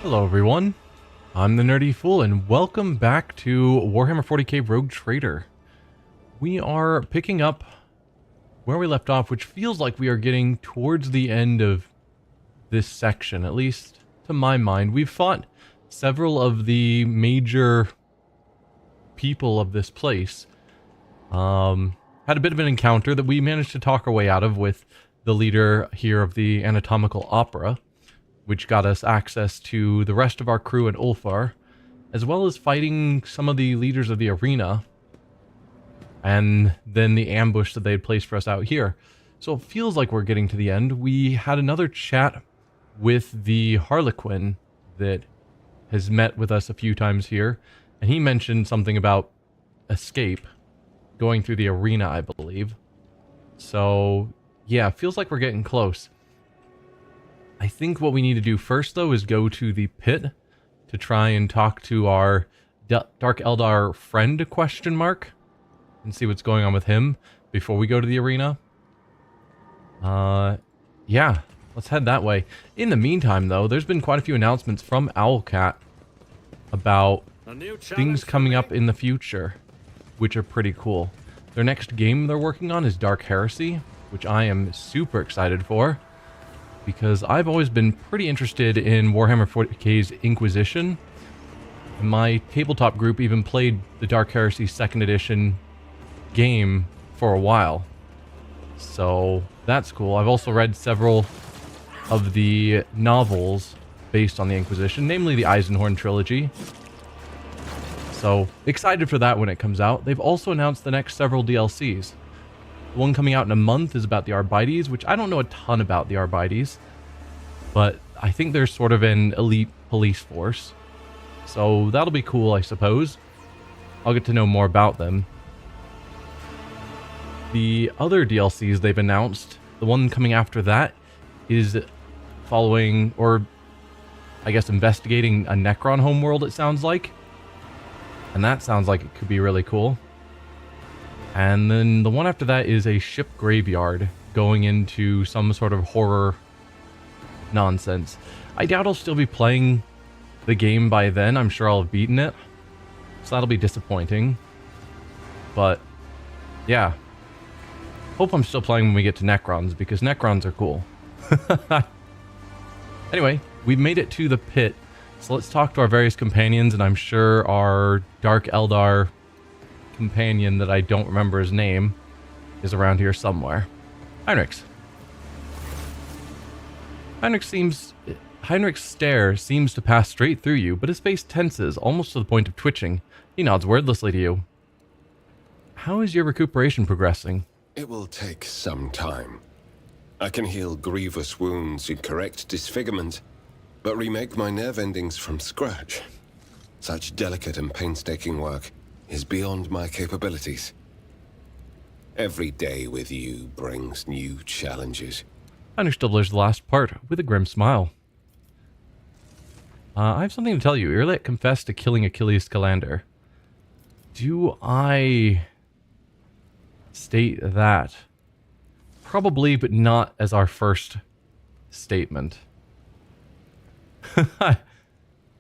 Hello everyone, I'm the Nerdy Fool and welcome back to Warhammer 40k Rogue Trader. We are picking up where we left off, which feels like we are getting towards the end of this section, at least to my mind. We've fought several of the major people of this place. Had a bit of an encounter that we managed to talk our way out of with the leader here of the Anatomical Opera, which got us access to the rest of our crew at Ulfar, as well as fighting some of the leaders of the arena, and then the ambush that they had placed for us out here. So it feels like we're getting to the end. We had another chat with the Harlequin that has met with us a few times here, and he mentioned something about escape, going through the arena, I believe. So, yeah, feels like we're getting close. I think what we need to do first, though, is go to the pit to try and talk to our Dark Eldar friend, ? And see what's going on with him before we go to the arena. Yeah, let's head that way. In the meantime, though, there's been quite a few announcements from Owlcat about things coming up in the future, which are pretty cool. Their next game they're working on is Dark Heresy, which I am super excited for, because I've always been pretty interested in Warhammer 40k's Inquisition. My tabletop group even played the Dark Heresy 2nd edition game for a while, so that's cool. I've also read several of the novels based on the Inquisition, namely the Eisenhorn trilogy. So, excited for that when it comes out. They've also announced the next several DLCs. The one coming out in a month is about the Arbites, which I don't know a ton about the Arbites, but I think they're sort of an elite police force. So that'll be cool, I suppose. I'll get to know more about them. The other DLCs they've announced, the one coming after that, is following, or I guess investigating a Necron homeworld, it sounds like. And that sounds like it could be really cool. And then the one after that is a ship graveyard going into some sort of horror nonsense. I doubt I'll still be playing the game by then. I'm sure I'll have beaten it, so that'll be disappointing. But yeah, hope I'm still playing when we get to Necrons, because Necrons are cool. Anyway, we've made it to the pit. So let's talk to our various companions, and I'm sure our Dark Eldar companion that I don't remember his name is around here somewhere. Heinrich's stare seems to pass straight through you, but his face tenses, almost to the point of twitching. He nods wordlessly to you. How is your recuperation progressing? It will take some time. I can heal grievous wounds and correct disfigurement, but remake my nerve endings from scratch. Such delicate and painstaking work is beyond my capabilities. Every day with you brings new challenges. Heinrich delivers the last part with a grim smile. I have something to tell you. Irlet confessed to killing Achilles Calander. Do I state that? Probably, but not as our first statement.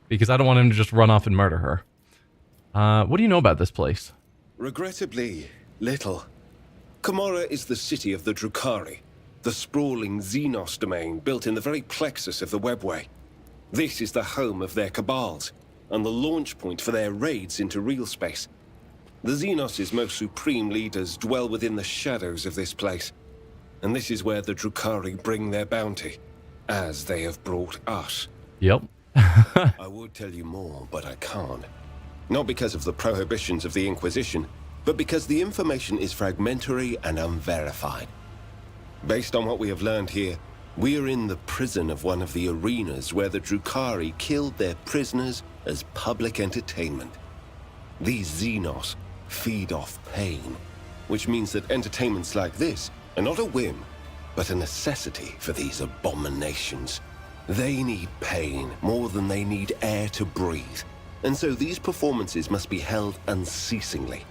Because I don't want him to just run off and murder her. What do you know about this place? Regrettably, little. Komorra is the city of the Drukhari, the sprawling xenos domain built in the very plexus of the webway. This is the home of their cabals, and the launch point for their raids into real space. The xenos' most supreme leaders dwell within the shadows of this place, and this is where the Drukhari bring their bounty, as they have brought us. Yep. I would tell you more, but I can't. Not because of the prohibitions of the Inquisition, but because the information is fragmentary and unverified. Based on what we have learned here, we are in the prison of one of the arenas where the Drukhari killed their prisoners as public entertainment. These xenos feed off pain, which means that entertainments like this are not a whim, but a necessity for these abominations. They need pain more than they need air to breathe, and so these performances must be held unceasingly,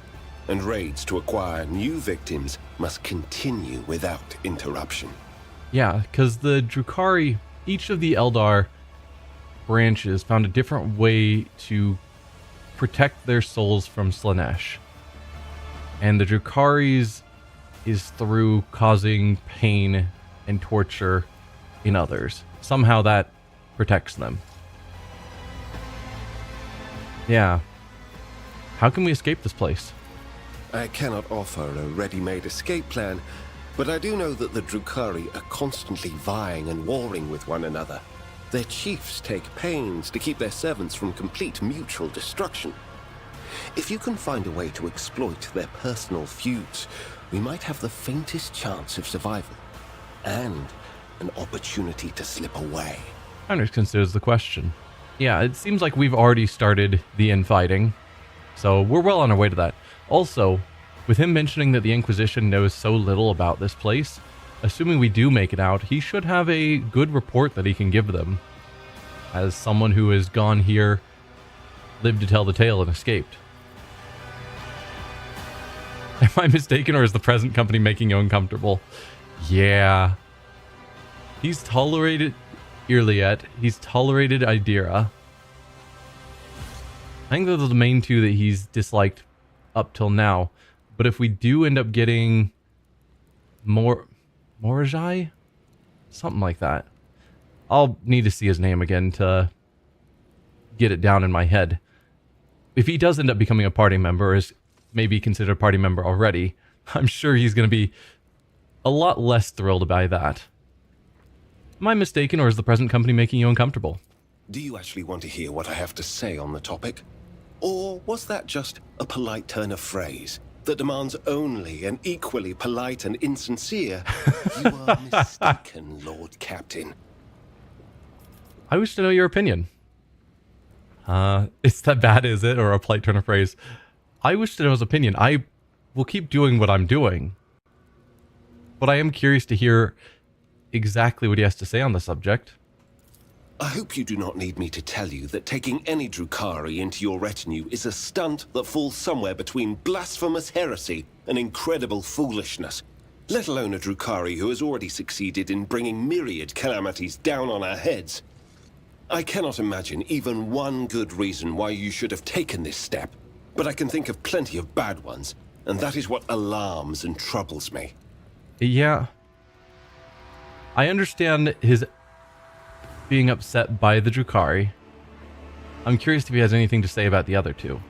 and raids to acquire new victims must continue without interruption. Yeah, because the Drukhari, each of the Eldar branches found a different way to protect their souls from Slaanesh. And the Drukhari's is through causing pain and torture in others. Somehow that protects them. Yeah. How can we escape this place? I cannot offer a ready-made escape plan, but I do know that the Drukhari are constantly vying and warring with one another. Their chiefs take pains to keep their servants from complete mutual destruction. If you can find a way to exploit their personal feuds, we might have the faintest chance of survival, and an opportunity to slip away. Heinrich considers the question. Yeah, it seems like we've already started the infighting, so we're well on our way to that. Also, with him mentioning that the Inquisition knows so little about this place, assuming we do make it out, he should have a good report that he can give them. As someone who has gone here, lived to tell the tale, and escaped. Am I mistaken, or is the present company making you uncomfortable? Yeah. He's tolerated Irliet. He's tolerated Idira. I think those are the main two that he's disliked up till now. But if we do end up getting Morajai? Something like that. I'll need to see his name again to get it down in my head. If he does end up becoming a party member, or is maybe considered a party member already, I'm sure he's going to be a lot less thrilled by that. Am I mistaken, or is the present company making you uncomfortable? Do you actually want to hear what I have to say on the topic? Or was that just a polite turn of phrase that demands only an equally polite and insincere, "You are mistaken, Lord Captain"? I wish to know your opinion. It's that bad, is it? Or a polite turn of phrase? I wish to know his opinion. I will keep doing what I'm doing. But I am curious to hear exactly what he has to say on the subject. I hope you do not need me to tell you that taking any Drukhari into your retinue is a stunt that falls somewhere between blasphemous heresy and incredible foolishness, let alone a Drukhari who has already succeeded in bringing myriad calamities down on our heads. I cannot imagine even one good reason why you should have taken this step, but I can think of plenty of bad ones, and that is what alarms and troubles me. Yeah. I understand his being upset by the Drukhari. I'm curious if he has anything to say about the other two.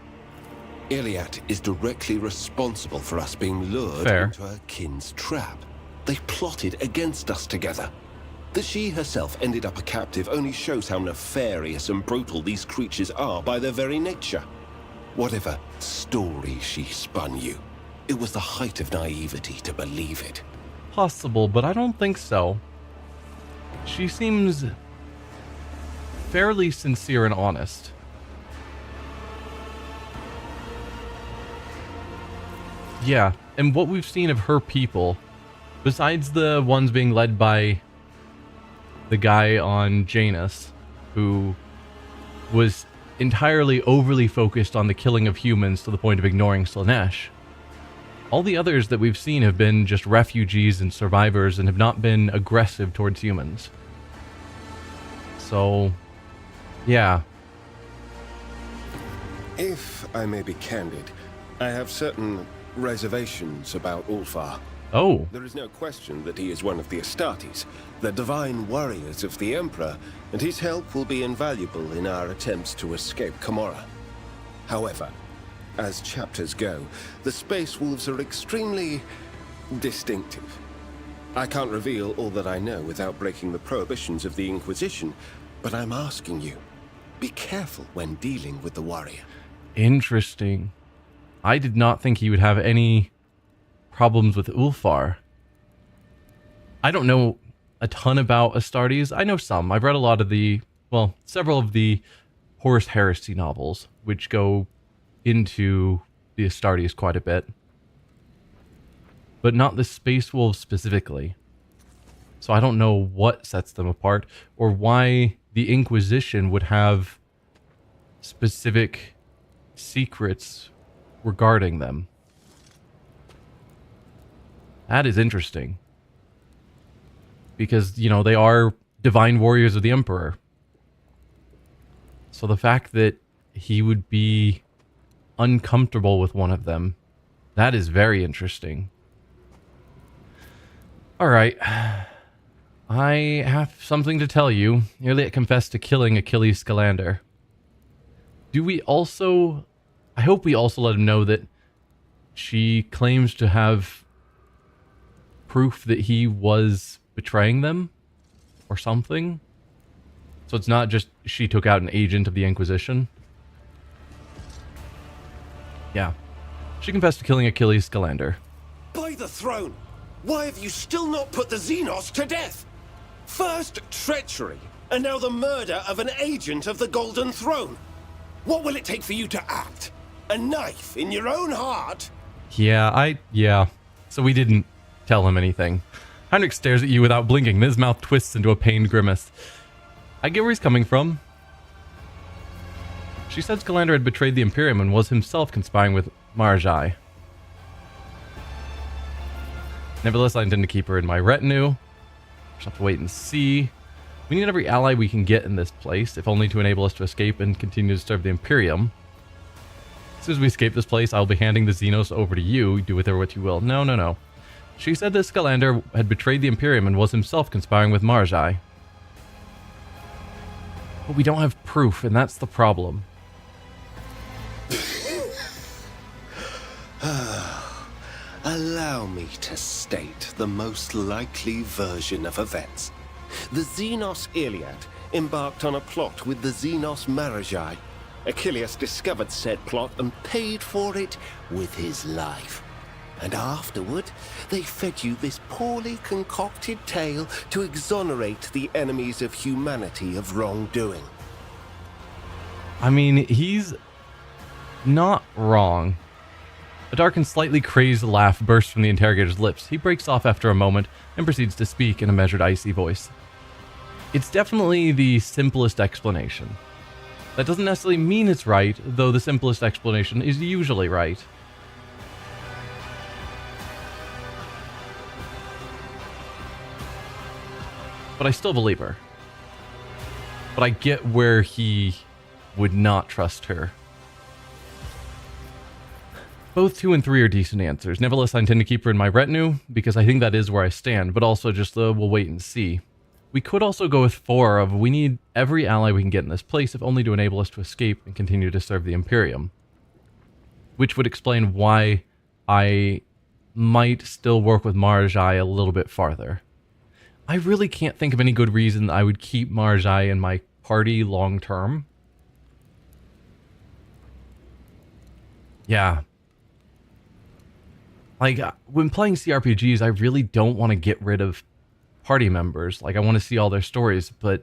Iliad is directly responsible for us being lured into her kin's trap. They plotted against us together. That she herself ended up a captive only shows how nefarious and brutal these creatures are by their very nature. Whatever story she spun you, it was the height of naivety to believe it. Possible, but I don't think so. She seems fairly sincere and honest. Yeah, and what we've seen of her people, besides the ones being led by the guy on Janus, who was entirely overly focused on the killing of humans to the point of ignoring Slaanesh, all the others that we've seen have been just refugees and survivors and have not been aggressive towards humans. So, yeah. If I may be candid, I have certain reservations about Ulfar. Oh. There is no question that he is one of the Astartes, the divine warriors of the Emperor, and his help will be invaluable in our attempts to escape Camorra. However, as chapters go, the Space Wolves are extremely distinctive. I can't reveal all that I know without breaking the prohibitions of the Inquisition, but I'm asking you, be careful when dealing with the warrior. Interesting. I did not think he would have any problems with Ulfar. I don't know a ton about Astartes. I know some. I've read a lot of the, well, several of the Horus Heresy novels, which go into the Astartes quite a bit. But not the Space Wolves specifically. So I don't know what sets them apart, or why the Inquisition would have specific secrets regarding them. That is interesting. Because, you know, they are divine warriors of the Emperor. So the fact that he would be uncomfortable with one of them, that is very interesting. All right. I have something to tell you. Iliad confessed to killing Achilles Scalander. Do we also... I hope we also let him know that she claims to have proof that he was betraying them or something. So it's not just she took out an agent of the Inquisition. Yeah. She confessed to killing Achilles Scalander. By the throne! Why have you still not put the xenos to death? First treachery, and now the murder of an agent of the Golden Throne. What will it take for you to act? A knife in your own heart? Yeah. So we didn't tell him anything. Heinrich stares at you without blinking, then his mouth twists into a pained grimace. I get where he's coming from. She said Scalander had betrayed the Imperium and was himself conspiring with Marjai. Nevertheless, I intend to keep her in my retinue. Just have to wait and see. We need every ally we can get in this place, if only to enable us to escape and continue to serve the Imperium. As soon as we escape this place, I'll be handing the xenos over to you. Do with her what you will. No. She said that Scalander had betrayed the Imperium and was himself conspiring with Marjai. But we don't have proof, and that's the problem. Allow me to state the most likely version of events. The Xenos Iliad embarked on a plot with the Xenos Marjai. Achilles discovered said plot and paid for it with his life. And afterward, they fed you this poorly concocted tale to exonerate the enemies of humanity of wrongdoing. I mean, he's not wrong. A dark and slightly crazed laugh bursts from the interrogator's lips. He breaks off after a moment and proceeds to speak in a measured, icy voice. It's definitely the simplest explanation. That doesn't necessarily mean it's right, though the simplest explanation is usually right. But I still believe her. But I get where he would not trust her. Both 2 and 3 are decent answers. Nevertheless, I intend to keep her in my retinue, because I think that is where I stand, but also just we'll wait and see. We could also go with 4 of we need every ally we can get in this place, if only to enable us to escape and continue to serve the Imperium. Which would explain why I might still work with Marjai a little bit farther. I really can't think of any good reason I would keep Marjai in my party long term. Yeah. Like, when playing CRPGs, I really don't want to get rid of party members. Like, I want to see all their stories, but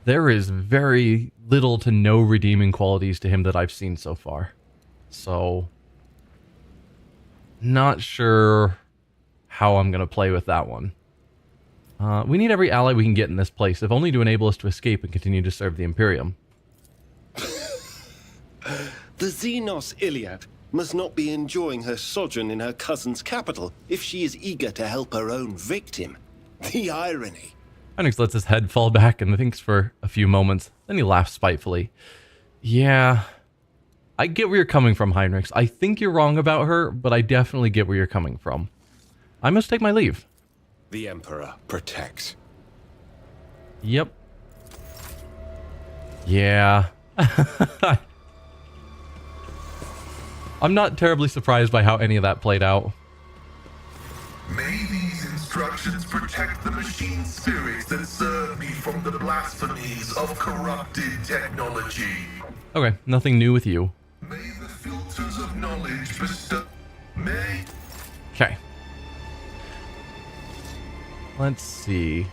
there is very little to no redeeming qualities to him that I've seen so far. So, not sure how I'm going to play with that one. We need every ally we can get in this place, if only to enable us to escape and continue to serve the Imperium. The Xenos Iliad must not be enjoying her sojourn in her cousin's capital if she is eager to help her own victim. The irony. Heinrich lets his head fall back and thinks for a few moments. Then he laughs spitefully. Yeah, I get where you're coming from, Heinrich. I think you're wrong about her, but I definitely get where you're coming from. I must take my leave. The Emperor protects. Yep. Yeah. I'm not terribly surprised by how any of that played out. May these instructions protect the machine spirits that serve me from the blasphemies of corrupted technology. Okay, nothing new with you. May the filters of knowledge bestow... May... Okay. Let's see.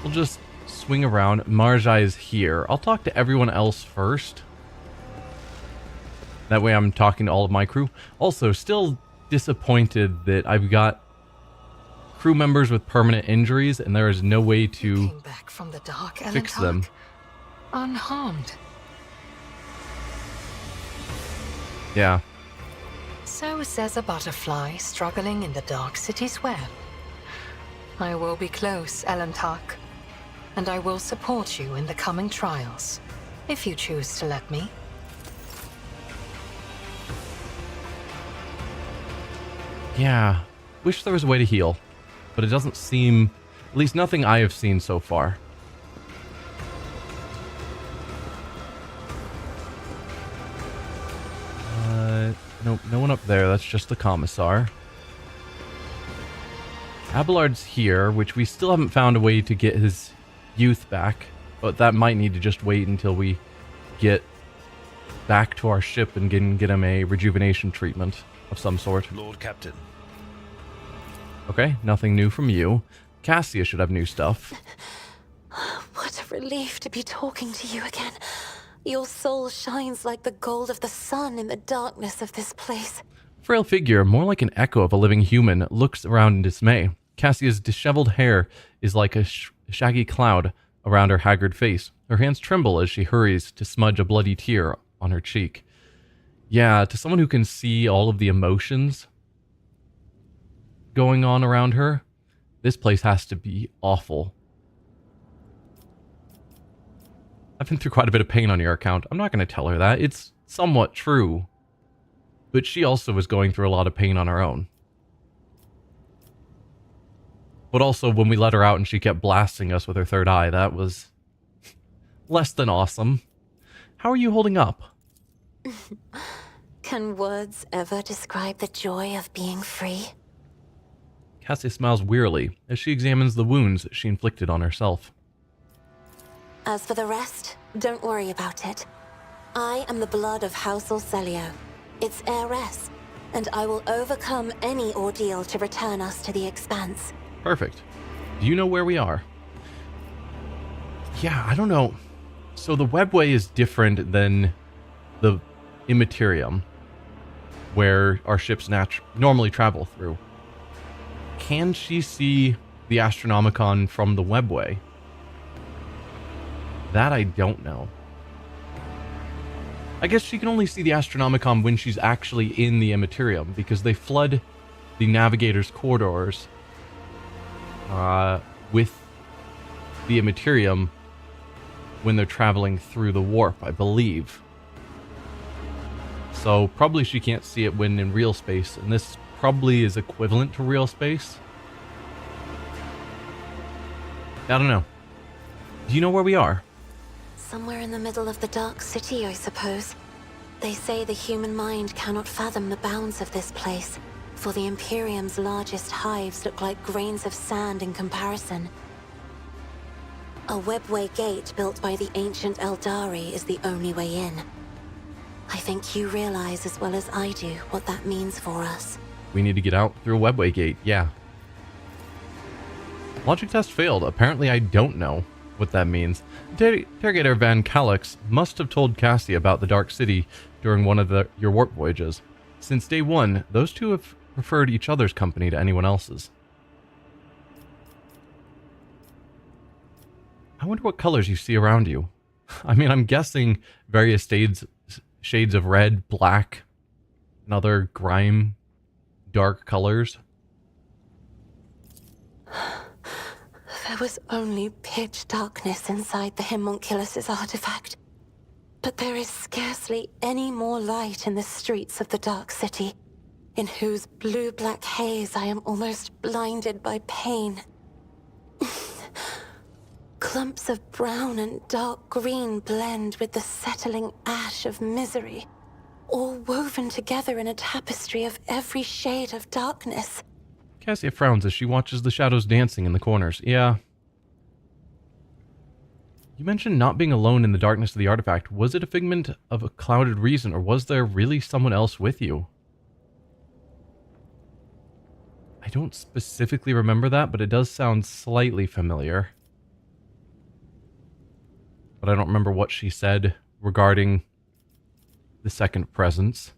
We'll just swing around. Marjai is here. I'll talk to everyone else first. That way I'm talking to all of my crew. Also, still disappointed that I've got crew members with permanent injuries and there is no way to came back from the dark fix them. Unharmed. Yeah. So says a butterfly struggling in the dark city's web. I will be close, Elentark. and I will support you in the coming trials, if you choose to let me. Yeah, wish there was a way to heal, but it doesn't seem, at least nothing I have seen so far. Nope, no one up there. That's just the commissar. Abelard's here, which we still haven't found a way to get his youth back, but that might need to just wait until we get back to our ship and get him a rejuvenation treatment of some sort. Lord Captain. Okay, nothing new from you. Cassia should have new stuff. What a relief to be talking to you again. Your soul shines like the gold of the sun in the darkness of this place. Frail figure, more like an echo of a living human, looks around in dismay. Cassia's disheveled hair is like a shaggy cloud around her haggard face. Her hands tremble as she hurries to smudge a bloody tear on her cheek. Yeah, to someone who can see all of the emotions going on around her, this place has to be awful. I've been through quite a bit of pain on your account. I'm not going to tell her that. It's somewhat true. But she also was going through a lot of pain on her own. But also, when we let her out and she kept blasting us with her third eye, that was less than awesome. How are you holding up? Can words ever describe the joy of being free? Cassia smiles wearily as she examines the wounds she inflicted on herself. As for the rest, don't worry about it. I am the blood of House Celio, its heiress, and I will overcome any ordeal to return us to the Expanse. Perfect. Do you know where we are? Yeah, I don't know. So the webway is different than the Imperium, where our ships normally travel through. Can she see the Astronomicon from the webway? That I don't know. I guess she can only see the Astronomicon when she's actually in the Imperium, because they flood the navigator's corridors with the Imperium when they're traveling through the warp, I believe. So probably she can't see it when in real space, and this probably is equivalent to real space. I don't know. Do you know where we are? Somewhere in the middle of the Dark City, I suppose. They say the human mind cannot fathom the bounds of this place, for the Imperium's largest hives look like grains of sand in comparison. A webway gate built by the ancient Eldari is the only way in. I think you realize as well as I do what that means for us. We need to get out through a webway gate, yeah. Logic test failed. Apparently I don't know what that means. Interrogator Van Calix must have told Cassia about the Dark City during one of your warp voyages. Since day one, those two have preferred each other's company to anyone else's. I wonder what colors you see around you. I mean, I'm guessing various shades of red, black, and other grime, dark colors. There was only pitch darkness inside the homunculus' artifact. But there is scarcely any more light in the streets of the Dark City, in whose blue-black haze I am almost blinded by pain. Clumps of brown and dark green blend with the settling ash of misery, all woven together in a tapestry of every shade of darkness. Cassia frowns as she watches the shadows dancing in the corners. Yeah. You mentioned not being alone in the darkness of the artifact. Was it a figment of a clouded reason, or was there really someone else with you? I don't specifically remember that, but it does sound slightly familiar. But I don't remember what she said regarding the second presence.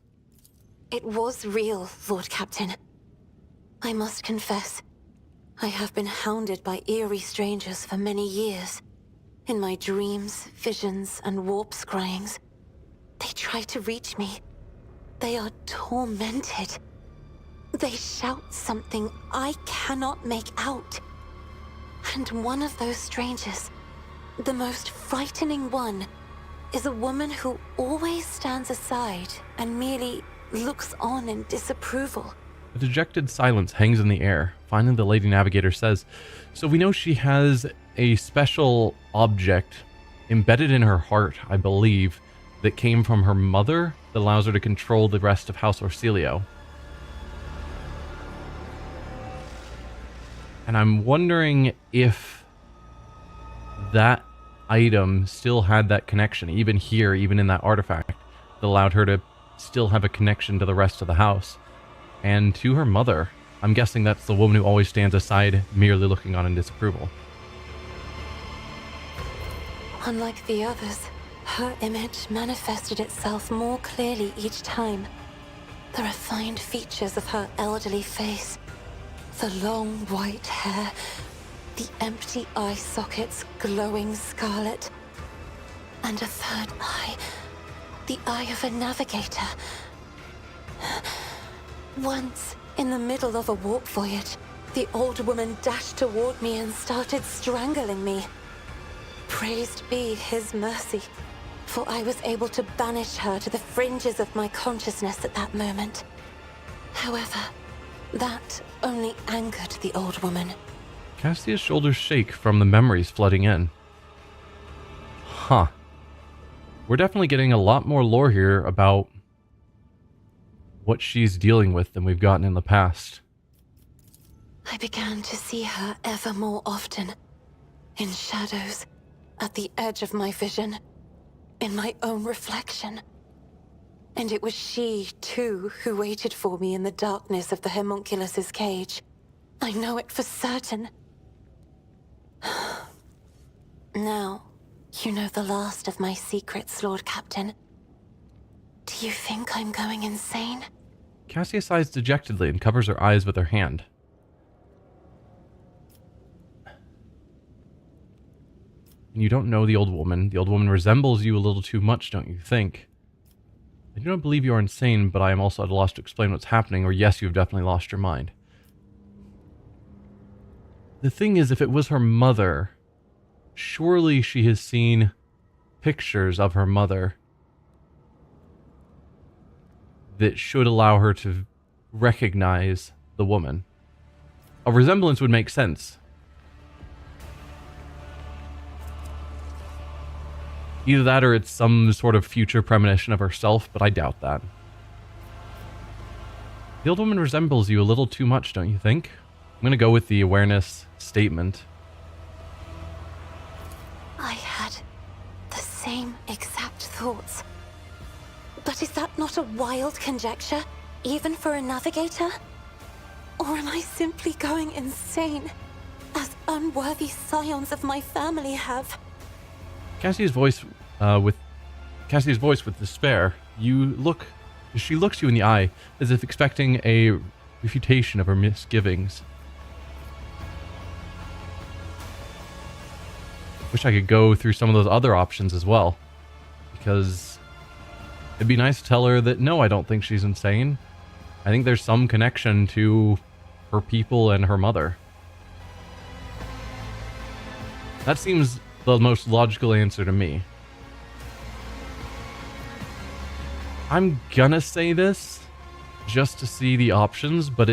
It was real, Lord Captain. I must confess, I have been hounded by eerie strangers for many years. In my dreams, visions, and warp scryings, they try to reach me. They are tormented. They shout something I cannot make out. And one of those strangers the most frightening one is a woman who always stands aside and merely looks on in disapproval. A dejected silence hangs in the air. Finally, the Lady Navigator says, "So we know she has a special object embedded in her heart, I believe, that came from her mother that allows her to control the rest of House Orsilio. And I'm wondering if that item still had that connection, even here, even in that artifact, that allowed her to still have a connection to the rest of the house and to her mother. I'm guessing that's the woman who always stands aside, merely looking on in disapproval." Unlike the others, her image manifested itself more clearly each time. The refined features of her elderly face, the long white hair, the empty eye sockets glowing scarlet, and a third eye, the eye of a navigator. Once, in the middle of a warp voyage, the old woman dashed toward me and started strangling me. Praised be his mercy, for I was able to banish her to the fringes of my consciousness at that moment. However, that only angered the old woman. Castia's shoulders shake from the memories flooding in. Huh. We're definitely getting a lot more lore here about what she's dealing with than we've gotten in the past. I began to see her ever more often, in shadows, at the edge of my vision, in my own reflection. And it was she, too, who waited for me in the darkness of the homunculus's cage. I know it for certain. Now, you know the last of my secrets, Lord Captain. Do you think I'm going insane? Cassia sighs dejectedly and covers her eyes with her hand. And you don't know the old woman. The old woman resembles you a little too much, don't you think? I do not believe you are insane, but I am also at a loss to explain what's happening, or yes, you've definitely lost your mind. The thing is, if it was her mother, surely she has seen pictures of her mother that should allow her to recognize the woman. A resemblance would make sense. Either that or it's some sort of future premonition of herself, but I doubt that. The old woman resembles you a little too much, don't you think? I'm going to go with the awareness statement. I had the same exact thoughts. But is that not a wild conjecture, even for a navigator? Or am I simply going insane, as unworthy scions of my family have? Cassie's voice with despair. She looks you in the eye, as if expecting a refutation of her misgivings. Wish I could go through some of those other options as well, because it'd be nice to tell her that no, I don't think she's insane. I think there's some connection to her people and her mother. That seems the most logical answer to me. I'm gonna say this just to see the options, but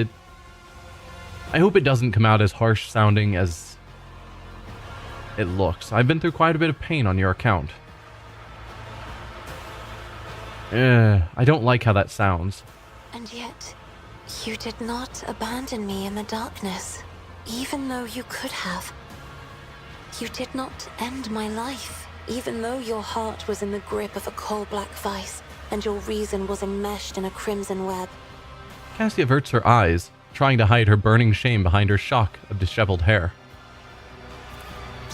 I hope it doesn't come out as harsh sounding as it looks. I've been through quite a bit of pain on your account. I don't like how that sounds. And yet, you did not abandon me in the darkness, even though you could have. You did not end my life, even though your heart was in the grip of a coal-black vice, and your reason was enmeshed in a crimson web. Cassie averts her eyes, trying to hide her burning shame behind her shock of disheveled hair.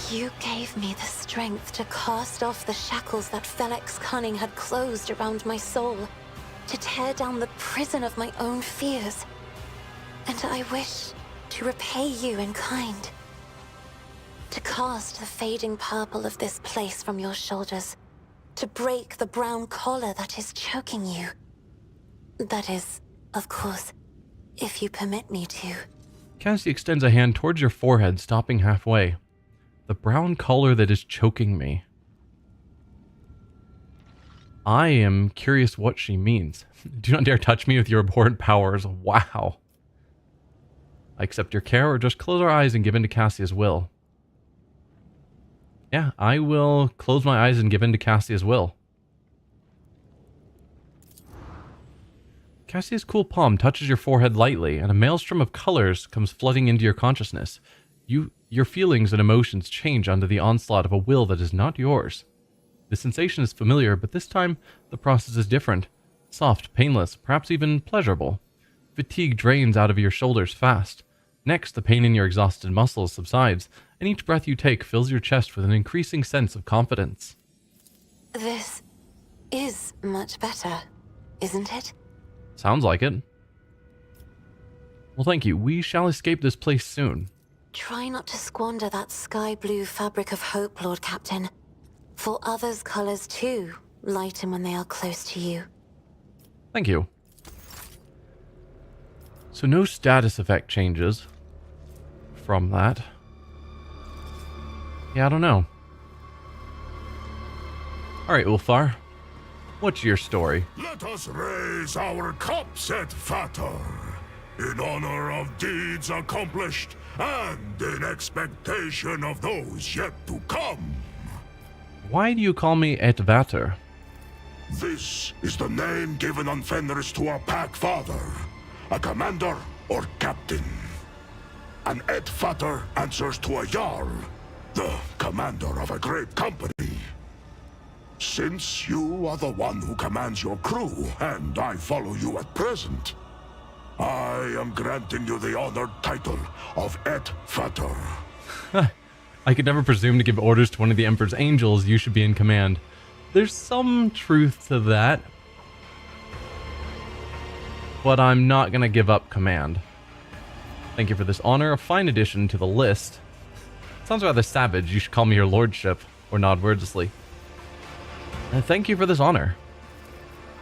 You gave me the strength to cast off the shackles that Felix Cunning had closed around my soul, to tear down the prison of my own fears. And I wish to repay you in kind. To cast the fading purple of this place from your shoulders, to break the brown collar that is choking you. That is, of course, if you permit me to. Cassie extends a hand towards your forehead, stopping halfway. The brown color that is choking me. I am curious what she means. Do not dare touch me with your abhorrent powers. Wow. I accept your care, or just close our eyes and give in to Cassia's will. Yeah, I will close my eyes and give in to Cassia's will. Cassia's cool palm touches your forehead lightly, and a maelstrom of colors comes flooding into your consciousness. Your feelings and emotions change under the onslaught of a will that is not yours. The sensation is familiar, but this time the process is different. Soft, painless, perhaps even pleasurable. Fatigue drains out of your shoulders fast. Next, the pain in your exhausted muscles subsides, and each breath you take fills your chest with an increasing sense of confidence. This is much better, isn't it? Sounds like it. Well, thank you. We shall escape this place soon. Try not to squander that sky blue fabric of hope, Lord Captain. For others' colors too lighten when they are close to you. Thank you. So no status effect changes from that. Yeah, I don't know. Alright, Ulfar. What's your story? Let us raise our cups at Vater, in honor of deeds accomplished and in expectation of those yet to come. Why do you call me Et Vater? This is the name given on Fenris to a pack father, a commander or captain. An Et Vater answers to a Jarl, the commander of a great company. Since you are the one who commands your crew, and I follow you at present, I am granting you the honored title of Et Vater. I could never presume to give orders to one of the Emperor's angels. You should be in command. There's some truth to that. But I'm not going to give up command. Thank you for this honor. A fine addition to the list. Sounds rather savage. You should call me your lordship, or nod wordlessly. And thank you for this honor.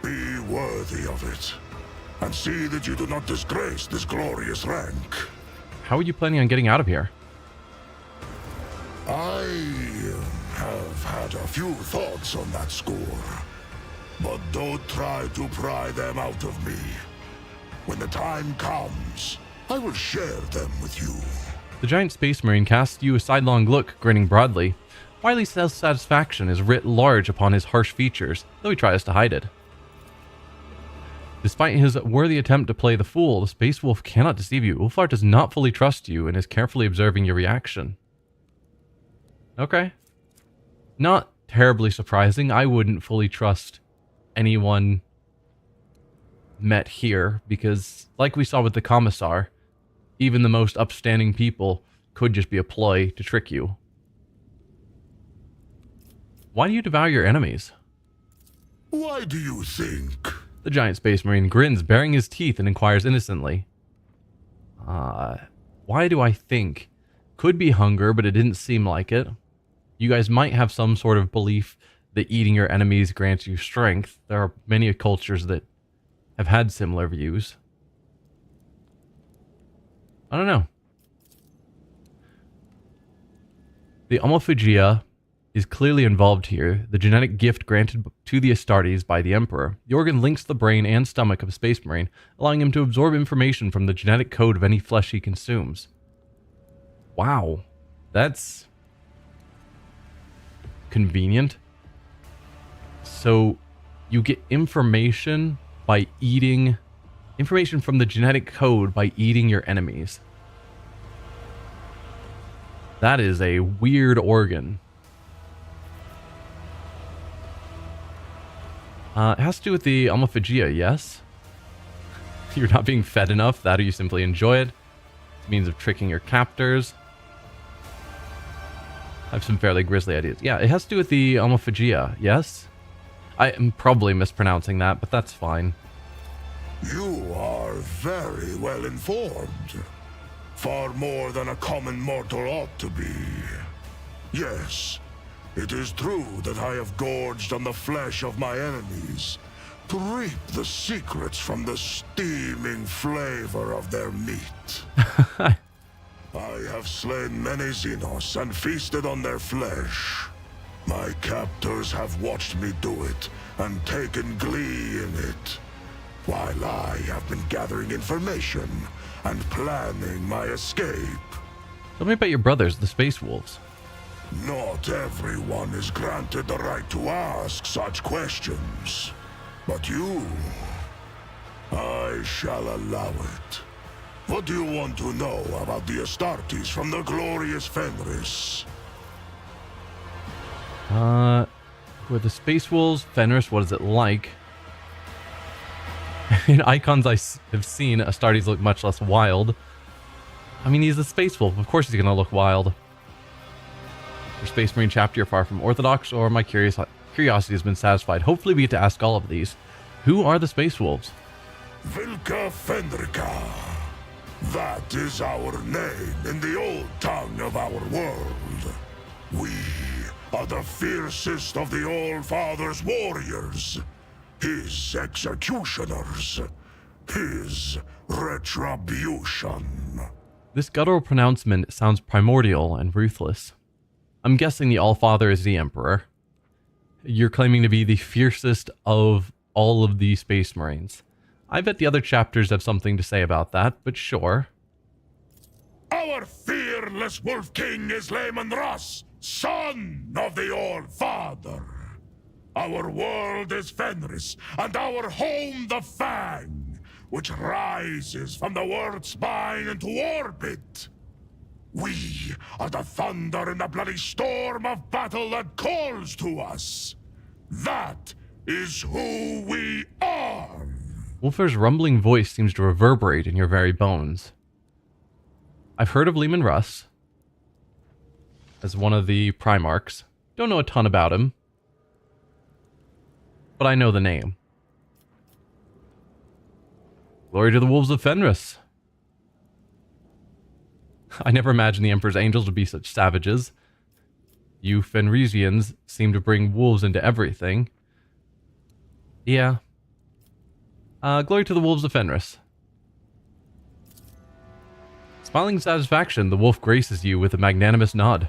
Be worthy of it, and see that you do not disgrace this glorious rank. How are you planning on getting out of here? I have had a few thoughts on that score, but don't try to pry them out of me. When the time comes, I will share them with you. The giant space marine casts you a sidelong look, grinning broadly. Wiley's self-satisfaction is writ large upon his harsh features, though he tries to hide it. Despite his worthy attempt to play the fool, the Space Wolf cannot deceive you. Ulfar does not fully trust you and is carefully observing your reaction. Okay. Not terribly surprising. I wouldn't fully trust anyone met here, because, like we saw with the Commissar, even the most upstanding people could just be a ploy to trick you. Why do you devour your enemies? Why do you think? The giant space marine grins, baring his teeth, and inquires innocently. Why do I think? Could be hunger, but it didn't seem like it. You guys might have some sort of belief that eating your enemies grants you strength. There are many cultures that have had similar views. I don't know. The Omophagia is clearly involved here, the genetic gift granted to the Astartes by the Emperor. The organ links the brain and stomach of a space marine, allowing him to absorb information from the genetic code of any flesh he consumes. Wow, that's convenient. So you get information by eating information from the genetic code by eating your enemies. That is a weird organ. It has to do with the Omophagia, yes? You're not being fed enough, that or you simply enjoy it. It's a means of tricking your captors. I have some fairly grisly ideas. Yeah, it has to do with the Omophagia, yes? I am probably mispronouncing that, but that's fine. You are very well informed. Far more than a common mortal ought to be. Yes, it is true that I have gorged on the flesh of my enemies to reap the secrets from the steaming flavor of their meat. I have slain many xenos and feasted on their flesh. My captors have watched me do it and taken glee in it, while I have been gathering information and planning my escape. Tell me about your brothers, the Space Wolves. Not everyone is granted the right to ask such questions. But you, I shall allow it. What do you want to know about the Astartes from the glorious Fenris? Who are the Space Wolves? Fenris, what is it like? In icons I have seen, Astartes look much less wild. I mean, he's a Space Wolf. Of course he's going to look wild. Your Space Marine chapter, you're far from orthodox, or my curiosity has been satisfied. Hopefully we get to ask all of these. Who are the Space Wolves? Vilka Fenrica. That is our name in the old tongue of our world. We are the fiercest of the All-Father's warriors. His executioners. His retribution. This guttural pronouncement sounds primordial and ruthless. I'm guessing the All-Father is the Emperor. You're claiming to be the fiercest of all of the Space Marines. I bet the other chapters have something to say about that, but sure. Our fearless Wolf King is Lehman Russ, son of the All-Father. Our world is Fenris, and our home the Fang, which rises from the world's spine into orbit. We are the thunder in the bloody storm of battle that calls to us. That is who we are. Wolfer's rumbling voice seems to reverberate in your very bones. I've heard of Lehman Russ as one of the Primarchs. Don't know a ton about him, but I know the name. Glory to the Wolves of Fenris. I never imagined the Emperor's Angels would be such savages. You Fenrisians seem to bring wolves into everything. Yeah. Glory to the Wolves of Fenris. Smiling satisfaction, the wolf graces you with a magnanimous nod.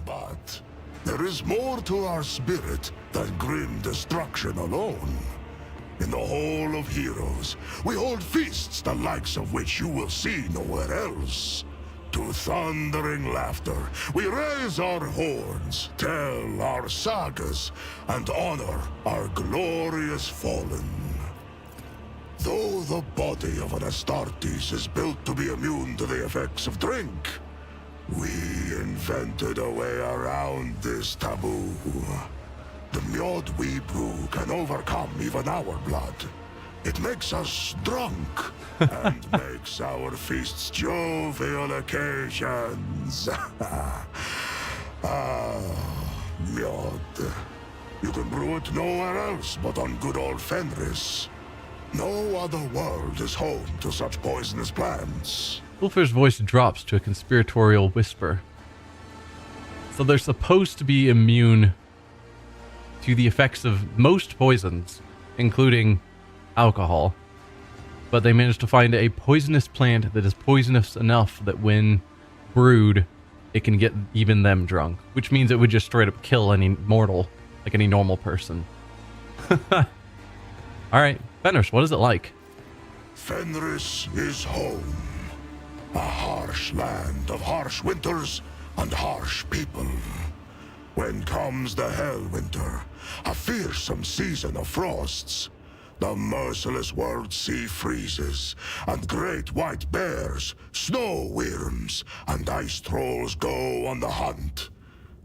But there is more to our spirit than grim destruction alone. In the Hall of Heroes, we hold feasts the likes of which you will see nowhere else. To thundering laughter, we raise our horns, tell our sagas, and honor our glorious fallen. Though the body of an Astartes is built to be immune to the effects of drink, we invented a way around this taboo. The mead we brew can overcome even our blood. It makes us drunk, and makes our feasts jovial occasions. Mead. You can brew it nowhere else but on good old Fenris. No other world is home to such poisonous plants. Wolfer's voice drops to a conspiratorial whisper. So they're supposed to be immune to the effects of most poisons, including alcohol. But they managed to find a poisonous plant that is poisonous enough that when brewed, it can get even them drunk. Which means it would just straight up kill any mortal, like any normal person. Alright, Fenris, what is it like? Fenris is home. A harsh land of harsh winters and harsh people. When comes the Hell Winter, a fearsome season of frosts, the merciless world sea freezes, and great white bears, snow worms, and ice trolls go on the hunt.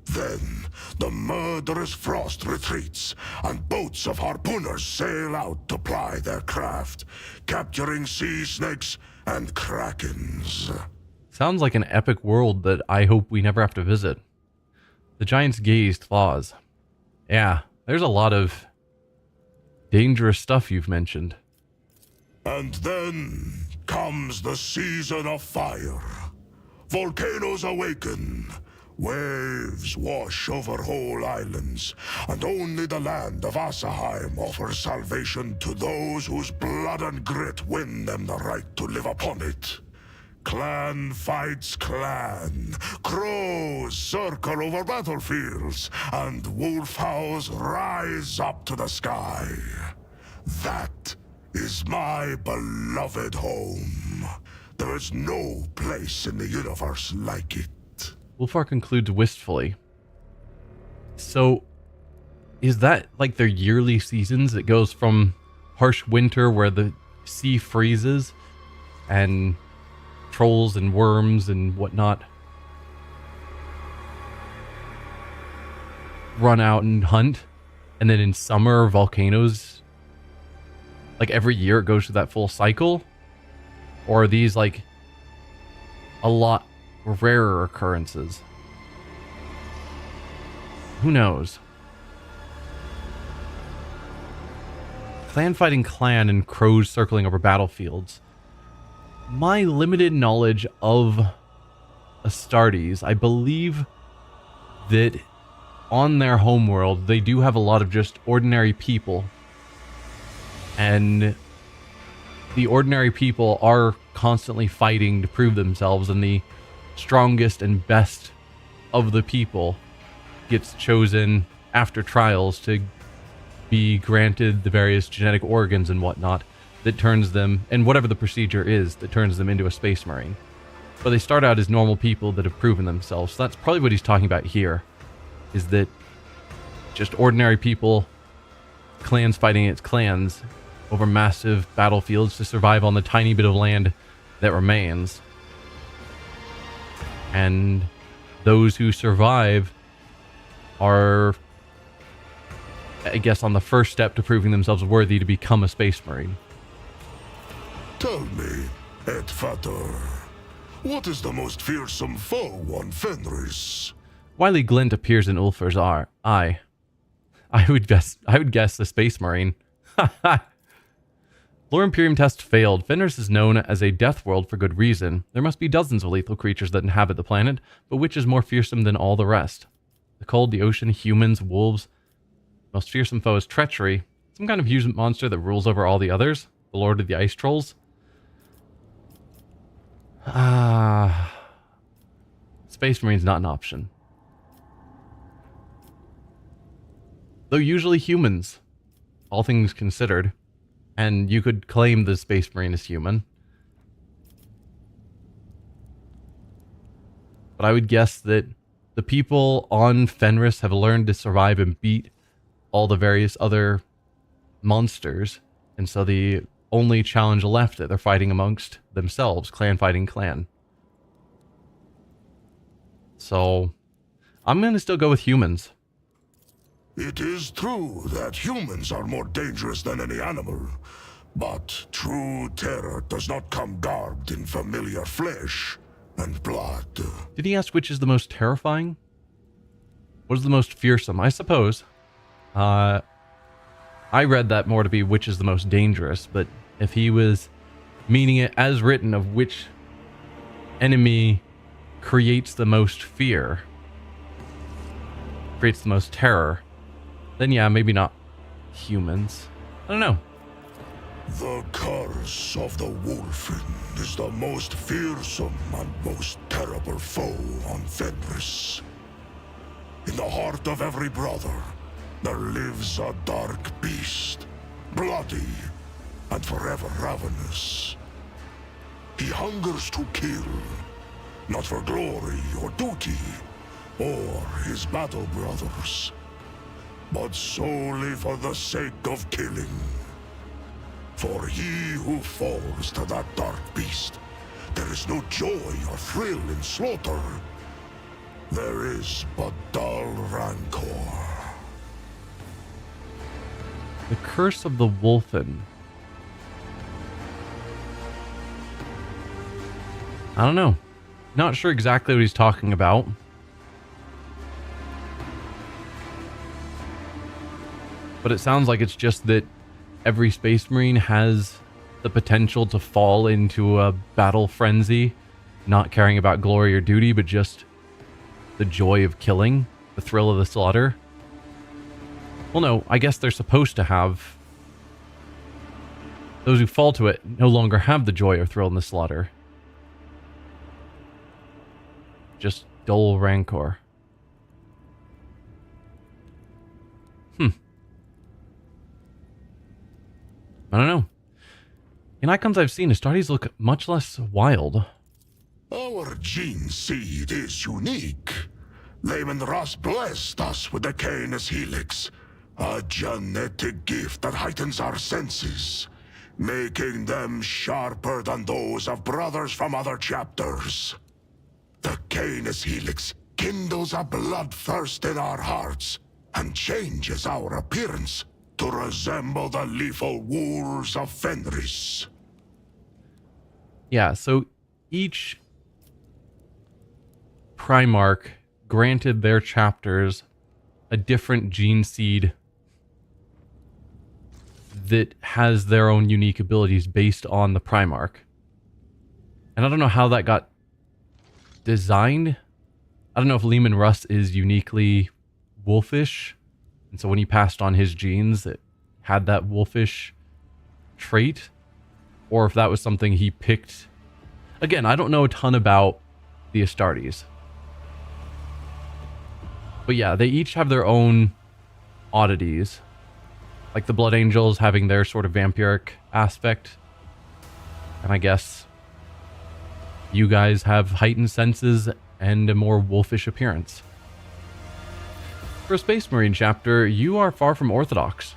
Then the murderous frost retreats, and boats of harpooners sail out to ply their craft, capturing sea snakes and krakens. Sounds like an epic world that I hope we never have to visit. The giant's gazed claws. Yeah, there's a lot of dangerous stuff you've mentioned. And then comes the season of fire. Volcanoes awaken. Waves wash over whole islands, and only the land of Asaheim offers salvation to those whose blood and grit win them the right to live upon it. Clan fights clan. Crows circle over battlefields, and wolf howls rise up to the sky. That is my beloved home. There is no place in the universe like it. Wolfar concludes wistfully. So, is that like their yearly seasons? It goes from harsh winter where the sea freezes and trolls and worms and whatnot run out and hunt, and then in summer volcanoes, like every year it goes through that full cycle? Or are these like a lot rarer occurrences? Who knows? Clan fighting clan and crows circling over battlefields. My limited knowledge of Astartes, I believe that on their homeworld, they do have a lot of just ordinary people. And the ordinary people are constantly fighting to prove themselves, and the strongest and best of the people gets chosen after trials to be granted the various genetic organs and whatnot that turns them, and whatever the procedure is, that turns them into a space marine. But they start out as normal people that have proven themselves. So that's probably what he's talking about here, is that just ordinary people, clans fighting its clans over massive battlefields to survive on the tiny bit of land that remains. And those who survive are, I guess, on the first step to proving themselves worthy to become a space marine. Tell me, Edfater, what is the most fearsome foe on Fenris? Wily glint appears in Ulfar's eye. I would guess the space marine. Lore Imperium test failed. Fenris is known as a death world for good reason. There must be dozens of lethal creatures that inhabit the planet, but which is more fearsome than all the rest? The cold, the ocean, humans, wolves. Most fearsome foe is treachery. Some kind of huge monster that rules over all the others. The Lord of the Ice Trolls. Space Marine's not an option. Though usually humans, all things considered. And you could claim the Space Marine is human. But I would guess that the people on Fenris have learned to survive and beat all the various other monsters. And so the only challenge left that they're fighting amongst themselves, clan fighting clan. So I'm going to still go with humans. It is true that humans are more dangerous than any animal, but true terror does not come garbed in familiar flesh and blood. Did he ask which is the most terrifying? What is the most fearsome? I suppose. I read that more to be which is the most dangerous, but if he was meaning it as written of which enemy creates the most fear, creates the most terror, then yeah, maybe not humans. I don't know. The curse of the Wolfen is the most fearsome and most terrible foe on Fenris. In the heart of every brother, there lives a dark beast, bloody and forever ravenous. He hungers to kill, not for glory or duty, or his battle brothers, but solely for the sake of killing. For he who falls to that dark beast, there is no joy or thrill in slaughter. There is but dull rancor. The Curse of the Wolfen. I don't know. Not sure exactly what he's talking about. But it sounds like it's just that every Space Marine has the potential to fall into a battle frenzy, not caring about glory or duty, but just the joy of killing, the thrill of the slaughter. Well, no, I guess they're supposed to have... Those who fall to it no longer have the joy or thrill in the slaughter. just dull rancor. I don't know. In icons I've seen, Astartes look much less wild. Our gene seed is unique. Lehman Russ blessed us with the Koronus Helix, a genetic gift that heightens our senses, making them sharper than those of brothers from other chapters. The Koronus Helix kindles a bloodthirst in our hearts and changes our appearance to resemble the lethal wolves of Fenris. Yeah, so each Primarch granted their chapters a different gene seed that has their own unique abilities based on the Primarch. And I don't know how that got designed. I don't know if Lehman Russ is uniquely wolfish, and so when he passed on his genes, it had that wolfish trait, or if that was something he picked. Again, I don't know a ton about the Astartes. But yeah, they each have their own oddities. Like the Blood Angels having their sort of vampiric aspect. And I guess you guys have heightened senses and a more wolfish appearance. For a Space Marine chapter, you are far from orthodox.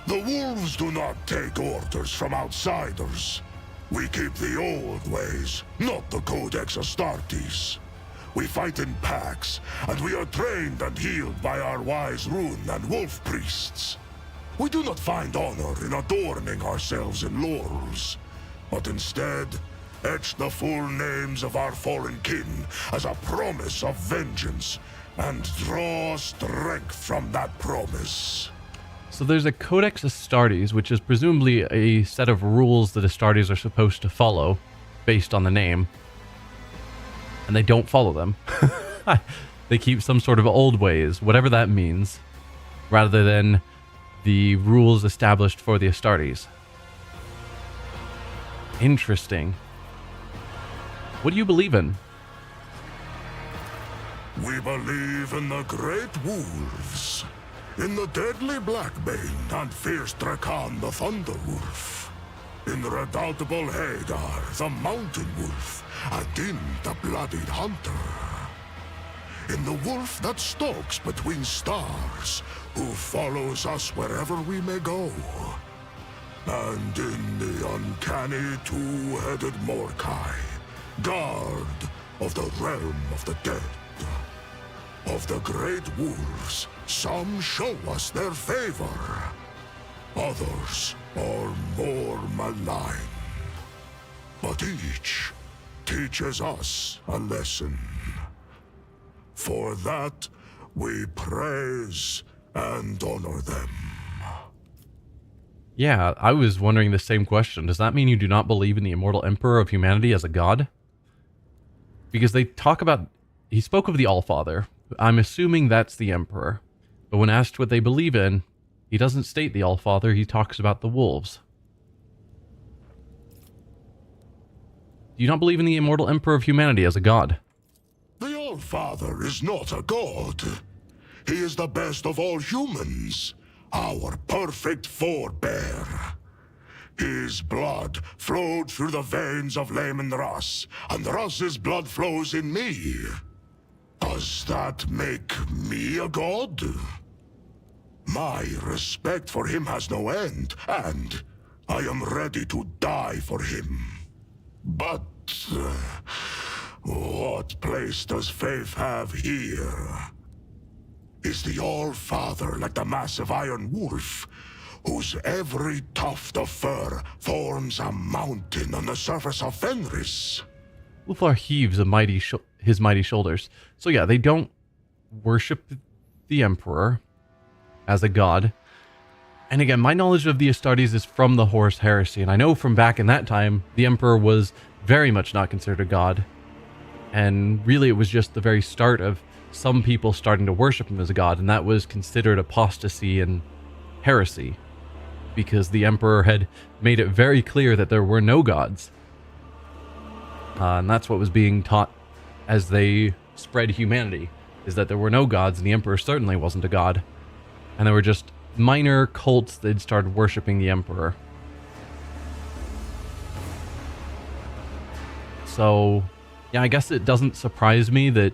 The wolves do not take orders from outsiders. We keep the old ways, not the Codex Astartes. We fight in packs, and we are trained and healed by our wise rune and wolf priests. We do not find honor in adorning ourselves in laurels, but instead etch the full names of our fallen kin as a promise of vengeance, and draw strength from that promise. So there's a Codex Astartes, which is presumably a set of rules that Astartes are supposed to follow, based on the name. And they don't follow them. They keep some sort of old ways, whatever that means, rather than the rules established for the Astartes. Interesting. What do you believe in? We believe in the great wolves, in the deadly Blackbane and fierce Drakan the Thunderwolf, in the redoubtable Hagar the Mountain Wolf, and in the bloodied Hunter, in the wolf that stalks between stars, who follows us wherever we may go, and in the uncanny two-headed Morkai, guard of the realm of the dead. Of the great wolves, some show us their favor. Others are more malign. But each teaches us a lesson. For that, we praise and honor them. Yeah, I was wondering the same question. Does that mean you do not believe in the immortal emperor of humanity as a god? Because they talk about... He spoke of the Allfather. I'm assuming that's the Emperor. But when asked what they believe in, he doesn't state the Allfather, he talks about the wolves. Do you not believe in the immortal Emperor of humanity as a god? The Allfather is not a god. He is the best of all humans, our perfect forebear. His blood flowed through the veins of Lehman Russ, and Russ's blood flows in me. Does that make me a god? My respect for him has no end, and I am ready to die for him. But what place does faith have here? Is the All-Father like the massive iron wolf, whose every tuft of fur forms a mountain on the surface of Fenris? Ulfar heaves his mighty shoulders. So yeah, they don't worship the Emperor as a god. And again, my knowledge of the Astartes is from the Horus Heresy, and I know from back in that time, the Emperor was very much not considered a god. And really, it was just the very start of some people starting to worship him as a god, and that was considered apostasy and heresy, because the Emperor had made it very clear that there were no gods. And that's what was being taught as they spread humanity, is that there were no gods, and the Emperor certainly wasn't a god. And there were just minor cults that started worshipping the Emperor. So, yeah, I guess it doesn't surprise me that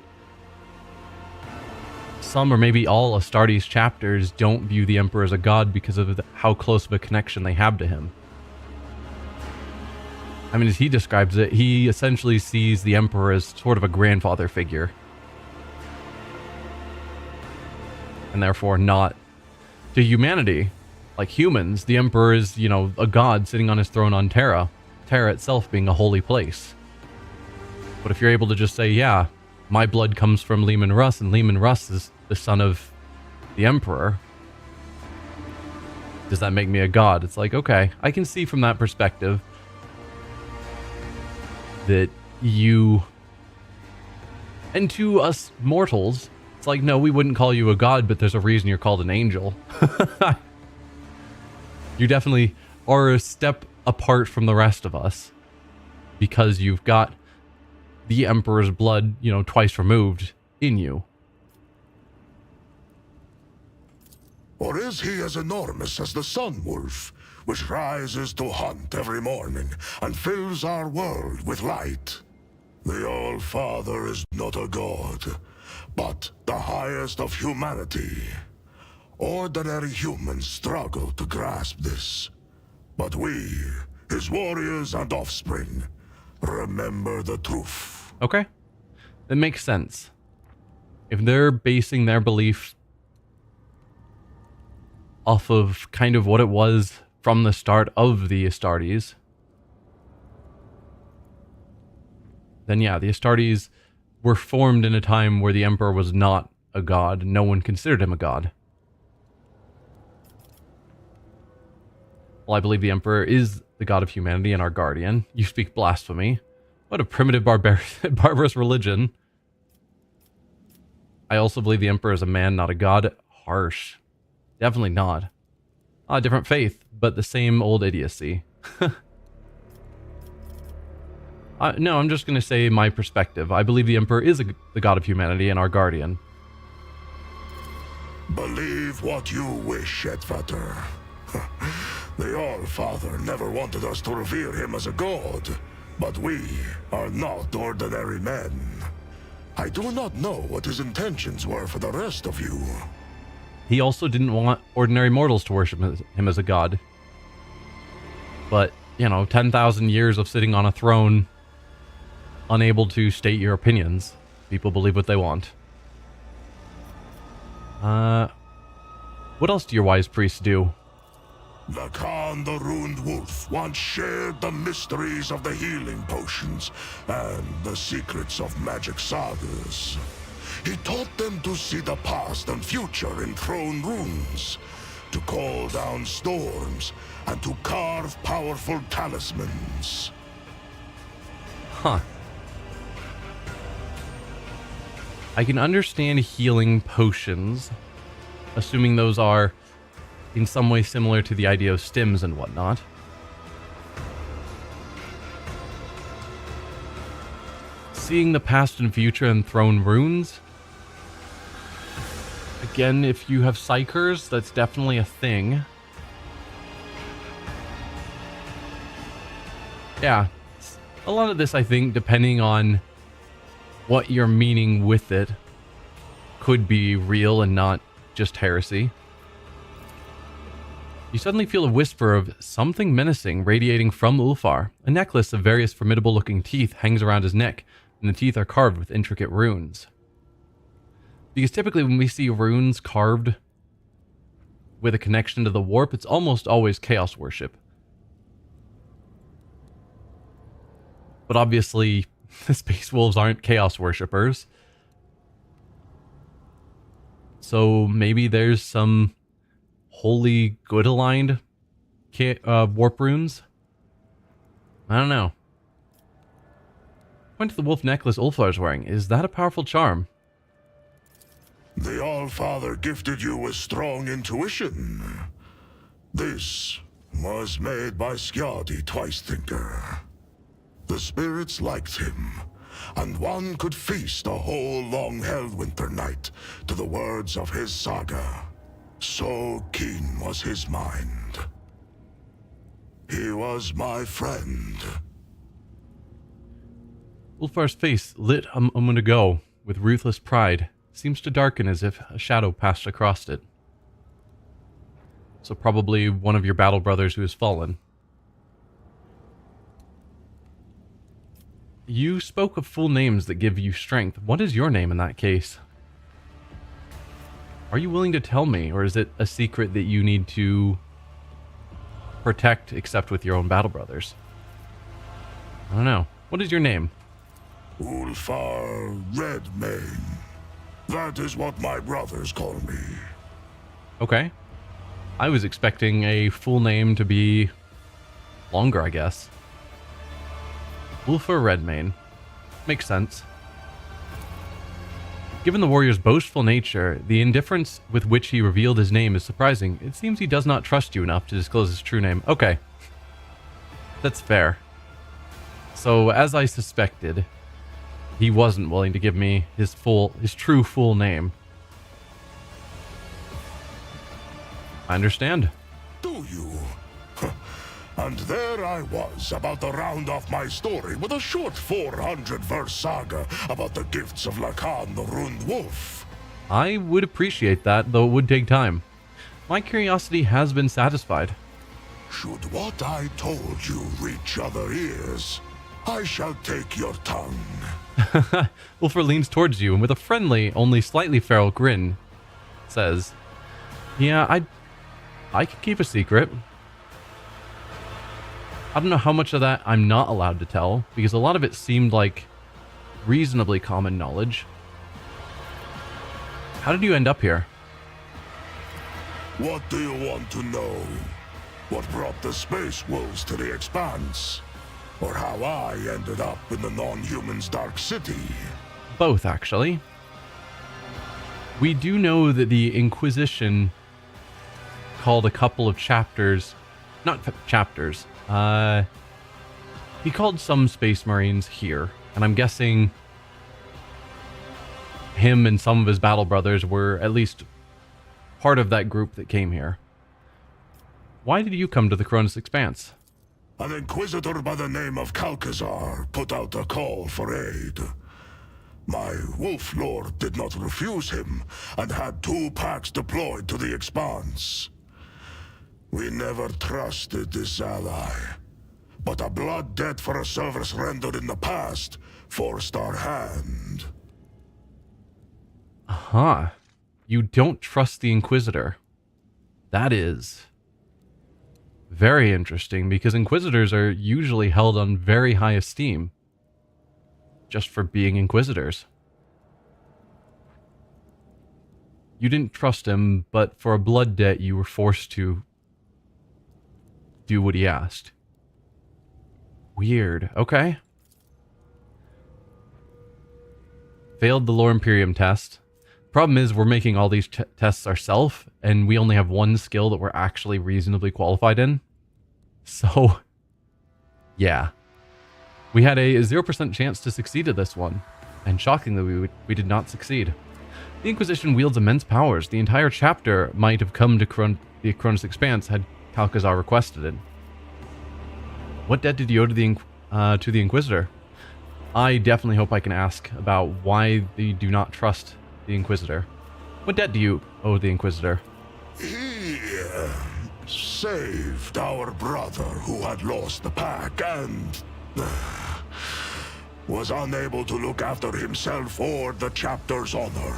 some or maybe all Astartes chapters don't view the Emperor as a god because of how close of a connection they have to him. I mean, as he describes it, he essentially sees the Emperor as sort of a grandfather figure. And therefore not to humanity. Like humans, the Emperor is, you know, a god sitting on his throne on Terra. Terra itself being a holy place. But if you're able to just say, yeah, my blood comes from Lehman Russ, and Lehman Russ is the son of the Emperor, does that make me a god? It's like, okay, I can see from that perspective that you... And to us mortals, it's like, no, we wouldn't call you a god, but there's a reason you're called an angel. You definitely are a step apart from the rest of us because you've got the Emperor's blood, you know, twice removed in you. Or is he as enormous as the sun wolf, which rises to hunt every morning and fills our world with light? The All-Father is not a god, but the highest of humanity. Ordinary humans struggle to grasp this. But we, his warriors and offspring, remember the truth. Okay. That makes sense. If they're basing their belief off of kind of what it was from the start of the Astartes, then yeah, the Astartes were formed in a time where the Emperor was not a god. No one considered him a god. Well, I believe the Emperor is the god of humanity and our guardian. You speak blasphemy. What a primitive, barbarous religion. I also believe the Emperor is a man, not a god. Harsh. Definitely not. A different faith, but the same old idiocy. No, I'm just going to say my perspective. I believe the Emperor is the god of humanity and our guardian. Believe what you wish, Edvater. The All-Father never wanted us to revere him as a god, but we are not ordinary men. I do not know what his intentions were for the rest of you. He also didn't want ordinary mortals to worship him as a god. But, you know, 10,000 years of sitting on a throne, unable to state your opinions. People believe what they want. What else do your wise priests do? The Khan the Ruined Wolf once shared the mysteries of the healing potions and the secrets of magic sagas. He taught them to see the past and future in throne runes, to call down storms, and to carve powerful talismans. Huh. I can understand healing potions, assuming those are in some way similar to the idea of stims and whatnot. Seeing the past and future in throne runes. Again, if you have psykers, that's definitely a thing. Yeah. A lot of this, I think, depending on what you're meaning with it, could be real and not just heresy. You suddenly feel a whisper of something menacing radiating from Ulfar. A necklace of various formidable-looking teeth hangs around his neck, and the teeth are carved with intricate runes. Because typically when we see runes carved with a connection to the warp, it's almost always chaos worship. But obviously, the Space Wolves aren't chaos worshippers. So maybe there's some holy good aligned warp runes? I don't know. Point to the wolf necklace Ulfar is wearing. Is that a powerful charm? The All-Father gifted you with strong intuition. This was made by Skadi Twice-Thinker. The spirits liked him and one could feast a whole long Hellwinter night to the words of his saga. So keen was his mind. He was my friend. Ulfar's face, lit a moment ago with ruthless pride, seems to darken as if a shadow passed across it. So probably one of your battle brothers who has fallen. You spoke of full names that give you strength. What is your name in that case? Are you willing to tell me, or is it a secret that you need to protect except with your own battle brothers? I don't know. What is your name? Ulfar Redmane. That is what my brothers call me. Okay. I was expecting a full name to be longer, I guess. Ulfar Redmane. Makes sense. Given the warrior's boastful nature, the indifference with which he revealed his name is surprising. It seems he does not trust you enough to disclose his true name. Okay. That's fair. So, as I suspected, he wasn't willing to give me his true full name. I understand. Do you? And there I was, about to round off my story with a short 400-verse saga about the gifts of Lacan the Rund Wolf. I would appreciate that, though it would take time. My curiosity has been satisfied. Should what I told you reach other ears, I shall take your tongue. Ulfar leans towards you and with a friendly, only slightly feral grin, says, "Yeah, I can keep a secret. I don't know how much of that I'm not allowed to tell, because a lot of it seemed like reasonably common knowledge. How did you end up here?" What do you want to know? What brought the space wolves to the Expanse? Or how I ended up in the non-human's Dark City? Both, actually. We do know that the Inquisition called a couple of chapters... chapters. He called some Space Marines here, and I'm guessing him and some of his battle brothers were at least part of that group that came here. Why did you come to the Koronus Expanse? An inquisitor by the name of Calcazar put out a call for aid. My wolf lord did not refuse him, and had 2 packs deployed to the Expanse. We never trusted this ally, but a blood debt for a service rendered in the past forced our hand. Huh. You don't trust the Inquisitor. That is very interesting, because Inquisitors are usually held on very high esteem just for being Inquisitors. You didn't trust him, but for a blood debt you were forced to do what he asked. Weird. Okay. Failed the Lore Imperium test. Problem is, we're making all these tests ourselves, and we only have one skill that we're actually reasonably qualified in. So, yeah. We had a 0% chance to succeed at this one, and shockingly, we did not succeed. The Inquisition wields immense powers. The entire chapter might have come to the Koronus Expanse had Calcazar requested it. What debt did you owe to the Inquisitor? I definitely hope I can ask about why you do not trust the Inquisitor. What debt do you owe the Inquisitor? He saved our brother who had lost the pack and was unable to look after himself or the chapter's honor.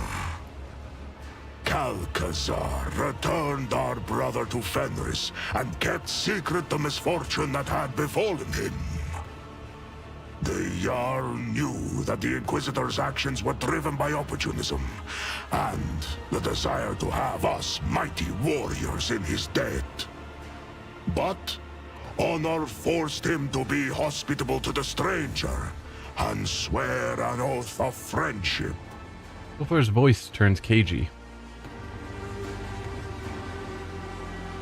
Calcazar returned our brother to Fenris and kept secret the misfortune that had befallen him. The Jarl knew that the Inquisitor's actions were driven by opportunism and the desire to have us mighty warriors in his debt. But honor forced him to be hospitable to the stranger and swear an oath of friendship. Ulfar's voice turns cagey.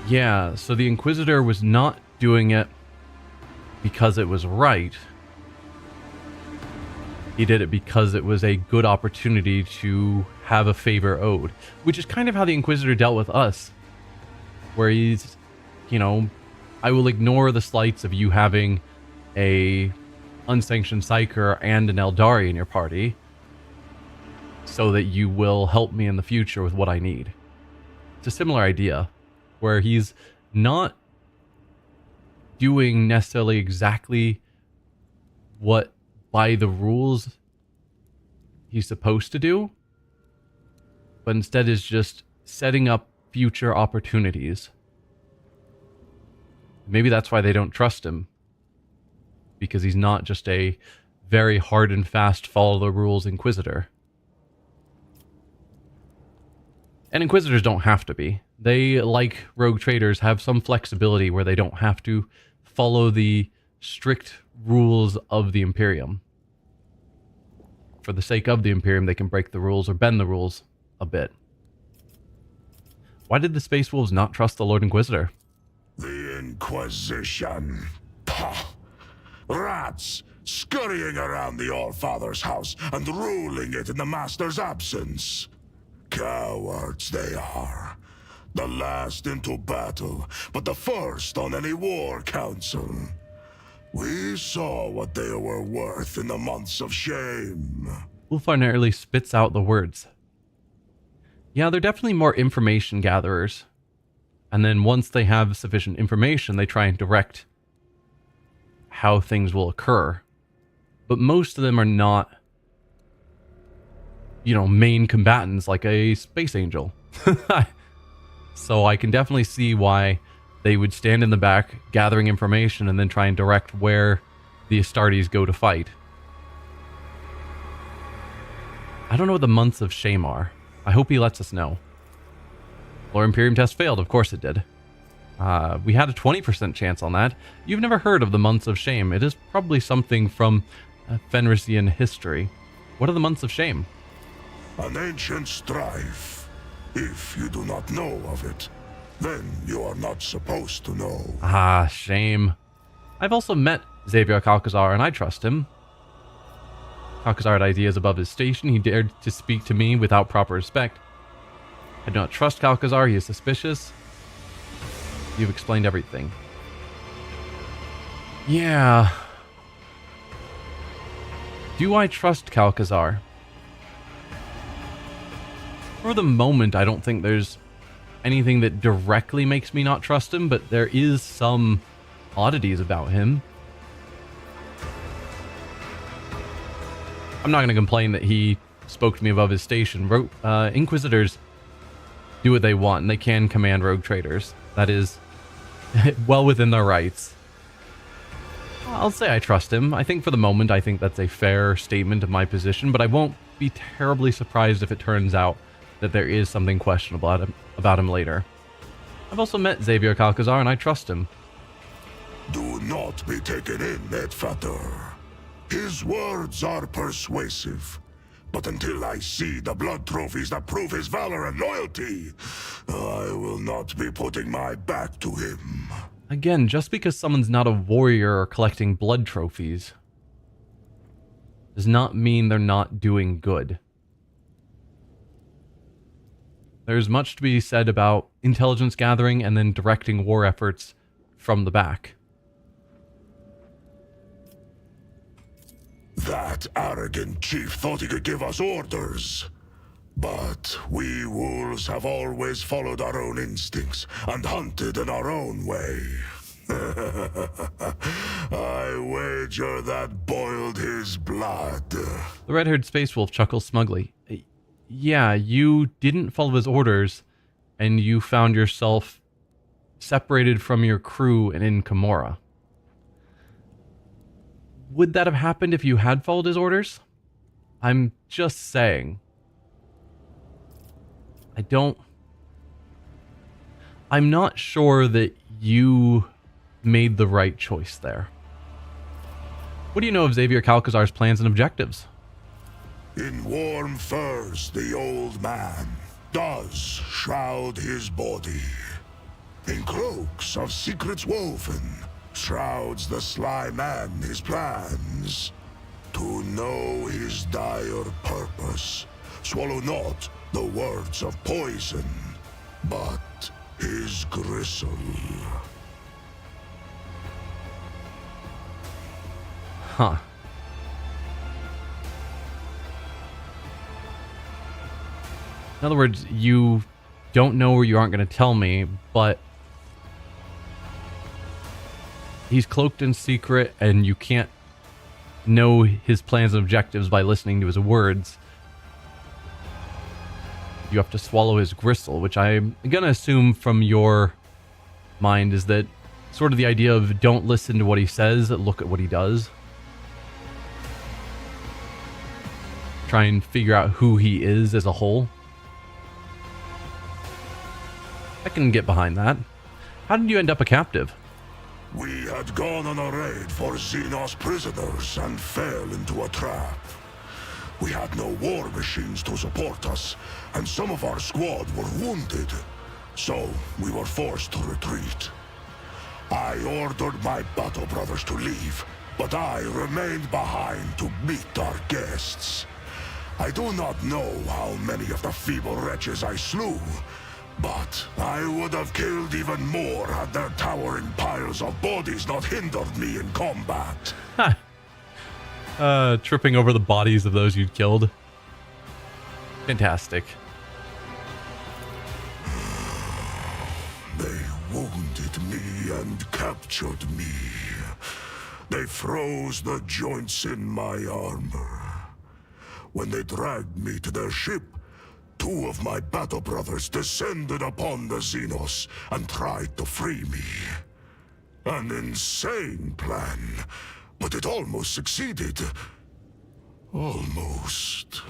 Yeah, so the Inquisitor was not doing it because it was right. He did it because it was a good opportunity to have a favor owed, which is kind of how the Inquisitor dealt with us, where he's, you know, I will ignore the slights of you having a unsanctioned psyker and an Eldari in your party so that you will help me in the future with what I need. It's a similar idea where he's not doing necessarily exactly what by the rules he's supposed to do, but instead is just setting up future opportunities. Maybe that's why they don't trust him, because he's not just a very hard and fast follow the rules Inquisitor. And Inquisitors don't have to be. They, like rogue traders, have some flexibility where they don't have to follow the strict rules of the Imperium. For the sake of the Imperium, they can break the rules or bend the rules a bit. Why did the Space Wolves not trust the Lord Inquisitor? The Inquisition. Pah! Rats scurrying around the All-Father's house and ruling it in the Master's absence. Cowards they are. The last into battle, but the first on any war council. We saw what they were worth in the months of shame. Ulfar nearly spits out the words. Yeah, they're definitely more information gatherers. And then once they have sufficient information, they try and direct how things will occur. But most of them are not, you know, main combatants like a space angel. So I can definitely see why they would stand in the back gathering information and then try and direct where the Astartes go to fight. I don't know what the months of shame are. I hope he lets us know. Lord Imperium test failed. Of course it did. We had a 20% chance on that. You've never heard of the months of shame. It is probably something from Fenrisian history. What are the months of shame? An ancient strife. If you do not know of it, then you are not supposed to know. Ah, shame. I've also met Xavier Calcazar, and I trust him. Calcazar had ideas above his station. He dared to speak to me without proper respect. I do not trust Calcazar. He is suspicious. You've explained everything. Yeah. Do I trust Calcazar? For the moment, I don't think there's anything that directly makes me not trust him, but there is some oddities about him. I'm not going to complain that he spoke to me above his station. Inquisitors do what they want, and they can command rogue traders. That is well within their rights. I'll say I trust him. I think for the moment, I think that's a fair statement of my position, but I won't be terribly surprised if it turns out that there is something questionable about him later. I've also met Xavier Calcazar, and I trust him. Do not be taken in, Edfater. His words are persuasive. But until I see the blood trophies that prove his valor and loyalty, I will not be putting my back to him. Again, just because someone's not a warrior or collecting blood trophies does not mean they're not doing good. There's much to be said about intelligence gathering and then directing war efforts from the back. That arrogant chief thought he could give us orders. But we wolves have always followed our own instincts and hunted in our own way. I wager that boiled his blood. The red-haired space wolf chuckles smugly. Yeah, you didn't follow his orders, and you found yourself separated from your crew and in Camorra. Would that have happened if you had followed his orders? I'm just saying. I'm not sure that you made the right choice there. What do you know of Xavier Calcazar's plans and objectives? In warm furs, the old man does shroud his body. In cloaks of secrets woven, shrouds the sly man his plans. To know his dire purpose, swallow not the words of poison, but his gristle. Huh. In other words, you don't know or you aren't going to tell me, but he's cloaked in secret and you can't know his plans and objectives by listening to his words. You have to swallow his gristle, which I'm going to assume from your mind is that sort of the idea of don't listen to what he says, look at what he does. Try and figure out who he is as a whole. I can get behind that. How did you end up a captive? We had gone on a raid for xenos prisoners and fell into a trap. We had no war machines to support us, and some of our squad were wounded, so we were forced to retreat. I ordered my battle brothers to leave, but I remained behind to meet our guests. I do not know how many of the feeble wretches I slew, but I would have killed even more had their towering piles of bodies not hindered me in combat. Tripping over the bodies of those you'd killed. Fantastic. They wounded me and captured me. They froze the joints in my armor. When they dragged me to their ship, 2 of my battle brothers descended upon the xenos and tried to free me. An insane plan, but it almost succeeded. Almost.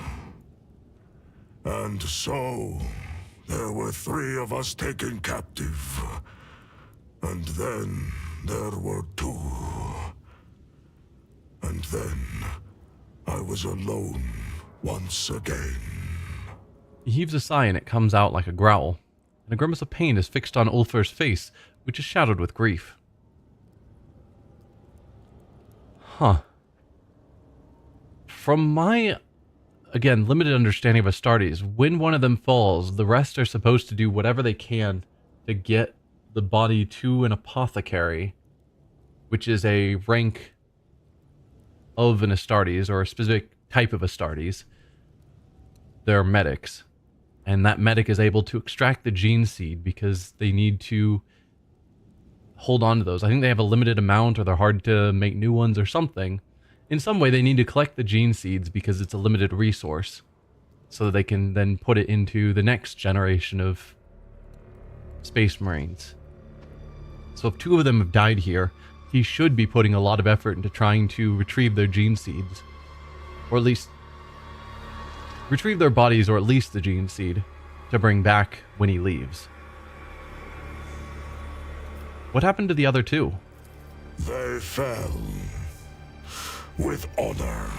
And so, there were 3 of us taken captive. And then there were 2. And then I was alone once again. He heaves a sigh and it comes out like a growl, and a grimace of pain is fixed on Ulfar's face, which is shadowed with grief. Huh. From my, again, limited understanding of Astartes, when one of them falls, the rest are supposed to do whatever they can to get the body to an apothecary, which is a rank of an Astartes, or a specific type of Astartes. They're medics. And that medic is able to extract the gene seed because they need to hold on to those. I think they have a limited amount, or they're hard to make new ones or something. In some way, they need to collect the gene seeds because it's a limited resource, so that they can then put it into the next generation of Space Marines. So if 2 of them have died here, he should be putting a lot of effort into trying to retrieve their gene seeds. Or at least retrieve their bodies, or at least the gene seed, to bring back when he leaves. What happened to the other 2? They fell with honor.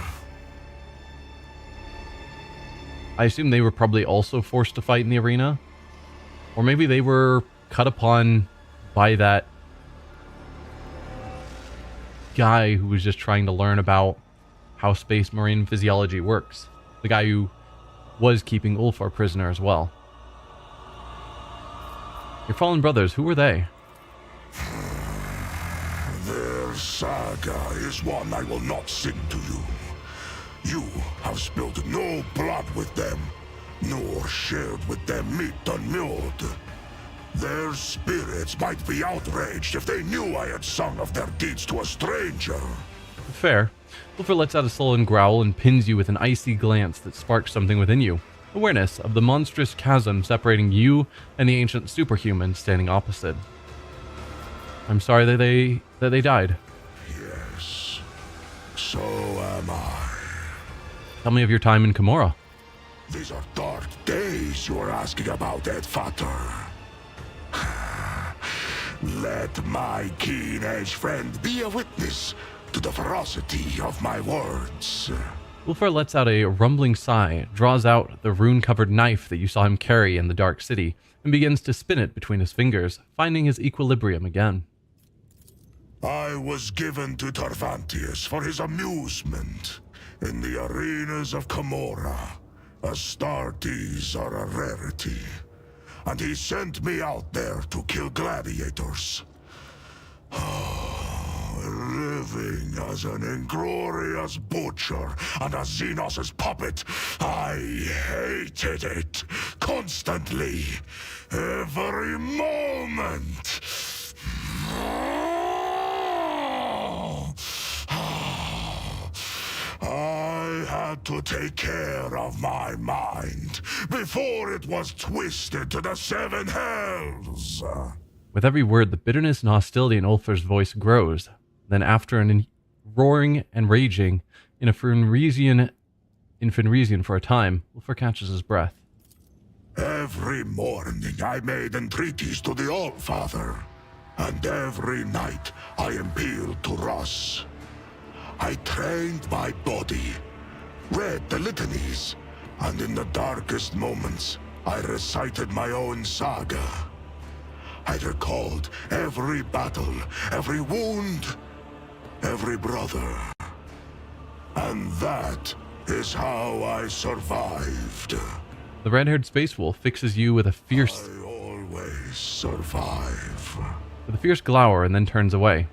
I assume they were probably also forced to fight in the arena. Or maybe they were cut upon by that guy who was just trying to learn about how Space Marine physiology works. The guy who was keeping Ulfar prisoner as well. Your fallen brothers, who were they? Their saga is one I will not sing to you. You have spilled no blood with them, nor shared with them meat unmilled. Their spirits might be outraged if they knew I had sung of their deeds to a stranger. Fair. Ulfar lets out a sullen growl and pins you with an icy glance that sparks something within you. Awareness of the monstrous chasm separating you and the ancient superhuman standing opposite. I'm sorry that they died. Yes, so am I. Tell me of your time in Komorra. These are dark days you are asking about, Ed Fatter. Let my keen-edged friend be a witness to the ferocity of my words. Ulfar lets out a rumbling sigh, draws out the rune-covered knife that you saw him carry in the Dark City, and begins to spin it between his fingers, finding his equilibrium again. I was given to Tarvantius for his amusement. In the arenas of Komora, Astartes are a rarity. And he sent me out there to kill gladiators. Living as an inglorious butcher and a xenos' puppet, I hated it. Constantly. Every moment. I had to take care of my mind before it was twisted to the seven hells. With every word, the bitterness and hostility in Ulfr's voice grows. Then after an roaring and raging in Fenrisian for a time, Ulfr catches his breath. Every morning I made entreaties to the Allfather, and every night I appealed to Russ. I trained my body, read the litanies, and in the darkest moments, I recited my own saga. I recalled every battle, every wound, every brother. And that is how I survived. The red-haired space wolf fixes you with a fierce... I always survive. With a fierce glower and then turns away.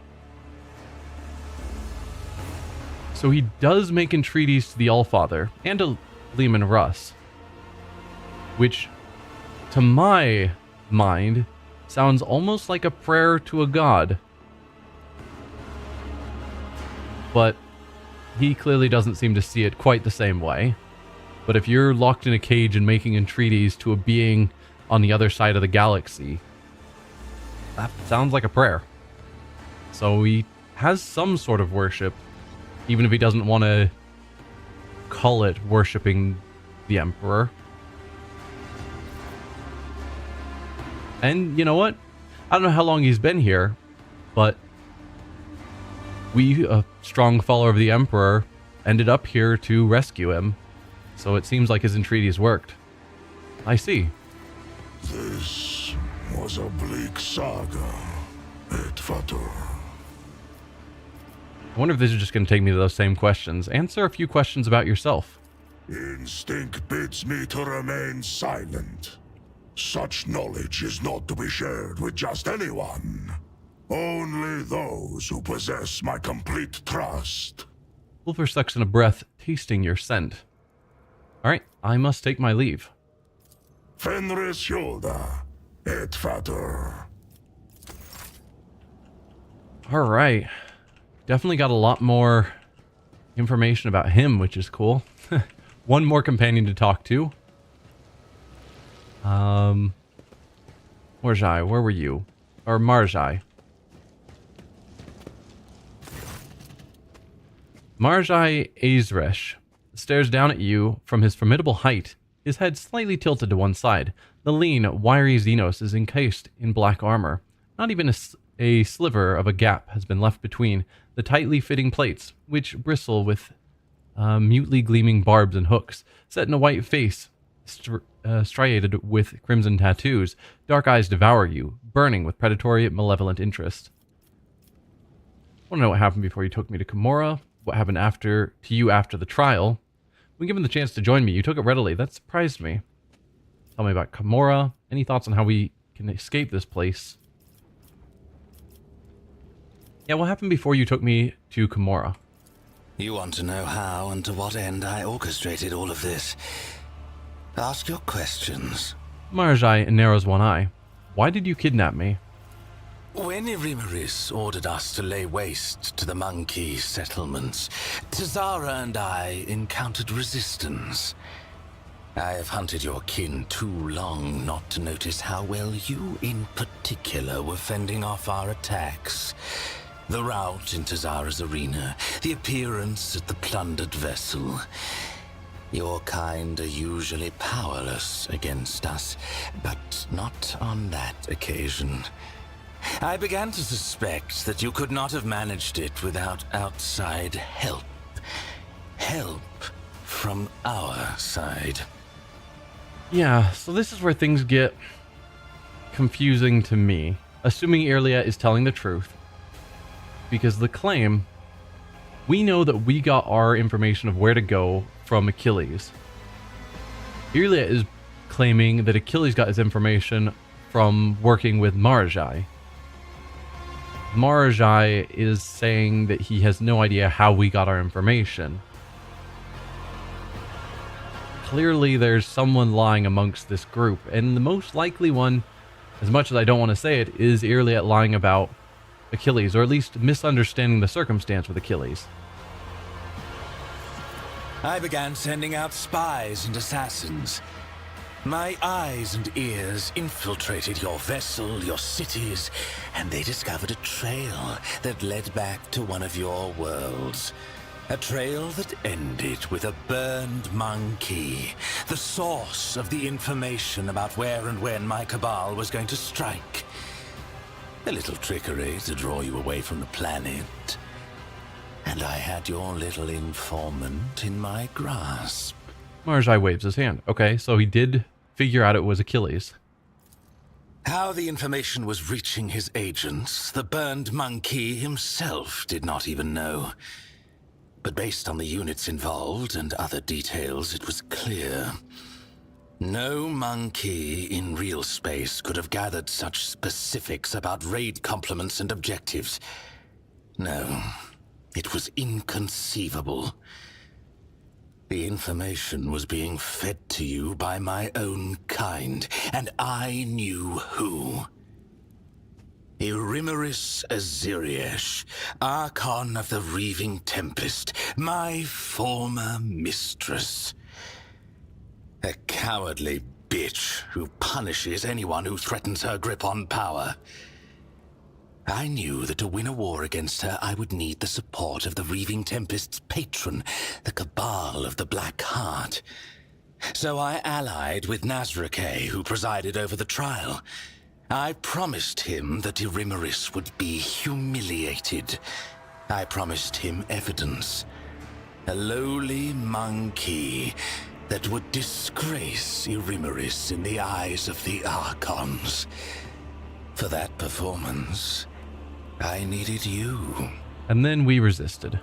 So he does make entreaties to the Allfather and to Leman Russ, which, to my mind, sounds almost like a prayer to a god. But he clearly doesn't seem to see it quite the same way. But if you're locked in a cage and making entreaties to a being on the other side of the galaxy, that sounds like a prayer. So he has some sort of worship, even if he doesn't want to call it worshipping the Emperor. And you know what? I don't know how long he's been here, but we, a strong follower of the Emperor, ended up here to rescue him. So it seems like his entreaties worked. I see. This was a bleak saga, Edvator. I wonder if this is just going to take me to those same questions. Answer a few questions about yourself. Instinct bids me to remain silent. Such knowledge is not to be shared with just anyone. Only those who possess my complete trust. Ulfr sucks in a breath, tasting your scent. Alright, I must take my leave. Fenris Hylda, Edvator. Alright. Definitely got a lot more information about him, which is cool. One more companion to talk to. Morjai, where were you? Or Marjai. Marjai Azresh stares down at you from his formidable height, his head slightly tilted to one side. The lean, wiry Xenos is encased in black armor. Not even a sliver of a gap has been left between the tightly fitting plates, which bristle with mutely gleaming barbs and hooks. Set in a white face, striated with crimson tattoos, dark eyes devour you, burning with predatory, malevolent interest. I want to know what happened before you took me to Komora, what happened to you after the trial. When given the chance to join me, you took it readily. That surprised me. Tell me about Komora. Any thoughts on how we can escape this place? Yeah, what happened before you took me to Komora? You want to know how and to what end I orchestrated all of this? Ask your questions. Marjai narrows one eye. Why did you kidnap me? When Irimaris ordered us to lay waste to the monkey settlements, Tazara and I encountered resistance. I have hunted your kin too long not to notice how well you in particular were fending off our attacks. The rout in Tazara's arena, the appearance at the plundered vessel. Your kind are usually powerless against us, but not on that occasion. I began to suspect that you could not have managed it without outside help. Help from our side. Yeah, so this is where things get confusing to me. Assuming Irlia is telling the truth. Because the claim, We know that we got our information of where to go from Achilles. Irelia is claiming that Achilles got his information from working with Marajai. Marajai is saying that he has no idea how we got our information. Clearly there's someone lying amongst this group, and the most likely one, as much as I don't want to say it, is Irelia lying about Achilles, or at least misunderstanding the circumstance with Achilles. I began sending out spies and assassins. My eyes and ears infiltrated your vessel, your cities, and they discovered a trail that led back to one of your worlds. A trail that ended with a burned monkey, the source of the information about where and when my cabal was going to strike. A little trickery to draw you away from the planet. And I had your little informant in my grasp. Marajai waves his hand. Okay, so he did figure out it was Achilles. How the information was reaching his agents, the burned monkey himself did not even know. But based on the units involved and other details, it was clear. No monkey in real space could have gathered such specifics about raid complements and objectives. No, it was inconceivable. The information was being fed to you by my own kind, and I knew who. Irimeris Aziriesh, Archon of the Reaving Tempest, my former mistress. A cowardly bitch who punishes anyone who threatens her grip on power. I knew that to win a war against her, I would need the support of the Reaving Tempest's patron, the Cabal of the Black Heart. So I allied with Nazrake, who presided over the trial. I promised him that Irimeris would be humiliated. I promised him evidence. A lowly monkey that would disgrace Irimeris in the eyes of the Archons. For that performance, I needed you. And then we resisted.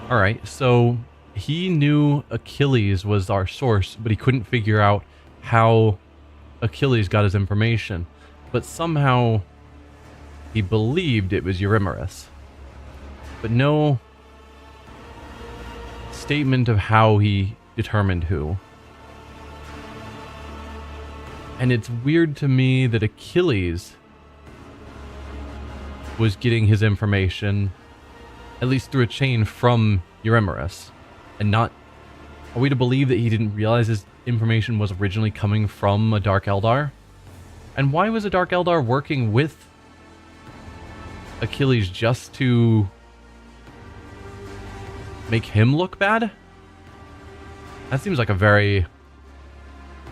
Alright, so he knew Achilles was our source, but he couldn't figure out how Achilles got his information. But somehow he believed it was Irimeris. But no statement of how he determined who. And it's weird to me that Achilles was getting his information, at least through a chain, from Irimeris. And not... Are we to believe that he didn't realize his information was originally coming from a Dark Eldar? And why was a Dark Eldar working with Achilles just to make him look bad? That seems like a very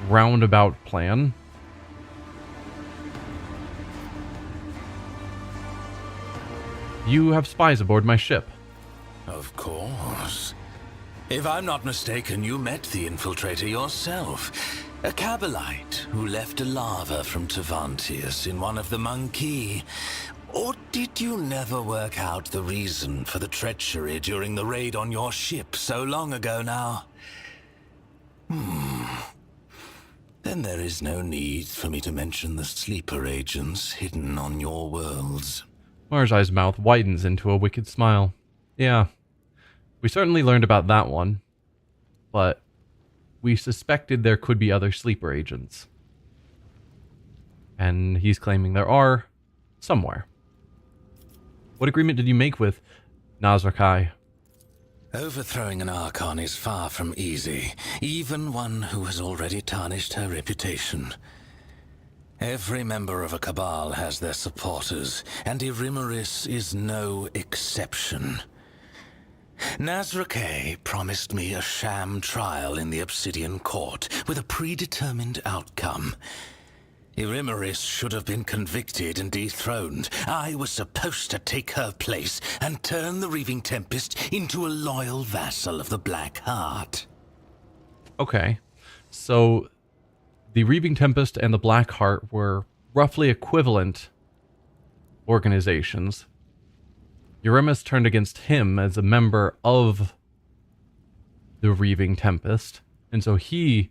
roundabout plan. You have spies aboard my ship. Of course. If I'm not mistaken, you met the infiltrator yourself. A Cabalite who left a lava from Tavantius in one of the monkey. Or did you never work out the reason for the treachery during the raid on your ship so long ago now? Then there is no need for me to mention the sleeper agents hidden on your worlds. Marajai's mouth widens into a wicked smile. Yeah, we certainly learned about that one, but we suspected there could be other sleeper agents. And he's claiming there are somewhere. What agreement did you make with Nazrakai? Overthrowing an Archon is far from easy, even one who has already tarnished her reputation. Every member of a Cabal has their supporters, and Irimeris is no exception. Nazrake promised me a sham trial in the Obsidian Court with a predetermined outcome. Irimeris should have been convicted and dethroned. I was supposed to take her place and turn the Reaving Tempest into a loyal vassal of the Black Heart. Okay, so the Reaving Tempest and the Black Heart were roughly equivalent organizations. Euremus turned against him as a member of the Reaving Tempest, and so he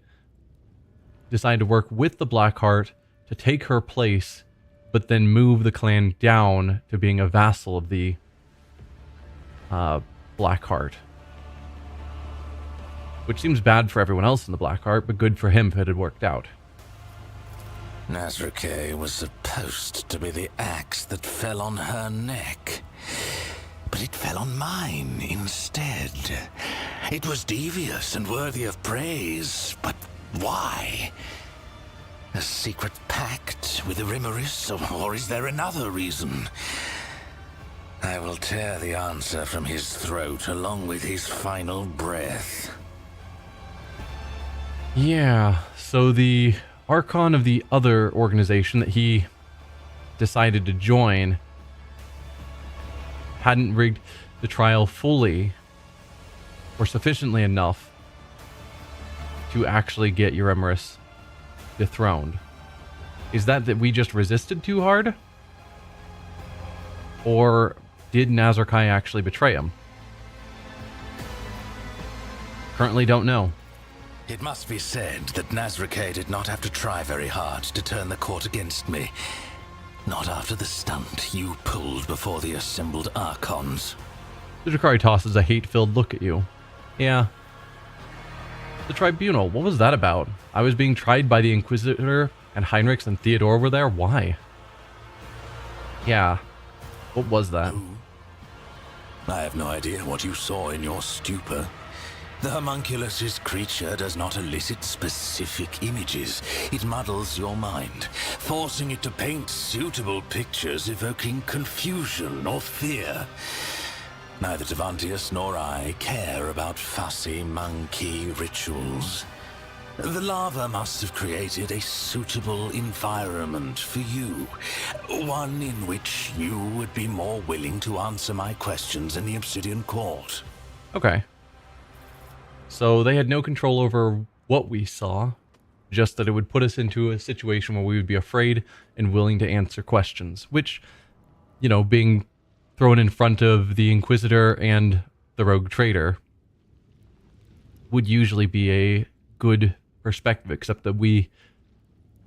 decided to work with the Blackheart to take her place, but then move the clan down to being a vassal of the Blackheart. Which seems bad for everyone else in the Blackheart, but good for him if it had worked out. Nazrake was supposed to be the axe that fell on her neck, but it fell on mine instead. It was devious and worthy of praise, but why? A secret pact with Irimeris, or is there another reason? I will tear the answer from his throat along with his final breath. Yeah, so the Archon of the other organization that he decided to join hadn't rigged the trial fully or sufficiently enough to actually get Urimeris dethroned. Is that we just resisted too hard? Or did Nazarkai actually betray him? Currently don't know. It must be said that Nazrake did not have to try very hard to turn the court against me. Not after the stunt you pulled before the assembled Archons. The Drakari tosses a hate-filled look at you. Yeah. The tribunal, what was that about? I was being tried by the Inquisitor, and Heinrichs and Theodore were there? Why? Yeah. What was that? I have no idea what you saw in your stupor. The homunculus's creature does not elicit specific images. It muddles your mind, forcing it to paint suitable pictures evoking confusion or fear. Neither Devantius nor I care about fussy monkey rituals. The lava must have created a suitable environment for you. One in which you would be more willing to answer my questions in the Obsidian Court. Okay. So they had no control over what we saw, just that it would put us into a situation where we would be afraid and willing to answer questions, which, you know, being thrown in front of the Inquisitor and the Rogue Trader would usually be a good perspective, except that we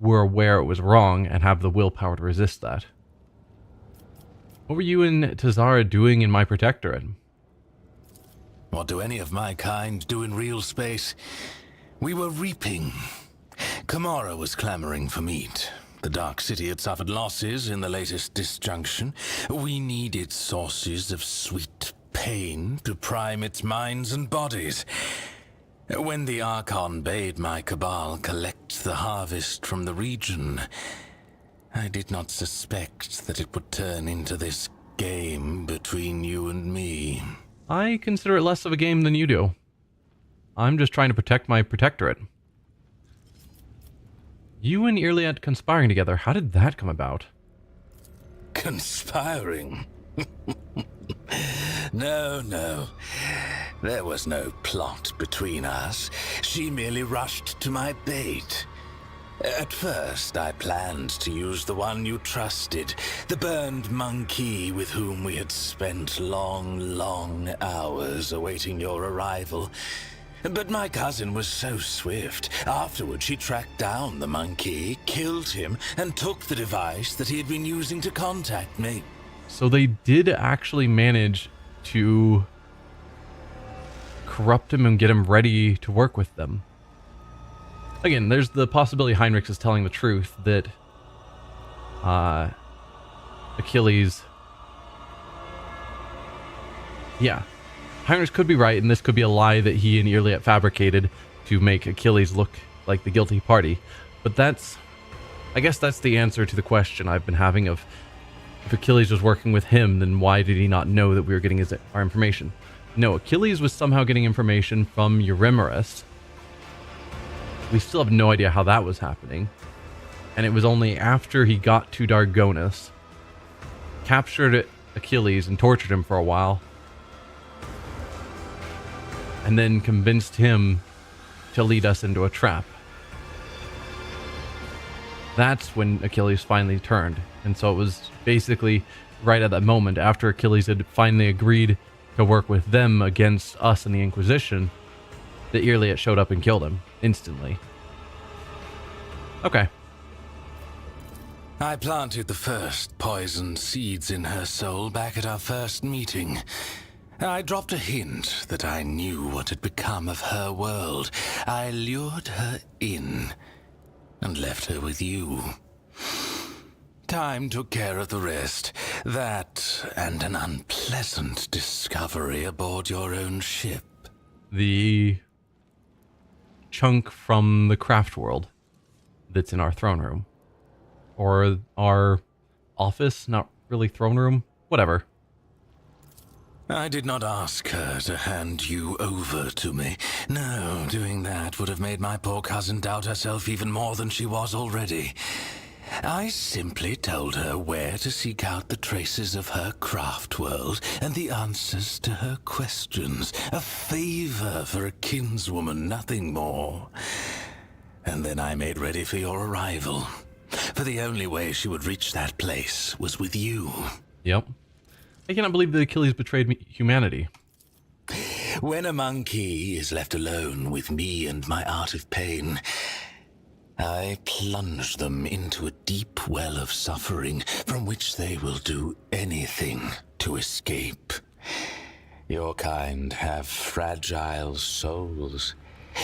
were aware it was wrong and have the willpower to resist that. What were you and Tazara doing in my protectorate? What do any of my kind do in real space? We were reaping. Kamara was clamoring for meat. The Dark City had suffered losses in the latest disjunction. We needed sources of sweet pain to prime its minds and bodies. When the Archon bade my cabal collect the harvest from the region, I did not suspect that it would turn into this game between you and me. I consider it less of a game than you do. I'm just trying to protect my protectorate. You and Irliet conspiring together, how did that come about? Conspiring? No. There was no plot between us. She merely rushed to my bait. At first, I planned to use the one you trusted, the burned monkey with whom we had spent long hours awaiting your arrival. But my cousin was so swift. Afterward, she tracked down the monkey, killed him, and took the device that he had been using to contact me. So they did actually manage to corrupt him and get him ready to work with them. Again, there's the possibility Heinrichs is telling the truth, that Achilles... Yeah. Heinrichs could be right, and this could be a lie that he and Irliet fabricated to make Achilles look like the guilty party. But that's... I guess that's the answer to the question I've been having of, if Achilles was working with him, then why did he not know that we were getting our information? No, Achilles was somehow getting information from Urimeris. We still have no idea how that was happening. And it was only after he got to Dargonus, captured Achilles and tortured him for a while, and then convinced him to lead us into a trap. That's when Achilles finally turned. And so it was basically right at that moment, after Achilles had finally agreed to work with them against us and the Inquisition, that Iliad showed up and killed him instantly. Okay. I planted the first poisoned seeds in her soul back at our first meeting. I dropped a hint that I knew what had become of her world. I lured her in and left her with you. Time took care of the rest. That and an unpleasant discovery aboard your own ship. The chunk from the craft world that's in our throne room. Or our office, not really throne room, whatever. I did not ask her to hand you over to me. No, doing that would have made my poor cousin doubt herself even more than she was already. I simply told her where to seek out the traces of her craft world and the answers to her questions. A favor for a kinswoman, nothing more. And then I made ready for your arrival. For the only way she would reach that place was with you. Yep. I cannot believe that Achilles betrayed humanity. When a monkey is left alone with me and my art of pain, I plunge them into a deep well of suffering from which they will do anything to escape. Your kind have fragile souls.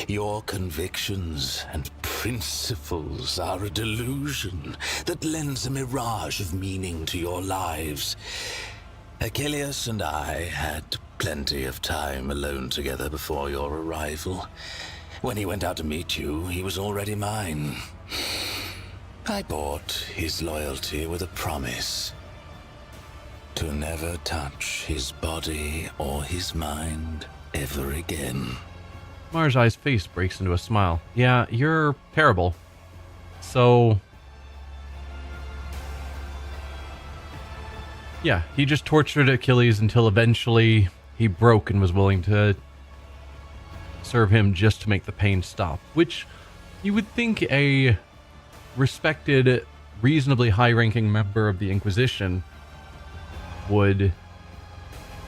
Your convictions and principles are a delusion that lends a mirage of meaning to your lives. Achilles and I had plenty of time alone together before your arrival. When he went out to meet you, he was already mine. I bought his loyalty with a promise to never touch his body or his mind ever again. Marjai's face breaks into a smile. Yeah, you're terrible. So... yeah, he just tortured Achilles until eventually he broke and was willing to serve him just to make the pain stop. Which you would think a respected, reasonably high-ranking member of the Inquisition would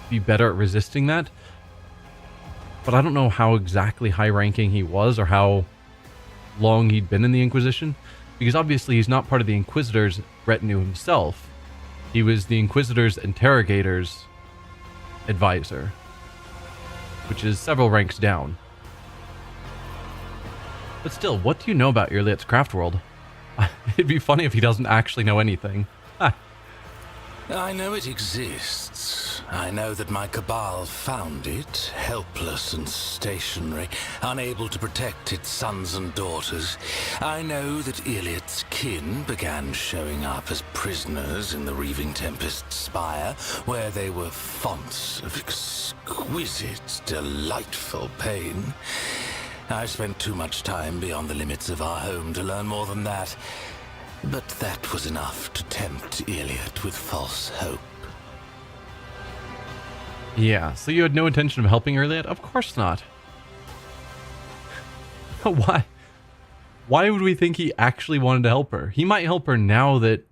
be better at resisting that. But I don't know how exactly high-ranking he was or how long he'd been in the Inquisition. Because obviously he's not part of the Inquisitor's retinue himself. He was the Inquisitor's interrogator's advisor, which is several ranks down. But still, what do you know about Iliad's craft world? It'd be funny if he doesn't actually know anything. I know it exists. I know that my cabal found it, helpless and stationary, unable to protect its sons and daughters. I know that Iliad's kin began showing up as prisoners in the Reaving Tempest's spire, where they were fonts of exquisite, delightful pain. I spent too much time beyond the limits of our home to learn more than that. But that was enough to tempt Iliad with false hope. Yeah, so you had no intention of helping Iliad? Of course not. Why? Why would we think he actually wanted to help her? He might help her now that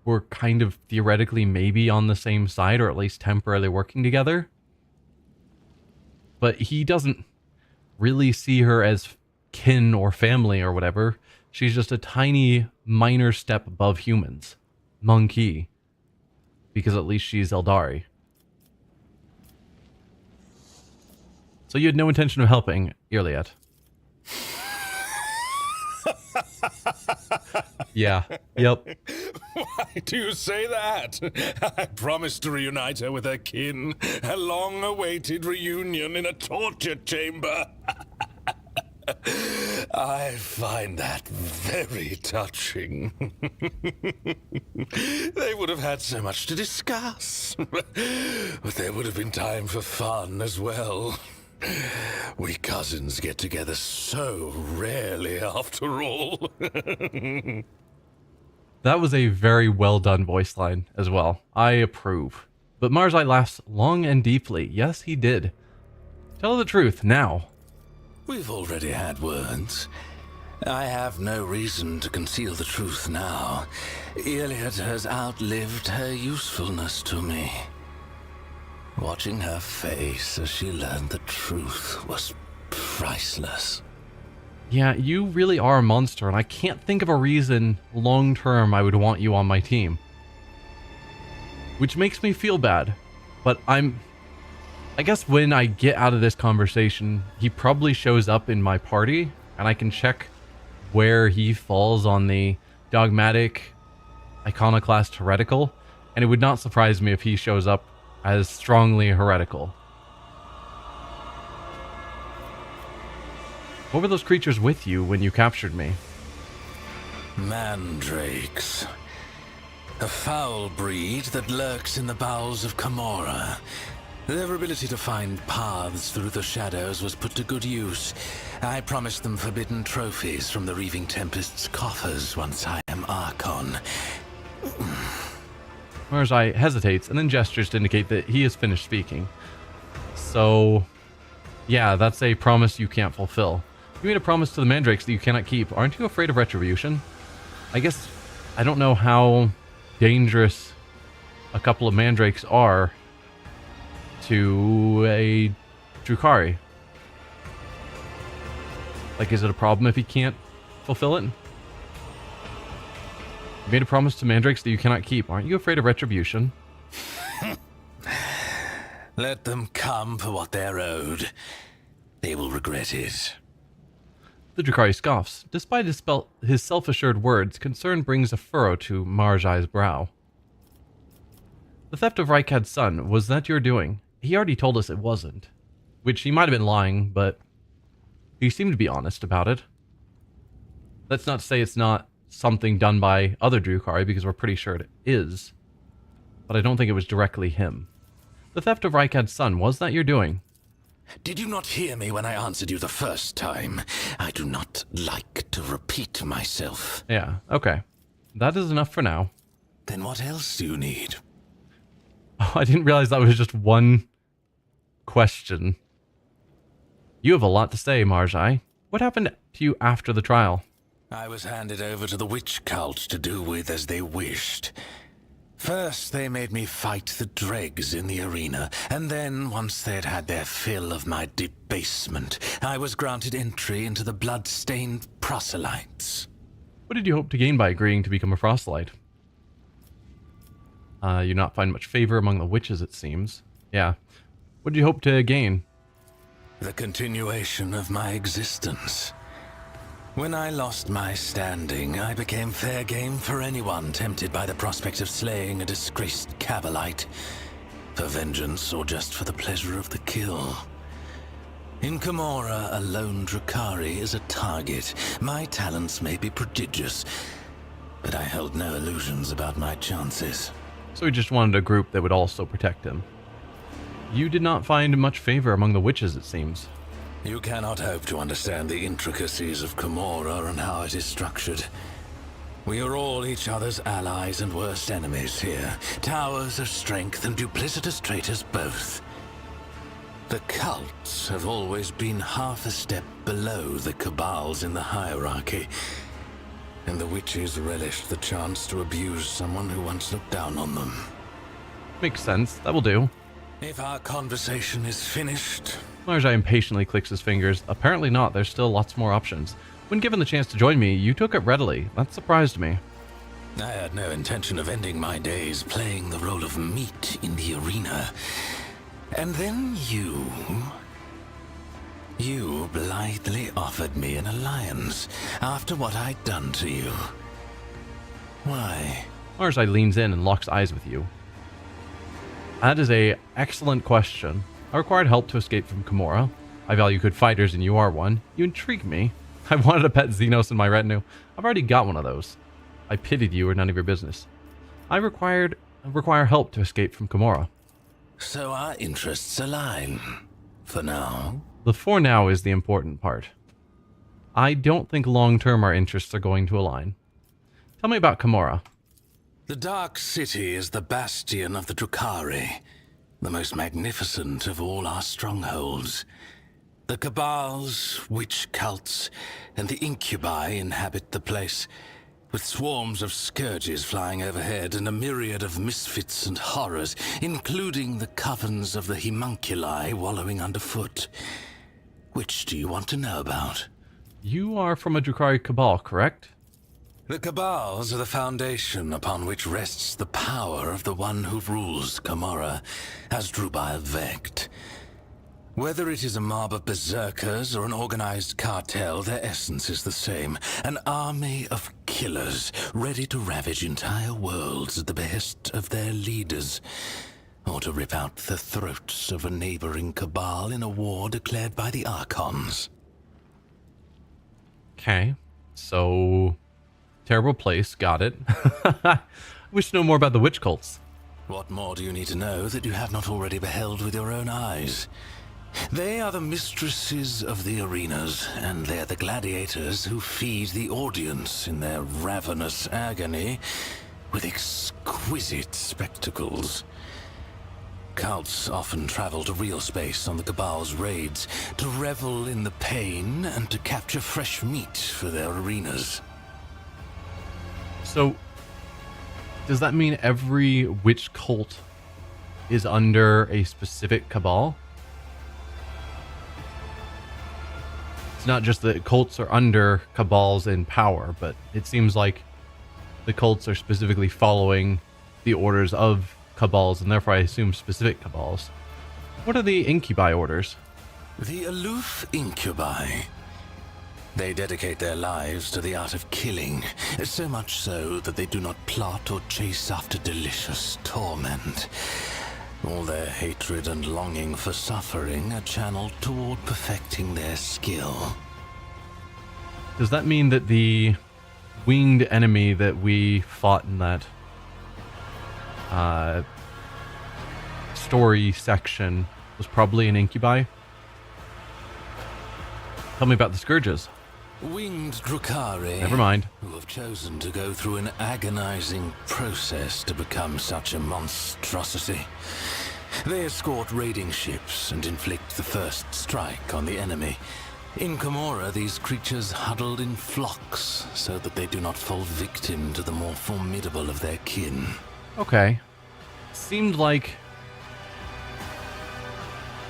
we're kind of theoretically maybe on the same side, or at least temporarily working together. But he doesn't really see her as kin or family or whatever. She's just a tiny, minor step above humans. Monkey. Because at least she's Eldari. So you had no intention of helping Iliad. Yeah. Yep. Why do you say that? I promised to reunite her with her kin. A long-awaited reunion in a torture chamber. I find that very touching. They would have had so much to discuss. But there would have been time for fun as well. We cousins get together so rarely, after all. That was a very well done voice line as well. I approve. But Marjai laughs long and deeply. Yes, he did. Tell the truth now. We've already had words. I have no reason to conceal the truth now. Iliad has outlived her usefulness to me. Watching her face as she learned the truth was priceless. Yeah, you really are a monster, and I can't think of a reason long-term I would want you on my team. Which makes me feel bad, but I guess when I get out of this conversation, he probably shows up in my party, and I can check where he falls on the dogmatic, iconoclast, heretical, and it would not surprise me if he shows up as strongly heretical. What were those creatures with you when you captured me? Mandrakes. A foul breed that lurks in the bowels of Komorra. Their ability to find paths through the shadows was put to good use. I promised them forbidden trophies from the Reaving Tempest's coffers once I am Archon. Marjai hesitates and then gestures to indicate that he has finished speaking. So, yeah, that's a promise you can't fulfill. You made a promise to the Mandrakes that you cannot keep. Aren't you afraid of retribution? I guess I don't know how dangerous a couple of Mandrakes are to a Drukhari. Like, is it a problem if he can't fulfill it? You made a promise to Mandrakes that you cannot keep. Aren't you afraid of retribution? Let them come for what they're owed. They will regret it. The Drukhari scoffs. Despite his self-assured words, concern brings a furrow to Marjai's brow. The theft of Rykad's son, was that your doing? He already told us it wasn't. Which he might have been lying, but he seemed to be honest about it. That's not to say it's not something done by other Drukhari, because we're pretty sure it is. But I don't think it was directly him. The theft of Rykad's son, was that your doing? Did you not hear me when I answered you the first time? I do not like to repeat myself. Yeah, okay. That is enough for now. Then what else do you need? Oh, I didn't realize that was just one question. You have a lot to say, Marjai. What happened to you after the trial? I was handed over to the witch cult to do with as they wished. First, they made me fight the dregs in the arena, and then, once they had had their fill of my debasement, I was granted entry into the blood-stained proselytes. What did you hope to gain by agreeing to become a proselyte? You not find much favor among the witches, it seems. Yeah. What did you hope to gain? The continuation of my existence. When I lost my standing, I became fair game for anyone tempted by the prospect of slaying a disgraced Cavalite, for vengeance or just for the pleasure of the kill. In Komorra, a lone Drukhari is a target. My talents may be prodigious, but I held no illusions about my chances. So he just wanted a group that would also protect him. You did not find much favor among the witches, it seems. You cannot hope to understand the intricacies of Komorra and how it is structured. We are all each other's allies and worst enemies here. Towers of strength and duplicitous traitors both. The cults have always been half a step below the cabals in the hierarchy, and the witches relished the chance to abuse someone who once looked down on them. Makes sense. That will do. If our conversation is finished... Marjai impatiently clicks his fingers. Apparently not. There's still lots more options. When given the chance to join me, you took it readily. That surprised me. I had no intention of ending my days playing the role of meat in the arena. And then you blithely offered me an alliance after what I'd done to you. Why? Marjai leans in and locks eyes with you. That is an excellent question. I required help to escape from Komorra. I value good fighters and you are one. You intrigue me. I wanted a pet xenos in my retinue. I've already got one of those. I pitied you or none of your business. I require help to escape from Komorra. So our interests align. For now. The for now is the important part. I don't think long-term our interests are going to align. Tell me about Komorra. The Dark City is the bastion of the Drukhari, the most magnificent of all our strongholds. The cabals, witch cults, and the incubi inhabit the place, with swarms of scourges flying overhead and a myriad of misfits and horrors, including the covens of the homunculi wallowing underfoot. Which do you want to know about? You are from a Drukhari cabal, correct? The cabals are the foundation upon which rests the power of the one who rules Camorra, as Drubile Vect. Whether it is a mob of berserkers or an organized cartel, their essence is the same. An army of killers, ready to ravage entire worlds at the behest of their leaders, or to rip out the throats of a neighboring cabal in a war declared by the Archons. Okay, so terrible place, got it. Wish to know more about the witch cults. What more do you need to know that you have not already beheld with your own eyes? They are the mistresses of the arenas, and they're the gladiators who feed the audience in their ravenous agony with exquisite spectacles. Cults often travel to real space on the Cabal's raids, to revel in the pain and to capture fresh meat for their arenas. So, does that mean every witch cult is under a specific cabal? It's not just that cults are under cabals in power, but it seems like the cults are specifically following the orders of cabals, and therefore I assume specific cabals. What are the incubi orders? The aloof incubi. They dedicate their lives to the art of killing, so much so that they do not plot or chase after delicious torment. All their hatred and longing for suffering are channeled toward perfecting their skill. Does that mean that the winged enemy that we fought in that story section was probably an incubi? Tell me about the scourges. Winged Drukhari, Never mind. who have chosen to go through an agonizing process to become such a monstrosity. They escort raiding ships and inflict the first strike on the enemy. In Camorra, these creatures huddled in flocks so that they do not fall victim to the more formidable of their kin. Okay. Seemed like...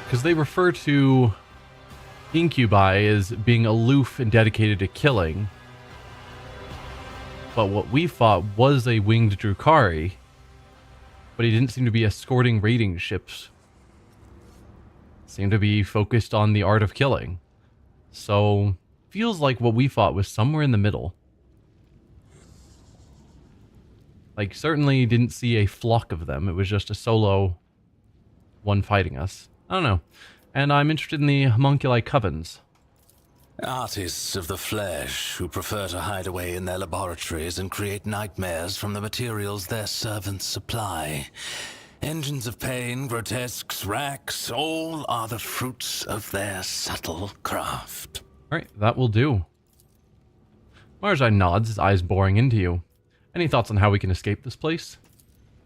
because they refer to incubi as being aloof and dedicated to killing. But what we fought was a winged Drukhari, but he didn't seem to be escorting raiding ships. Seemed to be focused on the art of killing. So, feels like what we fought was somewhere in the middle. Like, certainly didn't see a flock of them. It was just a solo one fighting us. I don't know. And I'm interested in the homunculi covens. Artists of the flesh who prefer to hide away in their laboratories and create nightmares from the materials their servants supply. Engines of pain, grotesques, racks, all are the fruits of their subtle craft. Alright, that will do. Marzai nods, his eyes boring into you. Any thoughts on how we can escape this place?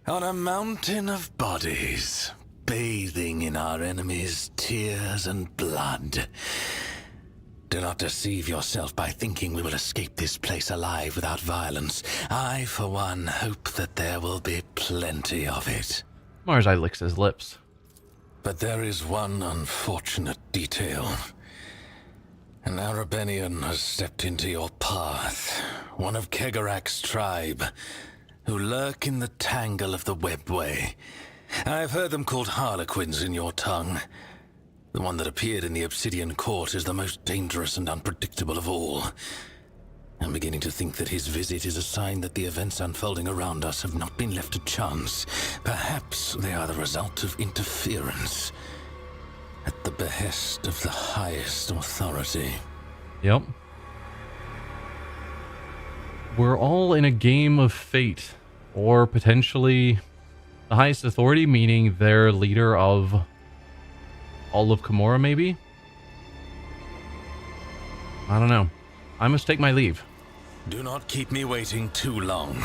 On a mountain of bodies, bathing in our enemies' tears and blood. Do not deceive yourself by thinking we will escape this place alive without violence. I, for one, hope that there will be plenty of it. Marzai licks his lips. But there is one unfortunate detail. An Arabenian has stepped into your path, one of Kegarak's tribe, who lurk in the tangle of the webway. I've heard them called harlequins in your tongue. The one that appeared in the Obsidian Court is the most dangerous and unpredictable of all. I'm beginning to think that his visit is a sign that the events unfolding around us have not been left to chance. Perhaps they are the result of interference at the behest of the highest authority. Yep. We're all in a game of fate, or potentially the highest authority, meaning their leader of all of Camorra, maybe? I don't know. I must take my leave. Do not keep me waiting too long.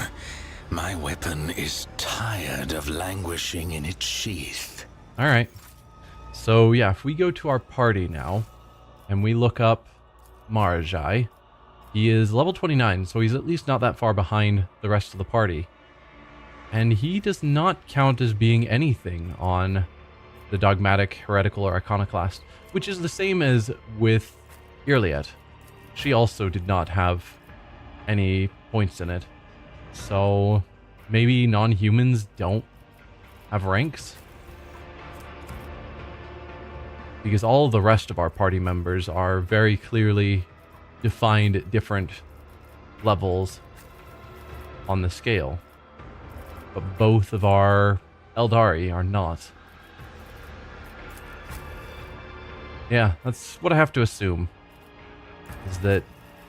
My weapon is tired of languishing in its sheath. Alright. So, yeah, if we go to our party now, and we look up Marajai, he is level 29, so he's at least not that far behind the rest of the party. And he does not count as being anything on the dogmatic, heretical, or iconoclast, which is the same as with Irliet. She also did not have any points in it. So maybe non-humans don't have ranks? Because all of the rest of our party members are very clearly defined at different levels on the scale. But both of our Eldari are not. Yeah, that's what I have to assume. Is that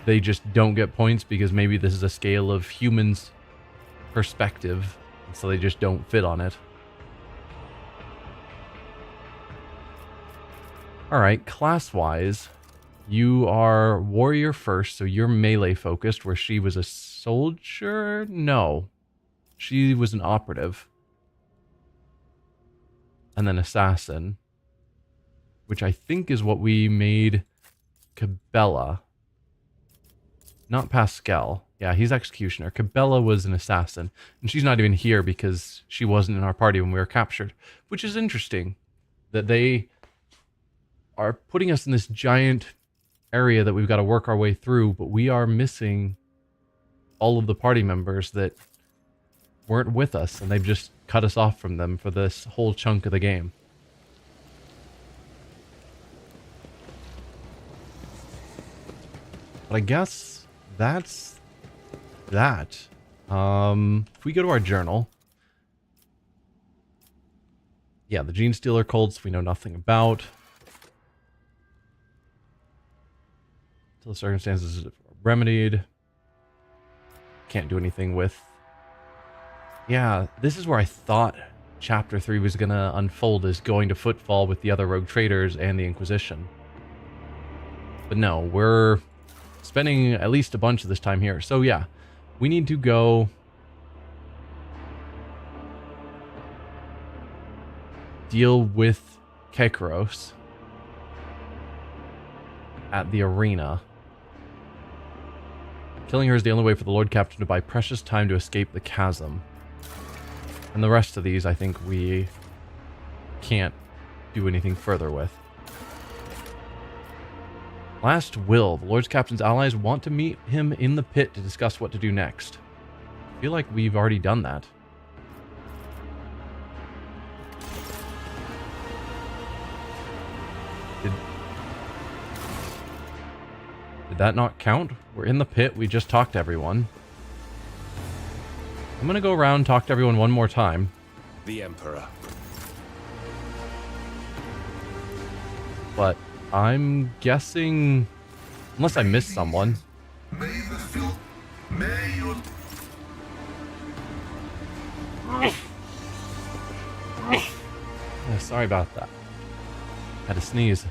they just don't get points because maybe this is a scale of humans' perspective, and so they just don't fit on it. Alright, class-wise, you are warrior first, so you're melee focused, where she was a soldier? No. She was an operative. And then assassin, which I think is what we made Cabela. Not Pascal. Yeah, he's executioner. Cabela was an assassin, and she's not even here because she wasn't in our party when we were captured, which is interesting that they are putting us in this giant area that we've got to work our way through, but we are missing all of the party members that weren't with us, and they've just cut us off from them for this whole chunk of the game. But I guess that's that. If we go to our journal, yeah, the Gene Stealer cults we know nothing about. Until the circumstances are remedied. Can't do anything with. Yeah, this is where I thought Chapter 3 was going to unfold, is going to Footfall with the other rogue traders and the Inquisition. But no, we're spending at least a bunch of this time here. So yeah, we need to go deal with Koronus at the arena. Killing her is the only way for the Lord Captain to buy precious time to escape the chasm. And the rest of these, I think we can't do anything further with. Last will. The Lord's Captain's allies want to meet him in the pit to discuss what to do next. I feel like we've already done that. Did that not count? We're in the pit. We just talked to everyone. I'm going to go around and talk to everyone one more time. The Emperor. But I'm guessing, unless I missed someone. Yeah, sorry about that. Had to sneeze.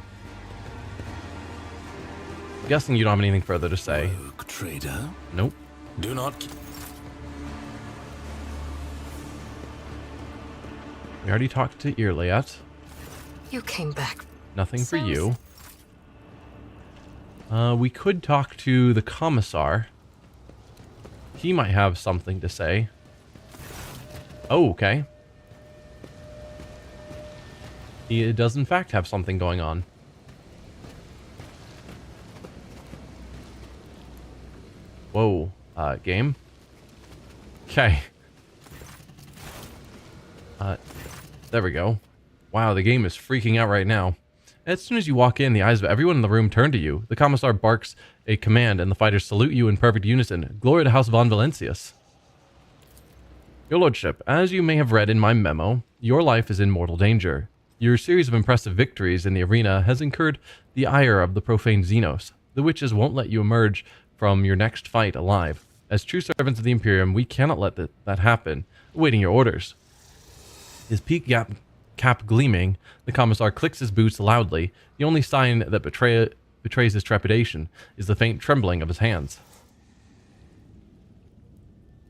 I'm guessing you don't have anything further to say. Rogue trader? Nope. Do not... We already talked to Irliet. You came back. Nothing for you. We could talk to the Commissar. He might have something to say. Oh, okay. He does in fact have something going on. Whoa, game? Okay. There we go. Wow, the game is freaking out right now. As soon as you walk in, the eyes of everyone in the room turn to you. The Commissar barks a command, and the fighters salute you in perfect unison. Glory to House von Valencius. Your Lordship, as you may have read in my memo, your life is in mortal danger. Your series of impressive victories in the arena has incurred the ire of the profane Xenos. The witches won't let you emerge from your next fight alive. As true servants of the Imperium, we cannot let that happen. Awaiting your orders. His peak cap gleaming, the Commissar clicks his boots loudly. The only sign that betrays his trepidation is the faint trembling of his hands.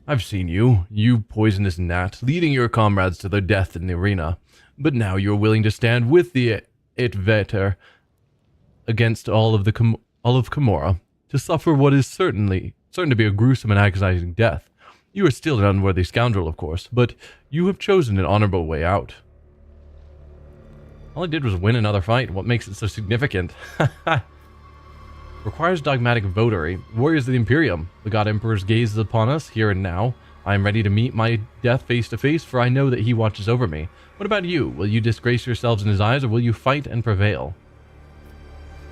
I've seen you, you poisonous gnat, leading your comrades to their death in the arena. But now you are willing to stand with the Itveter against all of Camorra, to suffer what is certain to be a gruesome and agonizing death. You are still an unworthy scoundrel, of course, but you have chosen an honorable way out. All I did was win another fight. What makes it so significant? Requires dogmatic votary. Warriors of the Imperium. The God Emperor's gaze is upon us, here and now. I am ready to meet my death face to face, for I know that he watches over me. What about you? Will you disgrace yourselves in his eyes, or will you fight and prevail?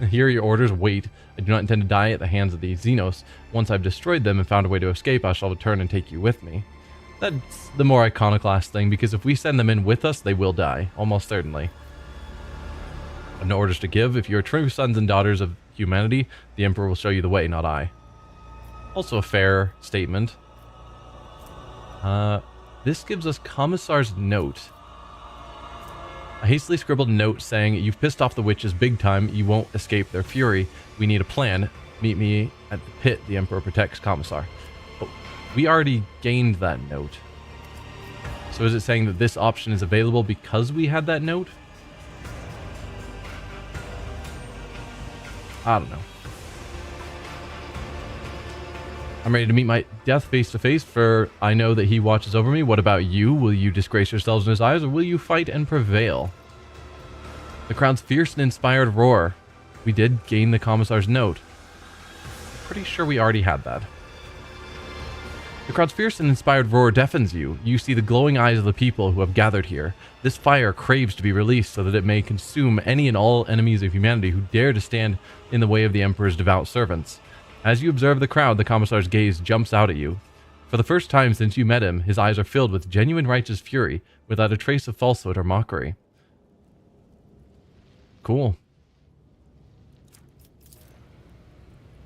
Here are your orders. Wait. I do not intend to die at the hands of the xenos. Once I've destroyed them and found a way to escape, I shall return and take you with me. That's the more iconoclast thing, because if we send them in with us, they will die. Almost certainly. I have no orders to give. If you are true sons and daughters of humanity, the Emperor will show you the way, not I. Also a fair statement. This gives us Commissar's note. A hastily scribbled note saying, you've pissed off the witches big time, you won't escape their fury. We need a plan. Meet me at the pit, the Emperor protects, Commissar. Oh, we already gained that note. So is it saying that this option is available because we had that note? I don't know. I'm ready to meet my death face to face, for I know that he watches over me. What about you? Will you disgrace yourselves in his eyes, or will you fight and prevail? The crowd's fierce and inspired roar. We did gain the Commissar's note. Pretty sure we already had that. The crowd's fierce and inspired roar deafens you. You see the glowing eyes of the people who have gathered here. This fire craves to be released so that it may consume any and all enemies of humanity who dare to stand in the way of the Emperor's devout servants. As you observe the crowd, the Commissar's gaze jumps out at you. For the first time since you met him, his eyes are filled with genuine righteous fury, without a trace of falsehood or mockery. Cool.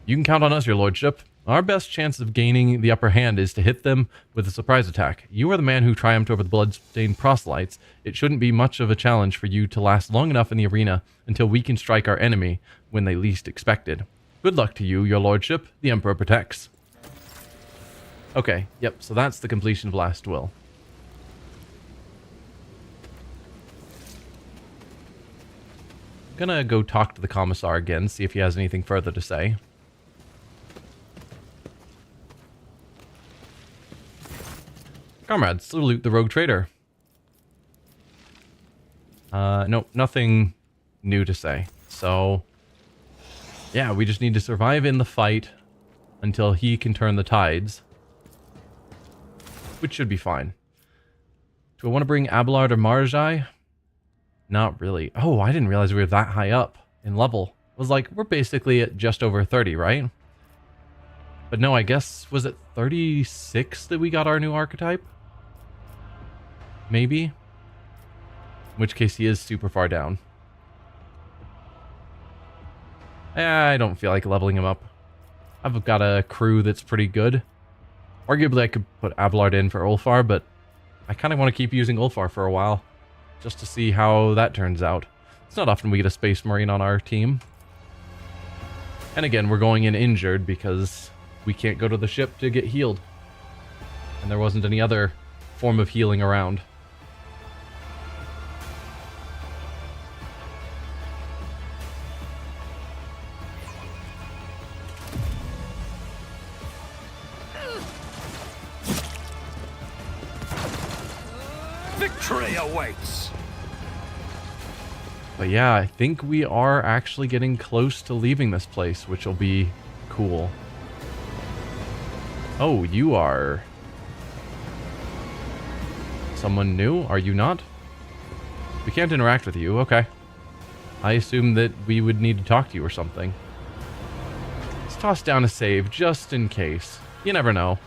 You can count on us, your lordship. Our best chance of gaining the upper hand is to hit them with a surprise attack. You are the man who triumphed over the blood-stained proselytes. It shouldn't be much of a challenge for you to last long enough in the arena until we can strike our enemy when they least expected. Good luck to you, your lordship. The Emperor protects. Okay, yep, so that's the completion of Last Will. I'm gonna go talk to the Commissar again, see if he has anything further to say. Comrades, salute the rogue trader. Nope, nothing new to say. So, yeah, we just need to survive in the fight until he can turn the tides, which should be fine. Do I want to bring Abelard or Marjai? Not really. Oh, I didn't realize we were that high up in level. It was like, we're basically at just over 30, right? But no, I guess, was it 36 that we got our new archetype? Maybe? In which case he is super far down. I don't feel like leveling him up. I've got a crew that's pretty good. Arguably I could put Abelard in for Ulfar, but I kind of want to keep using Ulfar for a while, just to see how that turns out. It's not often we get a Space Marine on our team. And again, we're going in injured because we can't go to the ship to get healed. And there wasn't any other form of healing around. Victory awaits! But yeah, I think we are actually getting close to leaving this place, which will be cool. Oh, you are someone new? Are you not? We can't interact with you. Okay. I assume that we would need to talk to you or something. Let's toss down a save just in case. You never know.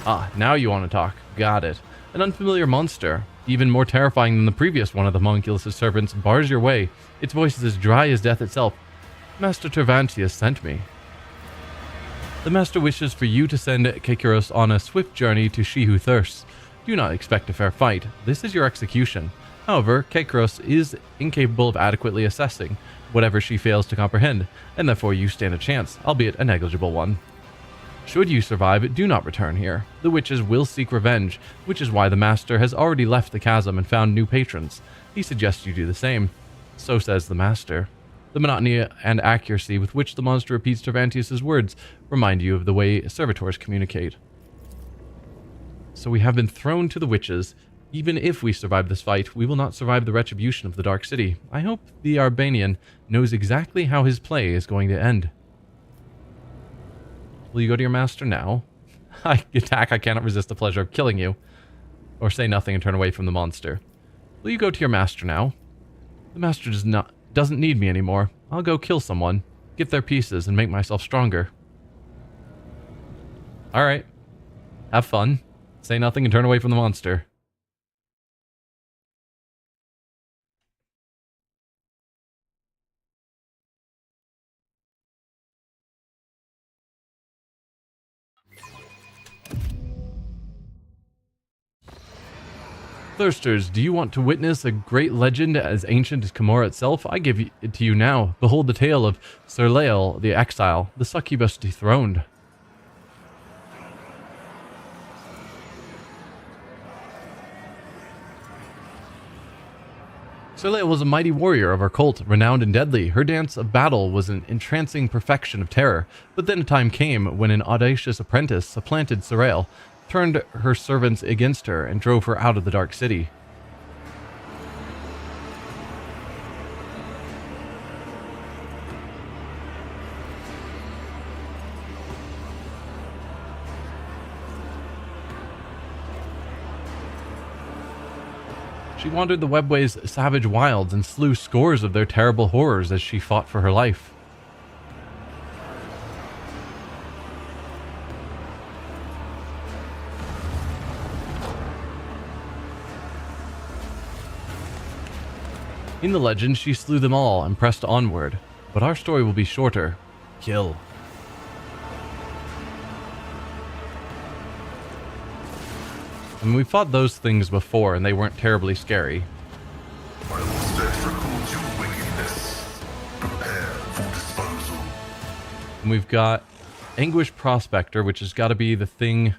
Ah, now you want to talk. Got it. An unfamiliar monster, even more terrifying than the previous one of the Homunculus' servants, bars your way. Its voice is as dry as death itself. Master Tervantius sent me. The Master wishes for you to send Kekiros on a swift journey to She Who Thirsts. Do not expect a fair fight. This is your execution. However, Kekiros is incapable of adequately assessing whatever she fails to comprehend, and therefore you stand a chance, albeit a negligible one. Should you survive, do not return here. The witches will seek revenge, which is why the Master has already left the chasm and found new patrons. He suggests you do the same. So says the Master. The monotony and accuracy with which the monster repeats Cervantes' words remind you of the way servitors communicate. So we have been thrown to the witches. Even if we survive this fight, we will not survive the retribution of the Dark City. I hope the Arbanian knows exactly how his play is going to end. Will you go to your master now? I attack, I cannot resist the pleasure of killing you. Or say nothing and turn away from the monster. Will you go to your master now? The master doesn't need me anymore. I'll go kill someone, get their pieces, and make myself stronger. Alright. Have fun. Say nothing and turn away from the monster. Thirsters, do you want to witness a great legend as ancient as Camorra itself? I give it to you now. Behold the tale of Sir Lael, the exile, the succubus dethroned. Sir Lael was a mighty warrior of our cult, renowned and deadly. Her dance of battle was an entrancing perfection of terror. But then a time came when an audacious apprentice supplanted Sir Lael, turned her servants against her, and drove her out of the Dark City. She wandered the Webway's savage wilds and slew scores of their terrible horrors as she fought for her life. In the legend, she slew them all and pressed onward, but our story will be shorter. Kill. I mean, we fought those things before, and they weren't terribly scary. I will set record your wickedness. Prepare for disposal. And we've got Anguish Prospector, which has got to be the thing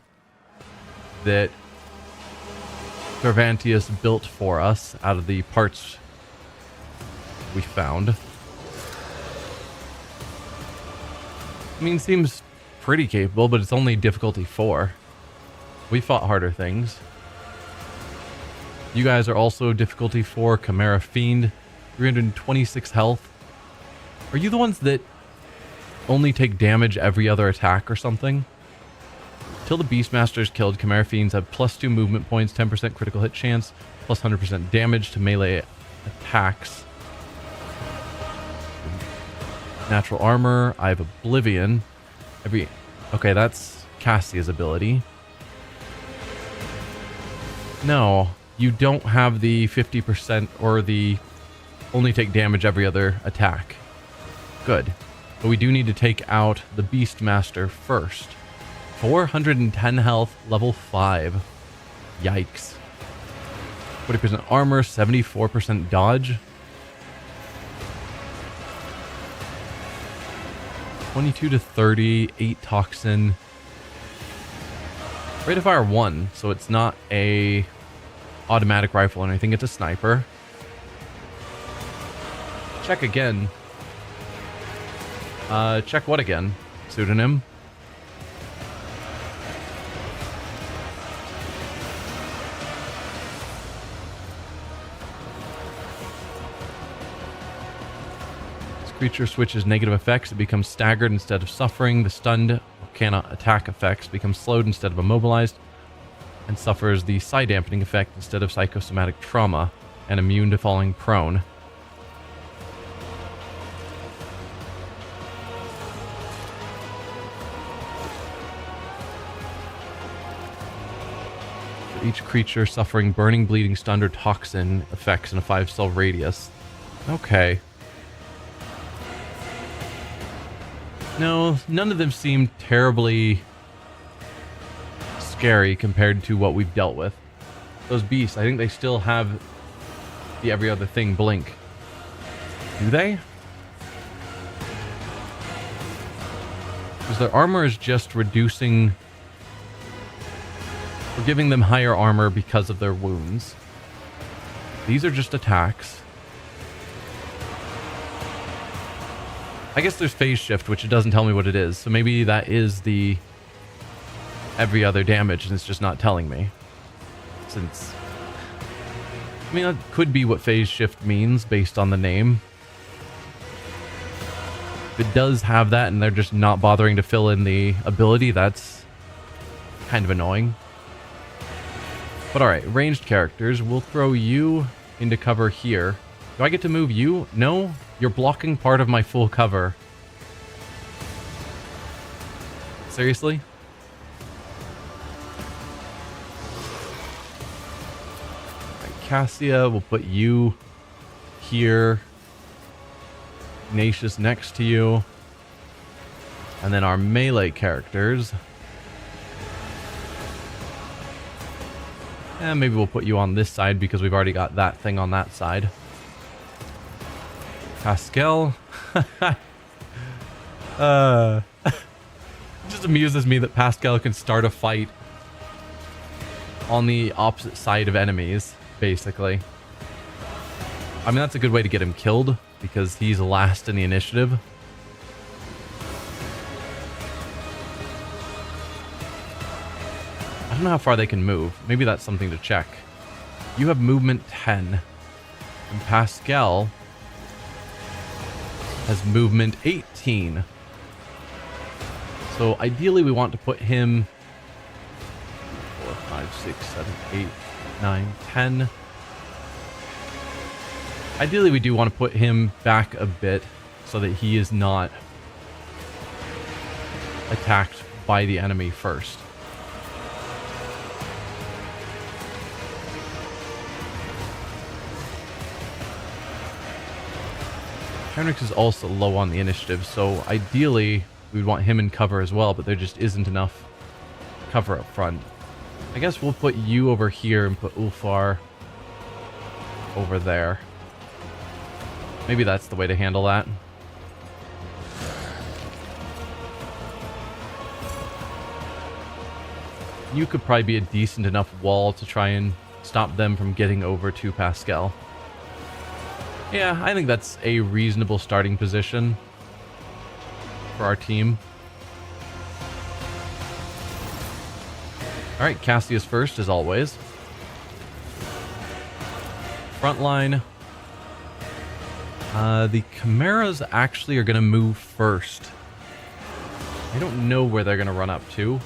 that Cervantes built for us out of the parts we found. I mean, seems pretty capable, but it's only difficulty 4. We fought harder things. You guys are also difficulty 4, Chimera Fiend, 326 health. Are you the ones that only take damage every other attack or something? Till the Beastmaster is killed, Chimera Fiends have +2 movement points, 10% critical hit chance, plus 100% damage to melee attacks. Natural armor. I have Oblivion. Okay, that's Cassia's ability. No, you don't have the 50% or the only take damage every other attack. Good. But we do need to take out the Beastmaster first. 410 health, level 5. Yikes. 40% armor, 74% dodge. 22 to 30, 8 toxin. Rate of fire 1, so it's not a automatic rifle or anything, it's a sniper. Check again. Check what again? Pseudonym? Creature switches negative effects, it becomes staggered instead of suffering. The stunned or cannot attack effects become slowed instead of immobilized, and suffers the psi dampening effect instead of psychosomatic trauma, and immune to falling prone. For each creature suffering burning, bleeding, stunned, or toxin effects in a 5-cell radius. Okay. No, none of them seem terribly scary compared to what we've dealt with. Those beasts, I think they still have the every other thing blink. Do they? Because their armor is just reducing... We're giving them higher armor because of their wounds. These are just attacks. I guess there's phase shift, which it doesn't tell me what it is. So maybe that is the every other damage, and it's just not telling me. Since... I mean, that could be what phase shift means based on the name. If it does have that and they're just not bothering to fill in the ability, that's kind of annoying. But alright, ranged characters. We'll throw you into cover here. Do I get to move you? No? You're blocking part of my full cover. Seriously? Alright, Cassia, we'll put you here. Ignatius next to you. And then our melee characters. And maybe we'll put you on this side because we've already got that thing on that side. Pascal. It just amuses me that Pascal can start a fight on the opposite side of enemies, basically. I mean, that's a good way to get him killed because he's last in the initiative. I don't know how far they can move. Maybe that's something to check. You have movement 10. And Pascal has movement 18. So ideally we want to put him 4, 5, 6, 7, 8, 9, 10. Ideally we do want to put him back a bit so that he is not attacked by the enemy first. Henrix is also low on the initiative, so ideally we'd want him in cover as well, but there just isn't enough cover up front. I guess we'll put you over here and put Ulfar over there. Maybe that's the way to handle that. You could probably be a decent enough wall to try and stop them from getting over to Pascal. Yeah, I think that's a reasonable starting position for our team. Alright, Cassius first, as always. Frontline. The Chimeras actually are going to move first. I don't know where they're going to run up to,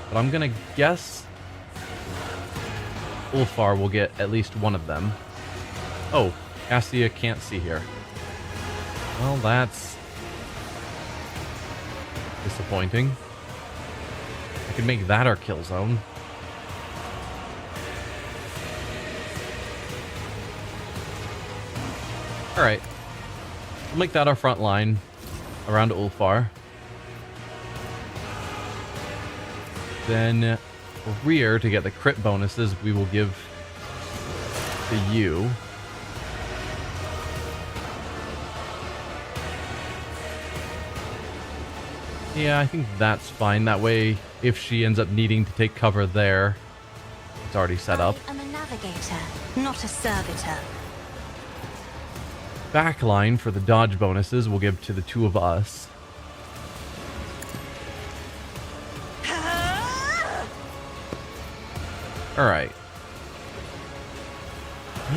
but I'm going to guess Ulfar will get at least one of them. Oh, Cassia can't see here. Well, that's disappointing. I could make that our kill zone. Alright. We'll make that our front line around Ulfar. Then rear, to get the crit bonuses, we will give to you. Yeah, I think that's fine. That way, if she ends up needing to take cover there, it's already set up. I'm a navigator, not a servitor. Backline for the dodge bonuses we'll give to the two of us. Alright.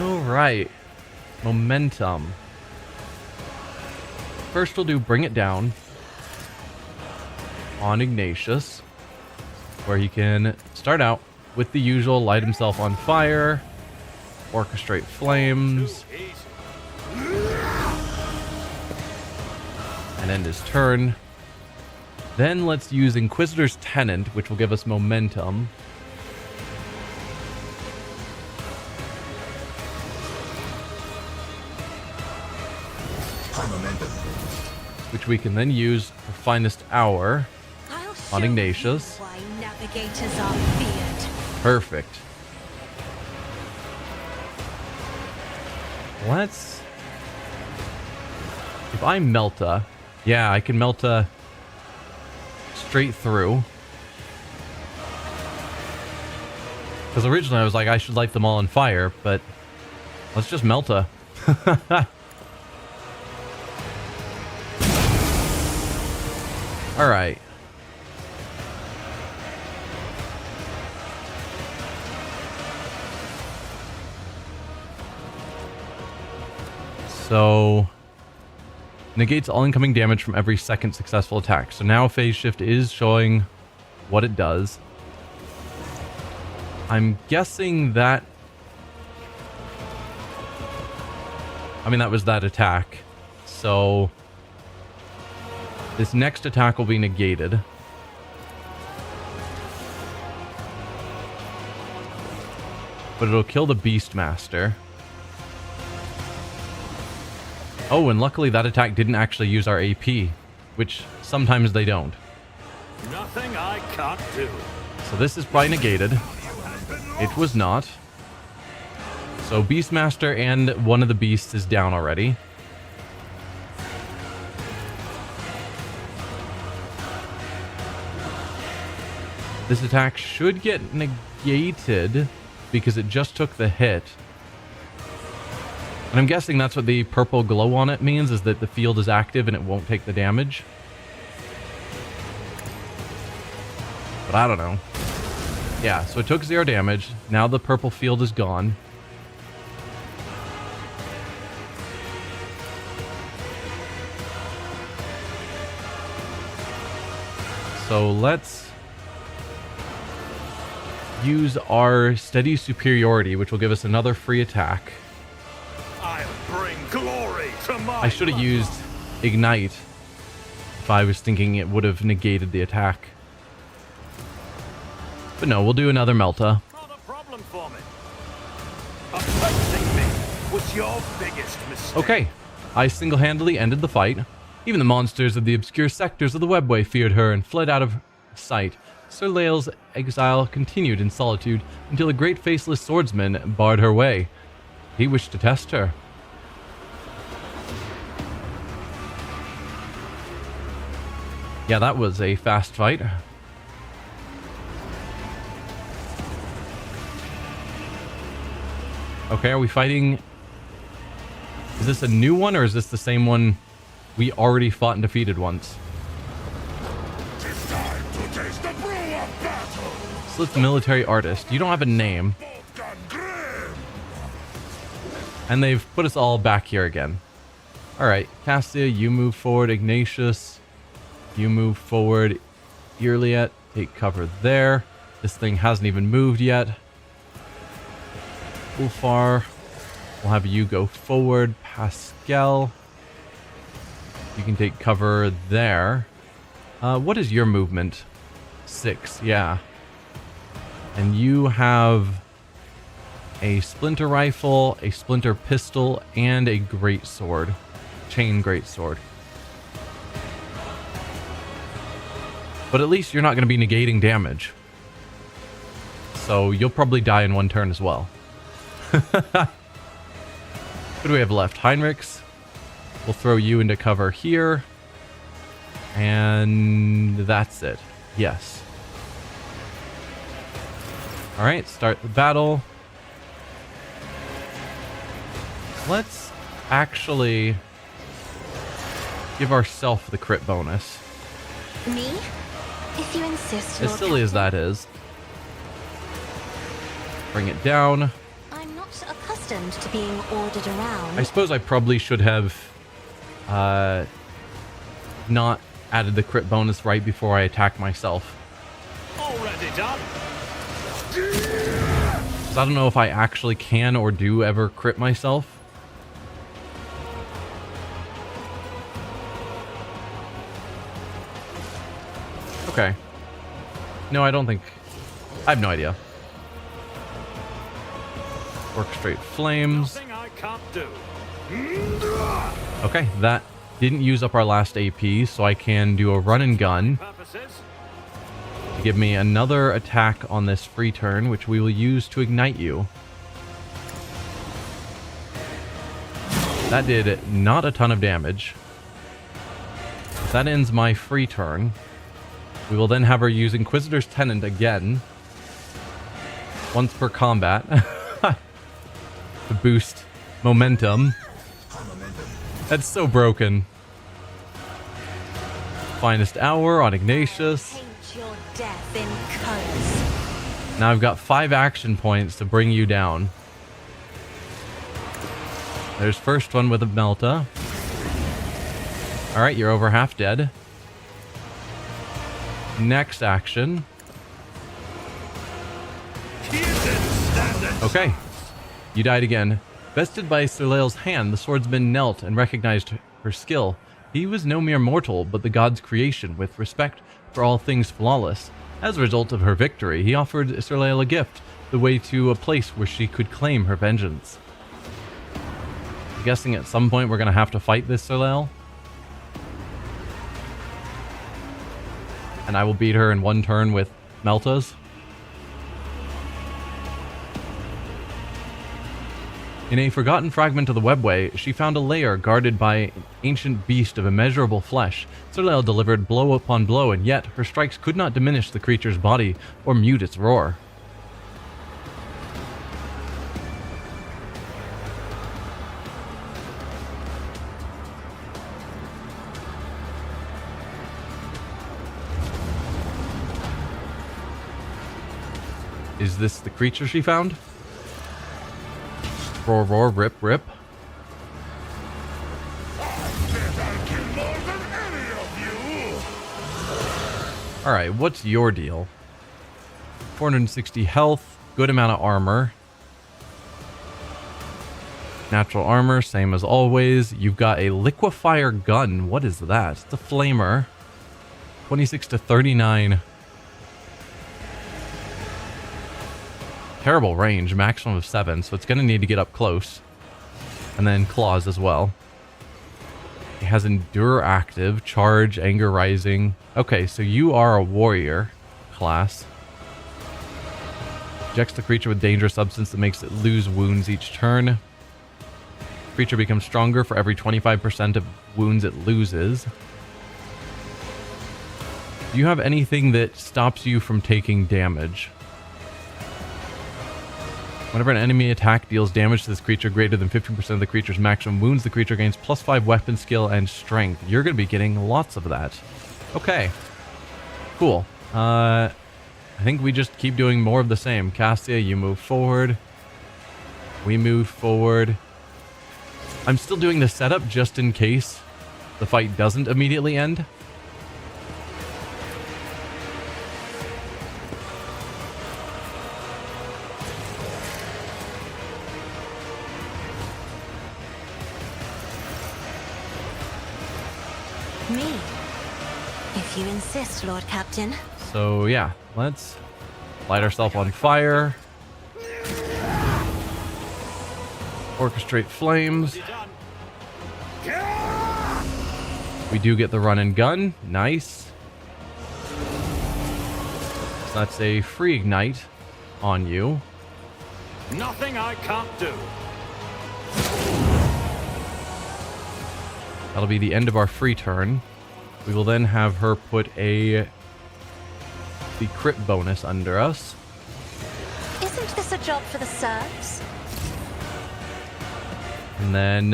Alright. Momentum. First we'll do bring it down on Ignatius, where he can start out with the usual light himself on fire, orchestrate flames, and end his turn. Then let's use Inquisitor's Tenant, which will give us momentum. Which we can then use for Finest Hour on Ignatius. Why navigators are feared. Perfect. Let's... If I Melta... Yeah, I can Melta straight through. Because originally I was like, I should light them all on fire, but let's just melt her. Alright. So, negates all incoming damage from every second successful attack. So now phase shift is showing what it does. I'm guessing that... I mean, that was that attack. So, this next attack will be negated. But it'll kill the Beastmaster. Oh, and luckily that attack didn't actually use our AP, which sometimes they don't. Nothing I can't do. So this is probably negated. It was not. So Beastmaster and one of the beasts is down already. This attack should get negated because it just took the hit. And I'm guessing that's what the purple glow on it means, is that the field is active and it won't take the damage. But I don't know. Yeah, so it took 0 damage. Now the purple field is gone. So let's use our steady superiority, which will give us another free attack. I'll bring glory to my I should have used Ignite if I was thinking it would have negated the attack. But no, we'll do another Melta. Not a problem for me. Opposing me was your biggest mistake. Okay, I single-handedly ended the fight. Even the monsters of the obscure sectors of the webway feared her and fled out of sight. Sir Lael's exile continued in solitude until a great faceless swordsman barred her way. He wished to test her. Yeah, that was a fast fight. Okay, are we fighting... Is this a new one, or is this the same one we already fought and defeated once? It's time to taste the brew of battle. Slit's military artist. You don't have a name. Vulcan Grim. And they've put us all back here again. Alright, Cassia, you move forward. Ignatius, you move forward. Irliet, take cover there. This thing hasn't even moved yet. Ulfar, we'll have you go forward. Pascal, you can take cover there. What is your movement? 6, yeah. And you have a splinter rifle, a splinter pistol, and a greatsword. Chain greatsword. But at least you're not going to be negating damage. So you'll probably die in one turn as well. What do we have left? Heinrichs. We'll throw you into cover here. And that's it. Yes. Alright, start the battle. Let's actually give ourselves the crit bonus. Me? If you insist, As Lord silly as Captain. that is. Bring it down. I'm not accustomed to being ordered around. I suppose I probably should have not added the crit bonus right before I attack myself. Already done. 'Cause I don't know if I actually can or do ever crit myself. Okay. No, I don't think... I have no idea. Orchestrate flames. Nothing I can't do. Okay, that didn't use up our last AP, so I can do a run and gun Purposes? to give me another attack on this free turn, which we will use to ignite you. That did not a ton of damage. That ends my free turn. We will then have her use Inquisitor's Tenant again. Once per combat. To boost momentum. That's so broken. Finest Hour on Ignatius. Paint your death in colors. Now I've got 5 action points to bring you down. There's first one with a Melta. Alright, you're over half dead. Next action. Okay. You died again. Bested by Serleil's hand, the swordsman knelt and recognized her skill. He was no mere mortal, but the god's creation, with respect for all things flawless. As a result of her victory, he offered Serleil a gift, the way to a place where she could claim her vengeance. I'm guessing at some point we're going to have to fight this Serleil. And I will beat her in one turn with Meltas. In a forgotten fragment of the webway, she found a lair guarded by an ancient beast of immeasurable flesh. Serleil delivered blow upon blow, and yet her strikes could not diminish the creature's body or mute its roar. Is this the creature she found? Roar, roar, rip, rip. Alright, what's your deal? 460 health, good amount of armor. Natural armor, same as always. You've got a liquefier gun. What is that? It's a flamer. 26 to 39. Terrible range, maximum of 7, so it's going to need to get up close. And then claws as well. It has endure active, charge, anger rising. Okay, so you are a warrior class. Injects the creature with dangerous substance that makes it lose wounds each turn. Creature becomes stronger for every 25% of wounds it loses. Do you have anything that stops you from taking damage? Whenever an enemy attack deals damage to this creature greater than 15% of the creature's maximum wounds, the creature gains +5 weapon skill and strength. You're going to be getting lots of that. Okay. Cool. I think we just keep doing more of the same. Cassia, you move forward. We move forward. I'm still doing the setup just in case the fight doesn't immediately end. Me? If you insist, Lord Captain. So yeah, let's light ourselves on fire. Orchestrate flames. We do get the run and gun. Nice. So that's a free ignite on you. Nothing I can't do. That'll be the end of our free turn. We will then have her put the crit bonus under us. Isn't this a job for the serfs? And then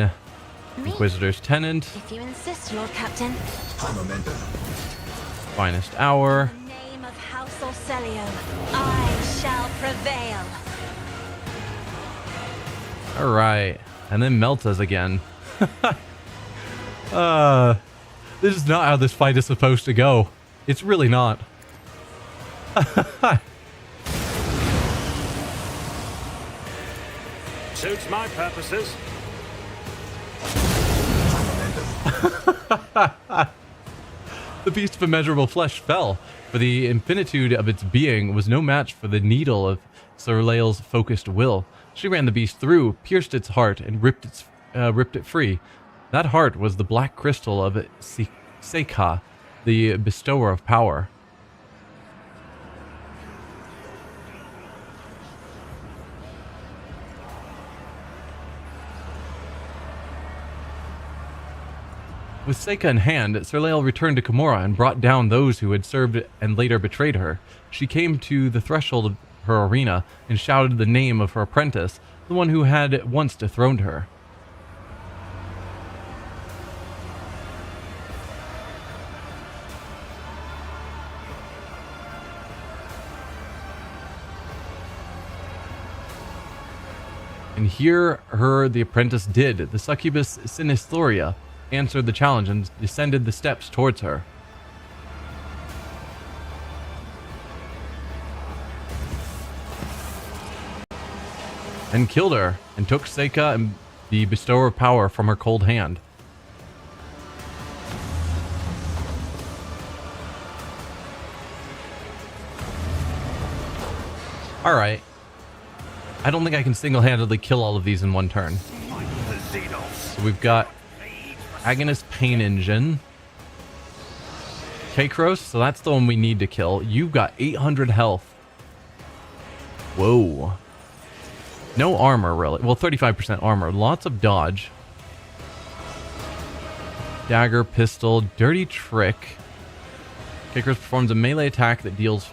Me? Inquisitor's Tenant. If you insist, Lord Captain. Finest Hour. In the name of House Orcelio, I shall prevail. Alright. And then Meltas again. This is not how this fight is supposed to go. It's really not. Suits my purposes. The beast of immeasurable flesh fell, for the infinitude of its being was no match for the needle of Serleil's focused will. She ran the beast through, pierced its heart, and ripped it free. That heart was the black crystal of Seika, the bestower of power. With Seika in hand, Serleil returned to Komora and brought down those who had served and later betrayed her. She came to the threshold of her arena and shouted the name of her apprentice, the one who had once dethroned her. And here the apprentice did. The succubus Sinistoria answered the challenge and descended the steps towards her. And killed her, and took Seika and the bestower of power from her cold hand. Alright. I don't think I can single-handedly kill all of these in one turn. So we've got Agonist Pain Engine. Kakros, so that's the one we need to kill. You've got 800 health. Whoa. No armor, really. Well, 35% armor. Lots of dodge. Dagger, pistol, dirty trick. Kakros performs a melee attack that deals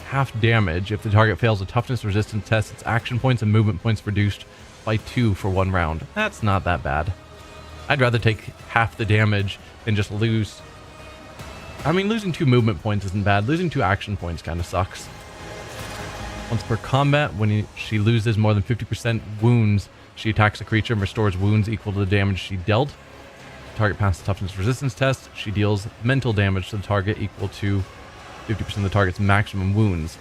half damage. If the target fails a toughness resistance test, its action points and movement points reduced by 2 for 1 round. That's not that bad. I'd rather take half the damage and just lose. I mean, losing 2 movement points isn't bad. Losing 2 action points kind of sucks. Once per combat, when she loses more than 50% wounds, she attacks a creature and restores wounds equal to the damage she dealt. If the target passes the toughness resistance test, she deals mental damage to the target equal to 50% of the target's maximum wounds.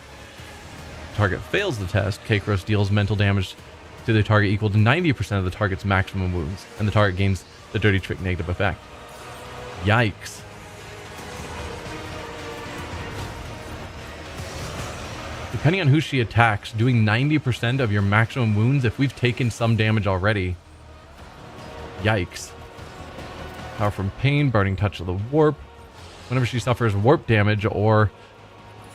If the target fails the test, Kakros deals mental damage to the target equal to 90% of the target's maximum wounds, and the target gains the dirty trick negative effect. Yikes. Depending on who she attacks, doing 90% of your maximum wounds if we've taken some damage already. Yikes. Power from pain, burning touch of the warp. Whenever she suffers warp damage or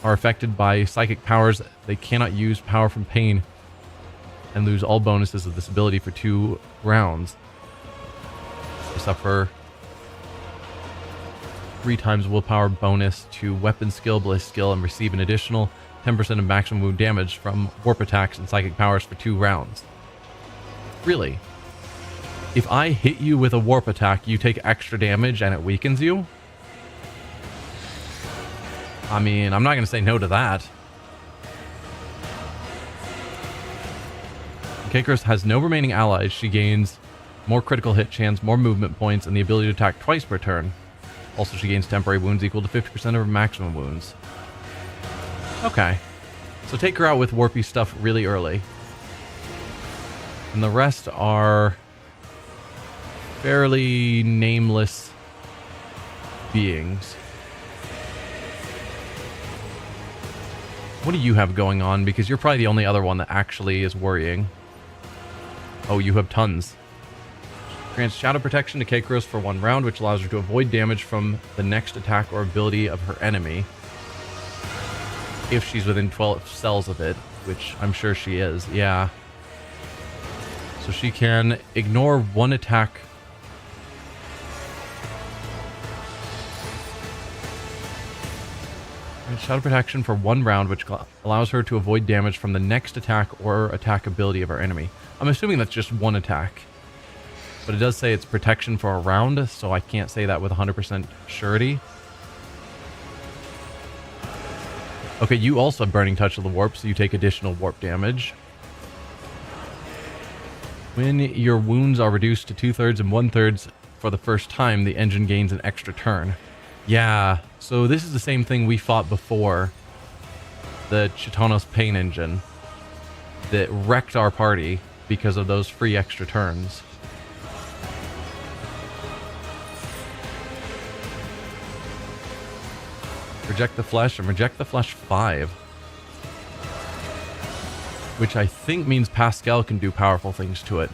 are affected by psychic powers, they cannot use power from pain and lose all bonuses of this ability for 2 rounds. They suffer 3 times willpower bonus to weapon skill, bliss skill, and receive an additional 10% of maximum wound damage from warp attacks and psychic powers for 2 rounds. Really? If I hit you with a warp attack, you take extra damage and it weakens you? I mean, I'm not going to say no to that. Kakros has no remaining allies. She gains more critical hit chance, more movement points, and the ability to attack twice per turn. Also, she gains temporary wounds equal to 50% of her maximum wounds. Okay. So take her out with warpy stuff really early. And the rest are fairly nameless beings. What do you have going on? Because you're probably the only other one that actually is worrying. Oh, you have tons. Grants shadow protection to Kakros for 1 round, which allows her to avoid damage from the next attack or ability of her enemy. If she's within 12 cells of it, which I'm sure she is, yeah. So she can ignore 1 attack. Shadow protection for 1 round, which allows her to avoid damage from the next attack or attack ability of our enemy. I'm assuming that's just 1 attack. But it does say it's protection for a round, so I can't say that with 100% surety. Okay, you also have Burning Touch of the Warp, so you take additional warp damage. When your wounds are reduced to 2/3 and 1/3 for the first time, the engine gains an extra turn. Yeah, so this is the same thing we fought before. The Chitonos Pain Engine that wrecked our party because of those free extra turns. Reject the Flesh and Reject the Flesh 5. Which I think means Pascal can do powerful things to it.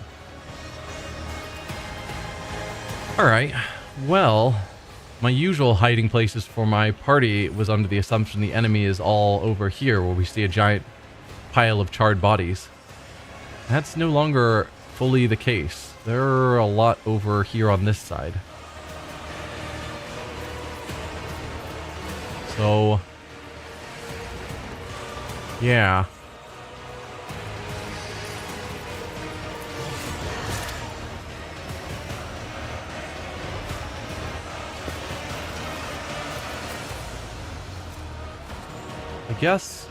Alright, well, my usual hiding places for my party was under the assumption the enemy is all over here where we see a giant pile of charred bodies. That's no longer fully the case. There are a lot over here on this side. So, yeah. I guess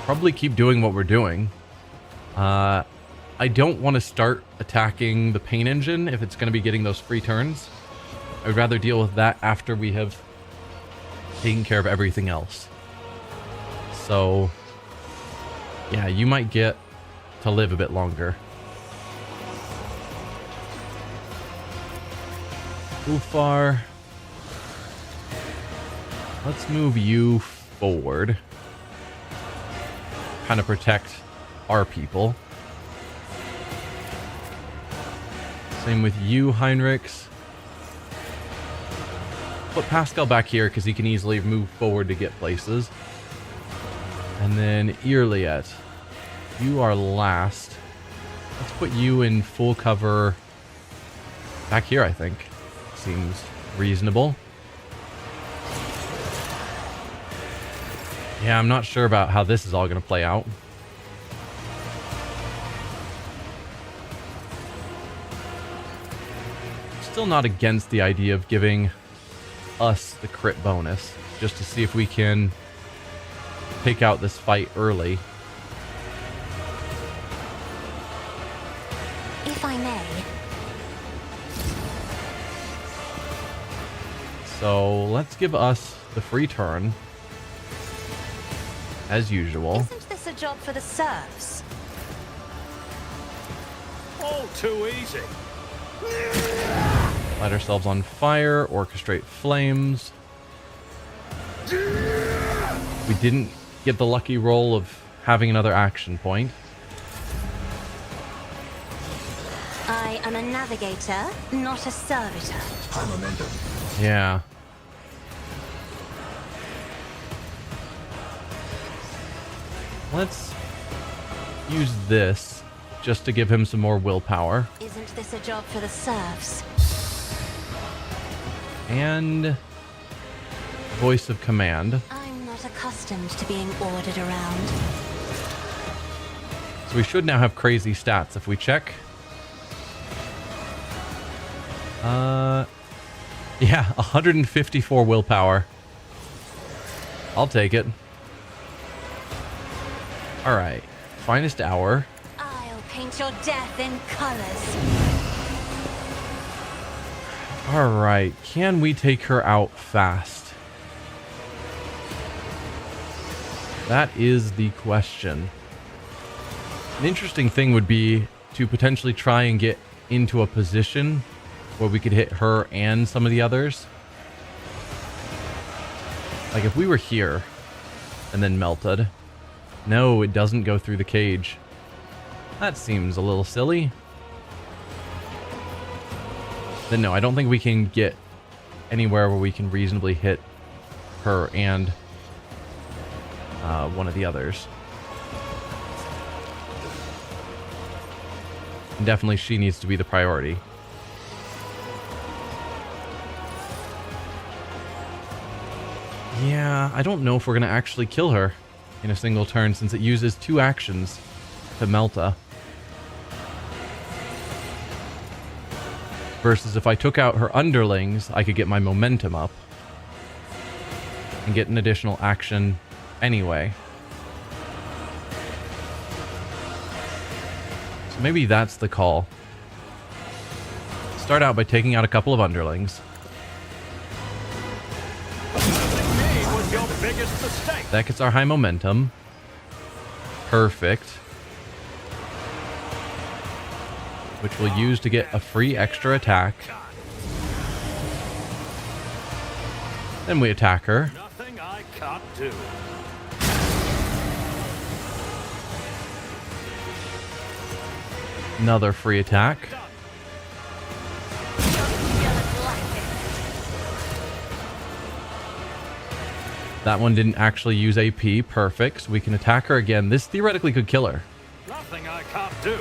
probably keep doing what we're doing. I don't want to start attacking the paint engine if it's going to be getting those free turns. I would rather deal with that after we have taken care of everything else. So, yeah, you might get to live a bit longer. Ulfar, let's move you forward. Kind of protect our people. Same with you, Heinrichs. Put Pascal back here because he can easily move forward to get places. And then Irliet, you are last. Let's put you in full cover back here, I think. Seems reasonable. Yeah, I'm not sure about how this is all going to play out. Still not against the idea of giving us the crit bonus, just to see if we can take out this fight early. If I may. So let's give us the free turn, as usual. Isn't this a job for the serfs? All too easy. Light ourselves on fire, orchestrate flames. We didn't get the lucky roll of having another action point. I am a navigator, not a servitor. High momentum. Yeah. Let's use this just to give him some more willpower. Isn't this a job for the serfs? And voice of command. I'm not accustomed to being ordered around. So we should now have crazy stats if we check. Yeah, 154 willpower. I'll take it. All right, finest hour. I'll paint your death in colors. All right, can we take her out fast? That is the question. An interesting thing would be to potentially try and get into a position where we could hit her and some of the others. Like if we were here and then melted. No, it doesn't go through the cage. That seems a little silly. Then no, I don't think we can get anywhere where we can reasonably hit her and one of the others. And definitely she needs to be the priority. Yeah, I don't know if we're going to actually kill her in a single turn since it uses 2 actions to Melta. Versus if I took out her underlings, I could get my momentum up and get an additional action anyway. So maybe that's the call. Start out by taking out a couple of underlings. Your biggest mistake. That gets our high momentum. Perfect. Which we'll use to get a free extra attack. Then we attack her. Nothing I can't do. Another free attack. That one didn't actually use AP. Perfect. So we can attack her again. This theoretically could kill her. Nothing I can't do.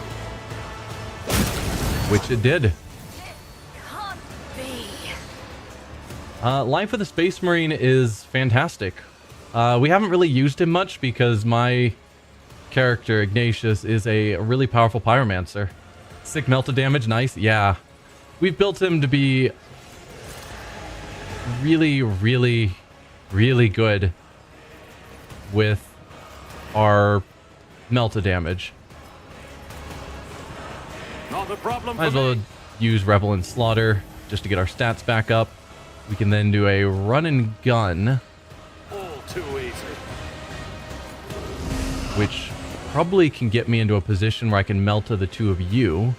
Which it did. Life with a Space Marine is fantastic. We haven't really used him much because my character, Ignatius, is a really powerful pyromancer. Sick melted damage, nice. Yeah. We've built him to be really, really, really good with our melted damage. Not a problem Might as for well me. use Revel and Slaughter just to get our stats back up. We can then do a run and gun, All too easy. which probably can get me into a position where I can melt to the two of you.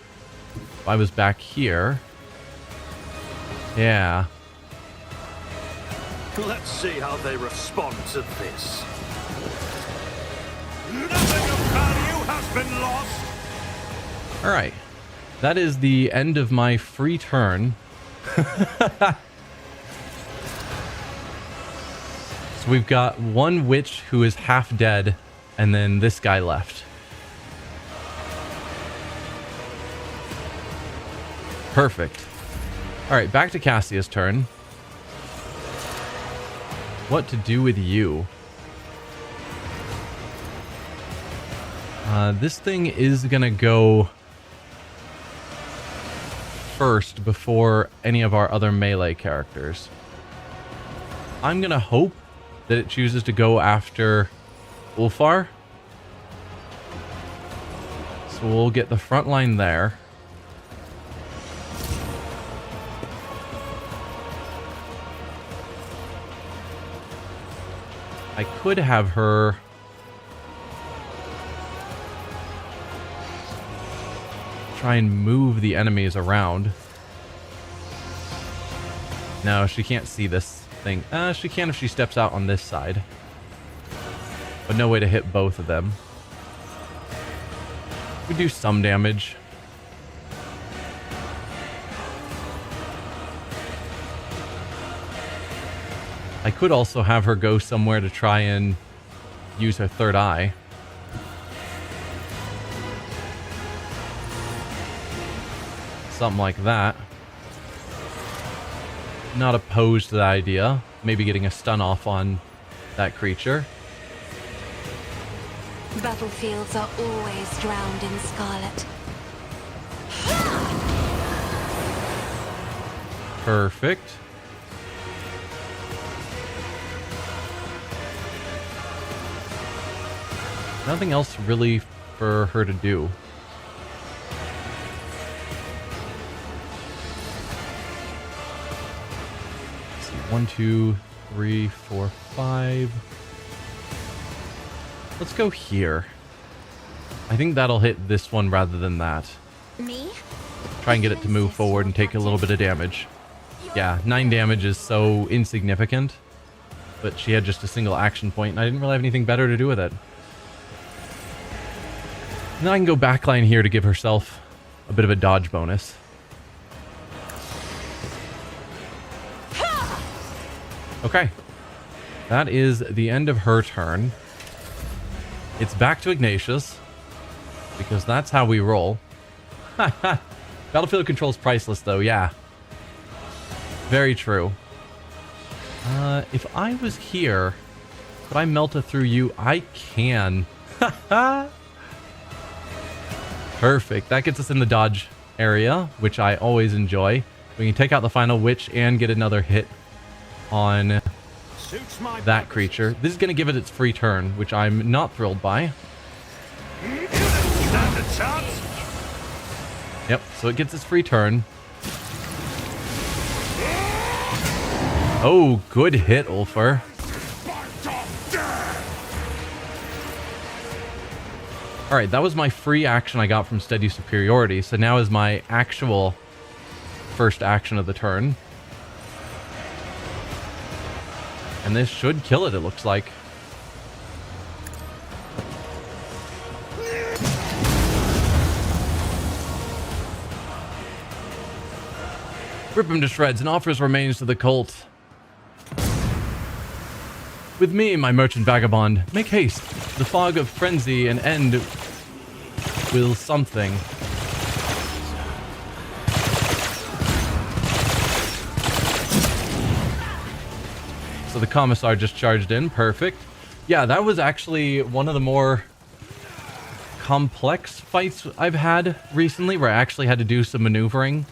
If I was back here. Yeah. Let's see how they respond to this. Nothing of value has been lost. Alright. That is the end of my free turn. So we've got one witch who is half dead, and then this guy left. Perfect. Alright, back to Cassia's turn. What to do with you? This thing is gonna go first before any of our other melee characters. I'm gonna hope that it chooses to go after Ulfar. So we'll get the front line there. I could have her try and move the enemies around. No, she can't see this thing. She can if she steps out on this side. But no way to hit both of them. We do some damage. I could also have her go somewhere to try and use her third eye. Something like that. Not opposed to the idea. Maybe getting a stun off on that creature. Battlefields are always drowned in scarlet. Perfect. Nothing else really for her to do. Let's see, 1, 2, 3, 4, 5. Let's go here. I think that'll hit this one rather than that. Me? Try and get it to move forward and take a little bit of damage. Yeah, 9 damage is so insignificant. But she had just a single action point, and I didn't really have anything better to do with it. And then I can go backline here to give herself a bit of a dodge bonus. Okay. That is the end of her turn. It's back to Ignatius, because that's how we roll. Battlefield control's priceless, though, yeah. Very true. If I was here, could I melt it through you? I can. Perfect. That gets us in the dodge area, which I always enjoy. We can take out the final witch and get another hit on that creature. This is going to give it its free turn, which I'm not thrilled by. Stand a chance. Yep, so it gets its free turn. Oh, good hit, Ulfar. Alright, that was my free action I got from Steady Superiority, so now is my actual first action of the turn. And this should kill it, it looks like. Rip him to shreds and offers remains to the cult. With me, my merchant vagabond, make haste. The fog of frenzy and end will something. the commissar just charged in. Perfect. Yeah, that was actually one of the more complex fights I've had recently, where I actually had to do some maneuvering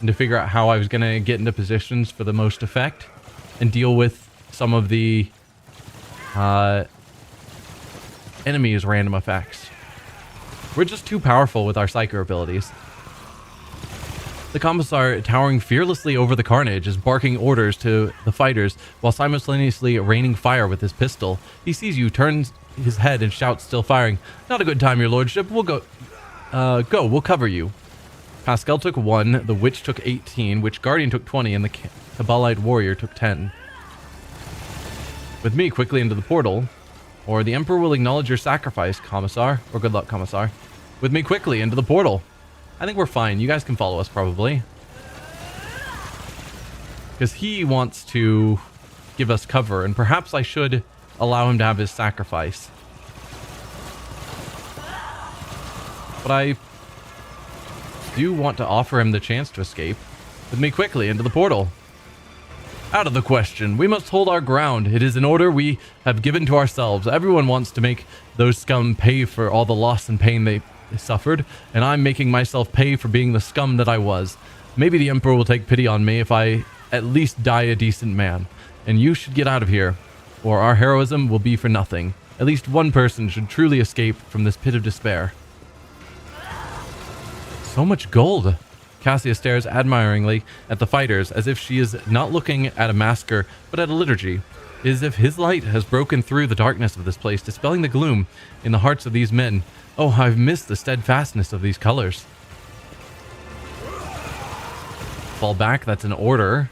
and to figure out how I was going to get into positions for the most effect and deal with some of the enemies' random effects. We're just too powerful with our psyker abilities. The commissar, towering fearlessly over the carnage, is barking orders to the fighters while simultaneously raining fire with his pistol. He sees you, turns his head, and shouts, still firing, "Not a good time, your lordship. We'll go. We'll cover you." Pascal took 1, the Witch took 18, Witch Guardian took 20, and the Kabbalite Warrior took 10. With me, quickly into the portal, or the Emperor will acknowledge your sacrifice, Commissar. Or good luck, Commissar. With me, quickly into the portal. I think we're fine. You guys can follow us, probably. Because he wants to give us cover, and perhaps I should allow him to have his sacrifice. But I do want to offer him the chance to escape. With me, quickly into the portal. Out of the question. We must hold our ground. It is an order we have given to ourselves. Everyone wants to make those scum pay for all the loss and pain they suffered, and I'm making myself pay for being the scum that I was. Maybe the Emperor will take pity on me if I at least die a decent man. And you should get out of here, or our heroism will be for nothing. At least one person should truly escape from this pit of despair. So much gold. Cassia stares admiringly at the fighters, as if she is not looking at a masker, but at a liturgy. It is as if his light has broken through the darkness of this place, dispelling the gloom in the hearts of these men. Oh, I've missed the steadfastness of these colors. Fall back, that's an order.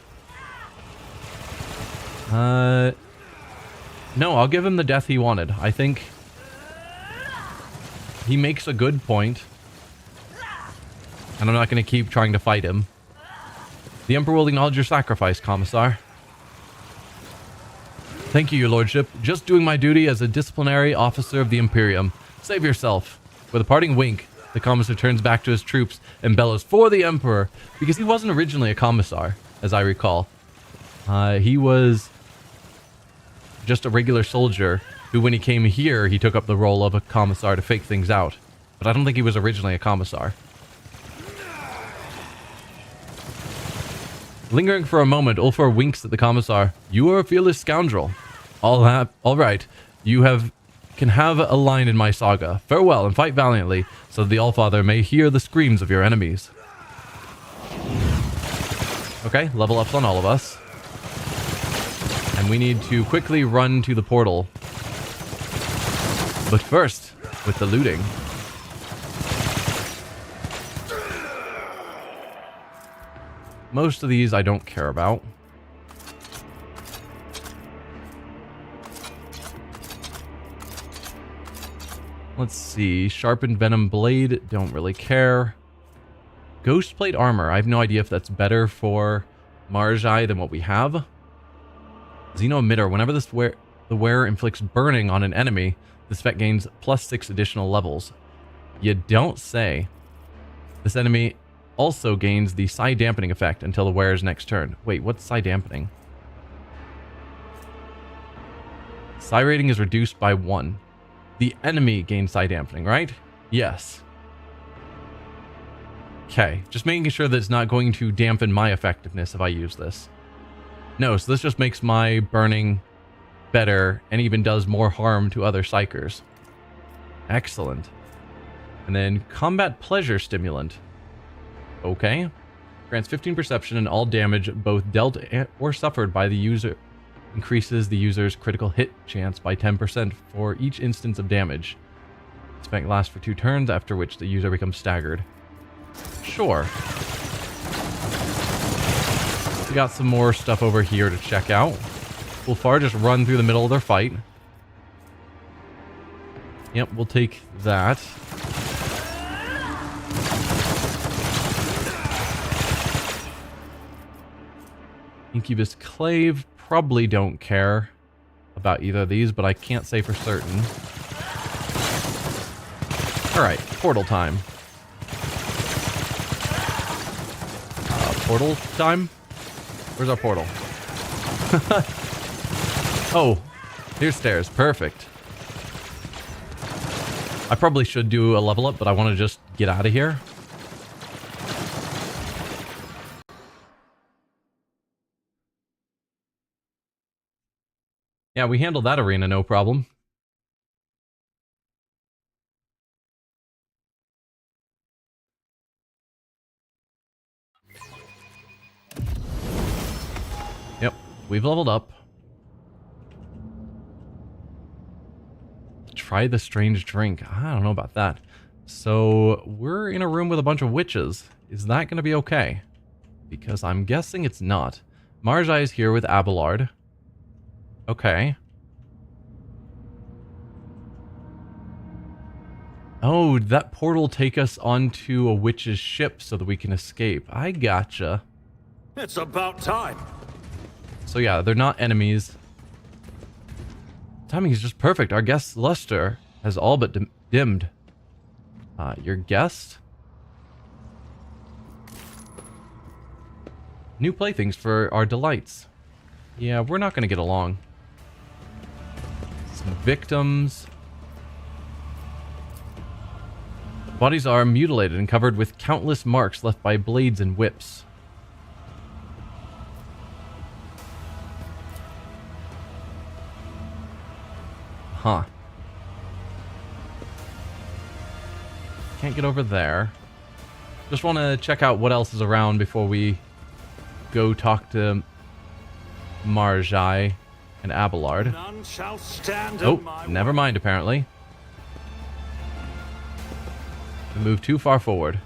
No, I'll give him the death he wanted. I think he makes a good point. And I'm not going to keep trying to fight him. The Emperor will acknowledge your sacrifice, Commissar. Thank you, your lordship. Just doing my duty as a disciplinary officer of the Imperium. Save yourself. With a parting wink, the commissar turns back to his troops and bellows, "For the Emperor!" Because he wasn't originally a commissar, as I recall. He was just a regular soldier who, when he came here, he took up the role of a commissar to fake things out. But I don't think he was originally a commissar. Lingering for a moment, Ulfar winks at the commissar. "You are a fearless scoundrel. All right. You can have a line in my saga. Farewell and fight valiantly, so that the Allfather may hear the screams of your enemies." Okay, level ups on all of us. And we need to quickly run to the portal. But first, with the looting. Most of these I don't care about. Let's see. Sharpened Venom Blade. Don't really care. Ghost Plate Armor. I have no idea if that's better for Marjai than what we have. Xeno Emitter. Whenever the wearer inflicts burning on an enemy, this effect gains +6 additional levels. You don't say. This enemy also gains the psi dampening effect until the wearer's next turn. Wait, what's psi dampening? Psi rating is reduced by 1. The enemy gains psi dampening, right? Yes. Okay, just making sure that it's not going to dampen my effectiveness if I use this. No, so this just makes my burning better and even does more harm to other psykers. Excellent. And then combat pleasure stimulant. Okay. Grants 15 perception and all damage both dealt or suffered by the user. Increases the user's critical hit chance by 10% for each instance of damage. This effect lasts for 2 turns, after which the user becomes staggered. Sure. We got some more stuff over here to check out. We'll just run through the middle of their fight. Yep, we'll take that. Incubus Clave. Probably don't care about either of these, but I can't say for certain. Alright, portal time. Portal time? Where's our portal? Oh, here's stairs. Perfect. I probably should do a level up, but I want to just get out of here. Yeah, we handled that arena, no problem. Yep, we've leveled up. Try the strange drink. I don't know about that. So, we're in a room with a bunch of witches. Is that going to be okay? Because I'm guessing it's not. Marjai is here with Abelard. Okay. Oh, did that portal take us onto a witch's ship so that we can escape? I gotcha. It's about time. So yeah, they're not enemies. Timing is just perfect. Our guest's luster has all but dimmed. Your guest? New playthings for our delights. Yeah, we're not going to get along. Some victims. Bodies are mutilated and covered with countless marks left by blades and whips. Huh. Can't get over there. Just want to check out what else is around before we go talk to Marjai and Abelard. None shall stand Oh, in my never way. mind apparently. We moved too far forward.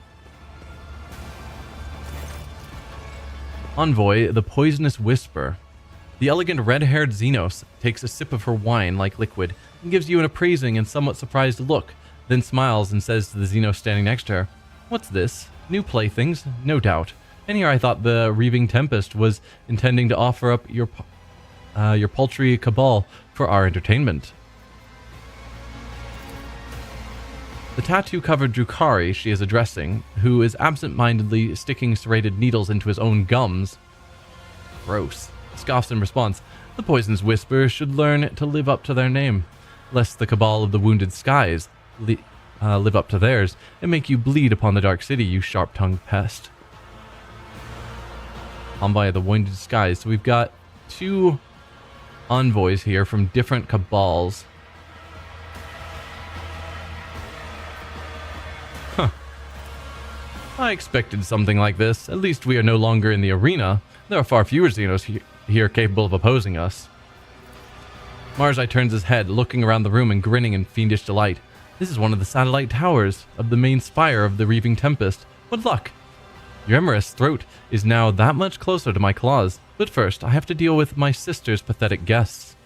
Envoy, the poisonous whisper. The elegant red-haired xenos takes a sip of her wine like liquid and gives you an appraising and somewhat surprised look, then smiles and says to the xenos standing next to her, "What's this? New playthings? No doubt. And here I thought the Reaving Tempest was intending to offer up your paltry cabal for our entertainment." The tattoo-covered Drukari she is addressing, who is absent-mindedly sticking serrated needles into his own gums. Gross. Scoffs in response. The poison's whisper should learn to live up to their name, lest the cabal of the wounded skies live up to theirs and make you bleed upon the dark city, you sharp-tongued pest. Envoy of the wounded skies. So we've got two envoys here from different cabals. Huh. I expected something like this. At least we are no longer in the arena. There are far fewer xenos here capable of opposing us. Marjai turns his head, looking around the room and grinning in fiendish delight. This is one of the satellite towers of the main spire of the Reaving Tempest. What luck! Your amorous throat is now that much closer to my claws. But first, I have to deal with my sister's pathetic guests.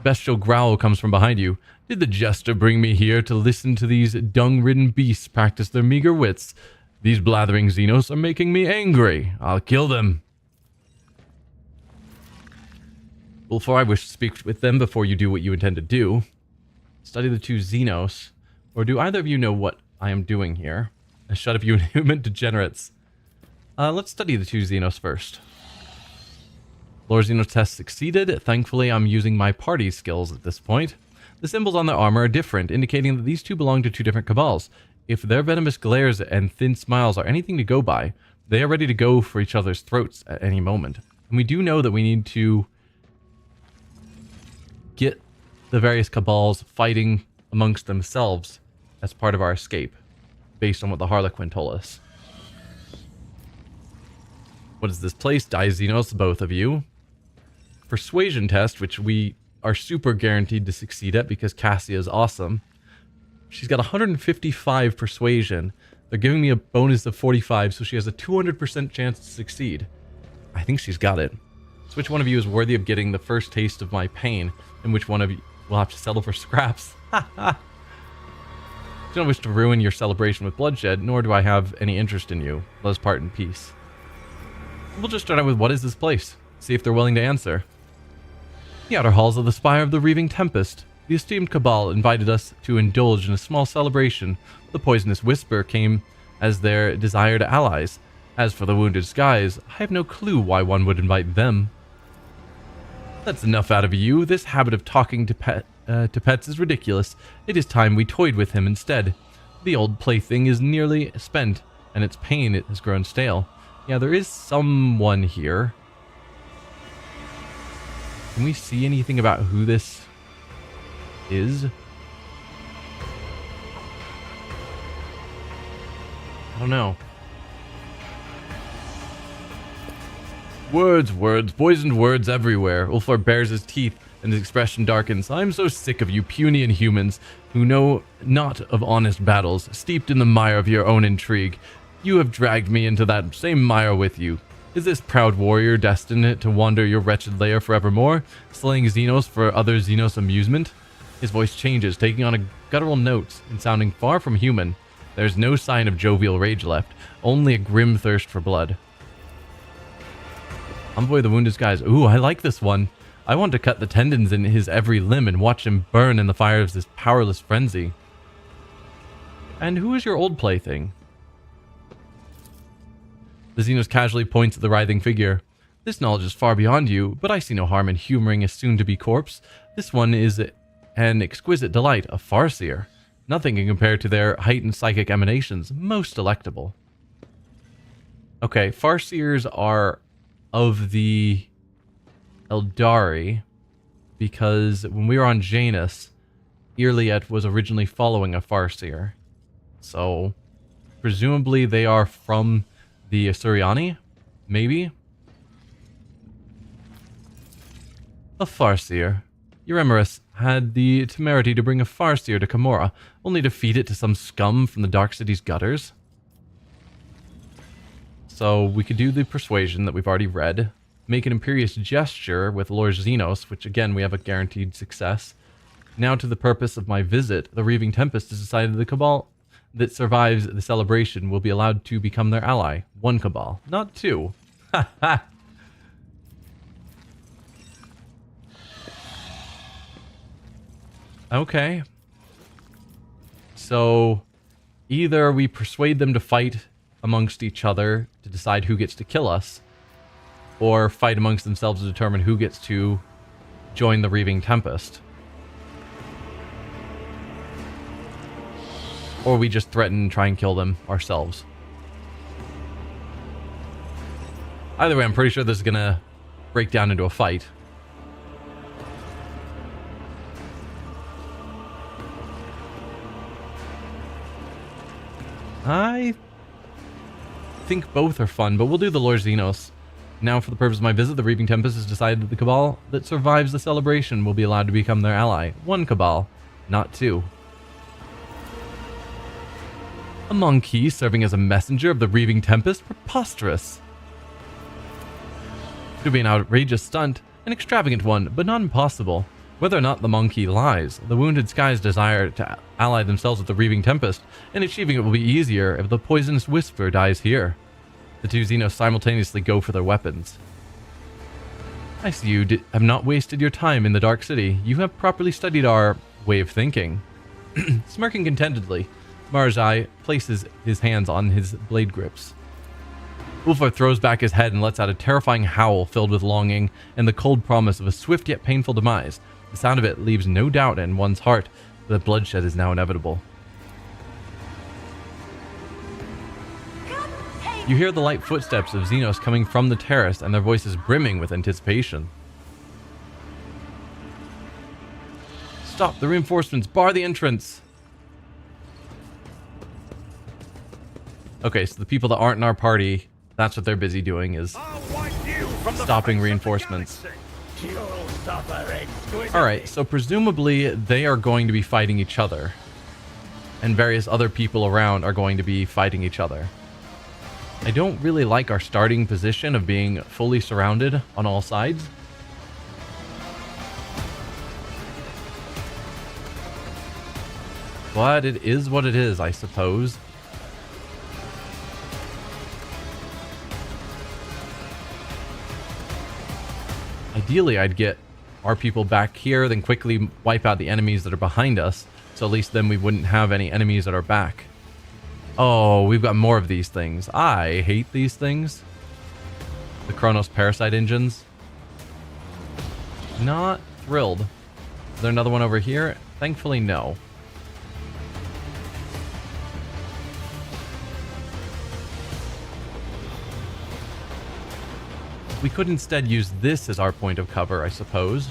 Bestial growl comes from behind you. Did the jester bring me here to listen to these dung-ridden beasts practice their meager wits? These blathering xenos are making me angry. I'll kill them. Before I wish to speak with them before you do what you intend to do. Study the two xenos. Or do either of you know what I am doing here? Shut up, you inhuman degenerates. Let's study the two xenos first. Lord Xenos test succeeded. Thankfully, I'm using my party skills at this point. The symbols on their armor are different, indicating that these two belong to two different cabals. If their venomous glares and thin smiles are anything to go by, they are ready to go for each other's throats at any moment. And we do know that we need to get the various cabals fighting amongst themselves as part of our escape, based on what the Harlequin told us. What is this place? Die Xenos, both of you. Persuasion test, which we are super guaranteed to succeed at because Cassia is awesome. She's got 155 persuasion. They're giving me a bonus of 45, so she has a 200% chance to succeed. I think she's got it. So which one of you is worthy of getting the first taste of my pain, and which one of you will have to settle for scraps? Ha ha! I don't wish to ruin your celebration with bloodshed, nor do I have any interest in you. Let us part in peace. We'll just start out with what is this place? See if they're willing to answer. The outer halls of the spire of the Reaving Tempest. The esteemed cabal invited us to indulge in a small celebration. The poisonous whisper came as their desired allies. As for the wounded skies, I have no clue why one would invite them. That's enough out of you. This habit of talking to pets is ridiculous. It is time we toyed with him instead. The old plaything is nearly spent, and its pain has grown stale. Yeah, there is someone here. Can we see anything about who this is? I don't know. Words, poisoned words everywhere. Ulfar bares his teeth and his expression darkens. I am so sick of you puny humans who know not of honest battles, steeped in the mire of your own intrigue. You have dragged me into that same mire with you. Is this proud warrior destined to wander your wretched lair forevermore, slaying xenos for other xenos' amusement? His voice changes, taking on a guttural note and sounding far from human. There's no sign of jovial rage left, only a grim thirst for blood. Envoy of the Wounded Skies. Ooh, I like this one. I want to cut the tendons in his every limb and watch him burn in the fire of this powerless frenzy. And who is your old plaything? The Xenos casually points at the writhing figure. This knowledge is far beyond you, but I see no harm in humoring a soon-to-be corpse. This one is an exquisite delight, a farseer. Nothing can compare to their heightened psychic emanations. Most delectable. Okay, farseers are of the Eldari, because when we were on Janus, Irliet was originally following a farseer. So, presumably they are from the Asuriani? Maybe? A farseer. Euremerus had the temerity to bring a farseer to Camorra, only to feed it to some scum from the Dark City's gutters. So we could do the persuasion that we've already read, make an imperious gesture with Lord Xenos, which again we have a guaranteed success. Now to the purpose of my visit, the Reaving Tempest has decided the Cabal that survives the celebration will be allowed to become their ally. 1 Cabal, not 2. Ha ha! Okay. So, either we persuade them to fight amongst each other to decide who gets to kill us, or fight amongst themselves to determine who gets to join the Reaving Tempest. Or we just threaten and try and kill them ourselves. Either way, I'm pretty sure this is gonna break down into a fight. I think both are fun, but we'll do the Lord Xenos. Now, for the purpose of my visit, the Reaving Tempest has decided that the Cabal that survives the celebration will be allowed to become their ally. 1 Cabal, not 2. A monkey serving as a messenger of the Reaving Tempest? Preposterous. It would be an outrageous stunt, an extravagant one, but not impossible. Whether or not the monkey lies, the Wounded Skies desire to ally themselves with the Reaving Tempest, and achieving it will be easier if the poisonous whisper dies here. The two Xenos simultaneously go for their weapons. I see you have not wasted your time in the Dark City. You have properly studied our way of thinking. Smirking contentedly, Marjai places his hands on his blade grips. Ulfar throws back his head and lets out a terrifying howl filled with longing and the cold promise of a swift yet painful demise. The sound of it leaves no doubt in one's heart that bloodshed is now inevitable. You hear the light footsteps of Xenos coming from the terrace and their voices brimming with anticipation. Stop the reinforcements! Bar the entrance! Okay, so the people that aren't in our party, that's what they're busy doing, is stopping reinforcements. Alright, so presumably they are going to be fighting each other. And various other people around are going to be fighting each other. I don't really like our starting position of being fully surrounded on all sides. But it is what it is, I suppose. Ideally, I'd get our people back here, then quickly wipe out the enemies that are behind us, so at least then we wouldn't have any enemies at our back. Oh, we've got more of these things. I hate these things. The Koronus parasite engines. Not thrilled. Is there another one over here? Thankfully, no. We could instead use this as our point of cover, I suppose.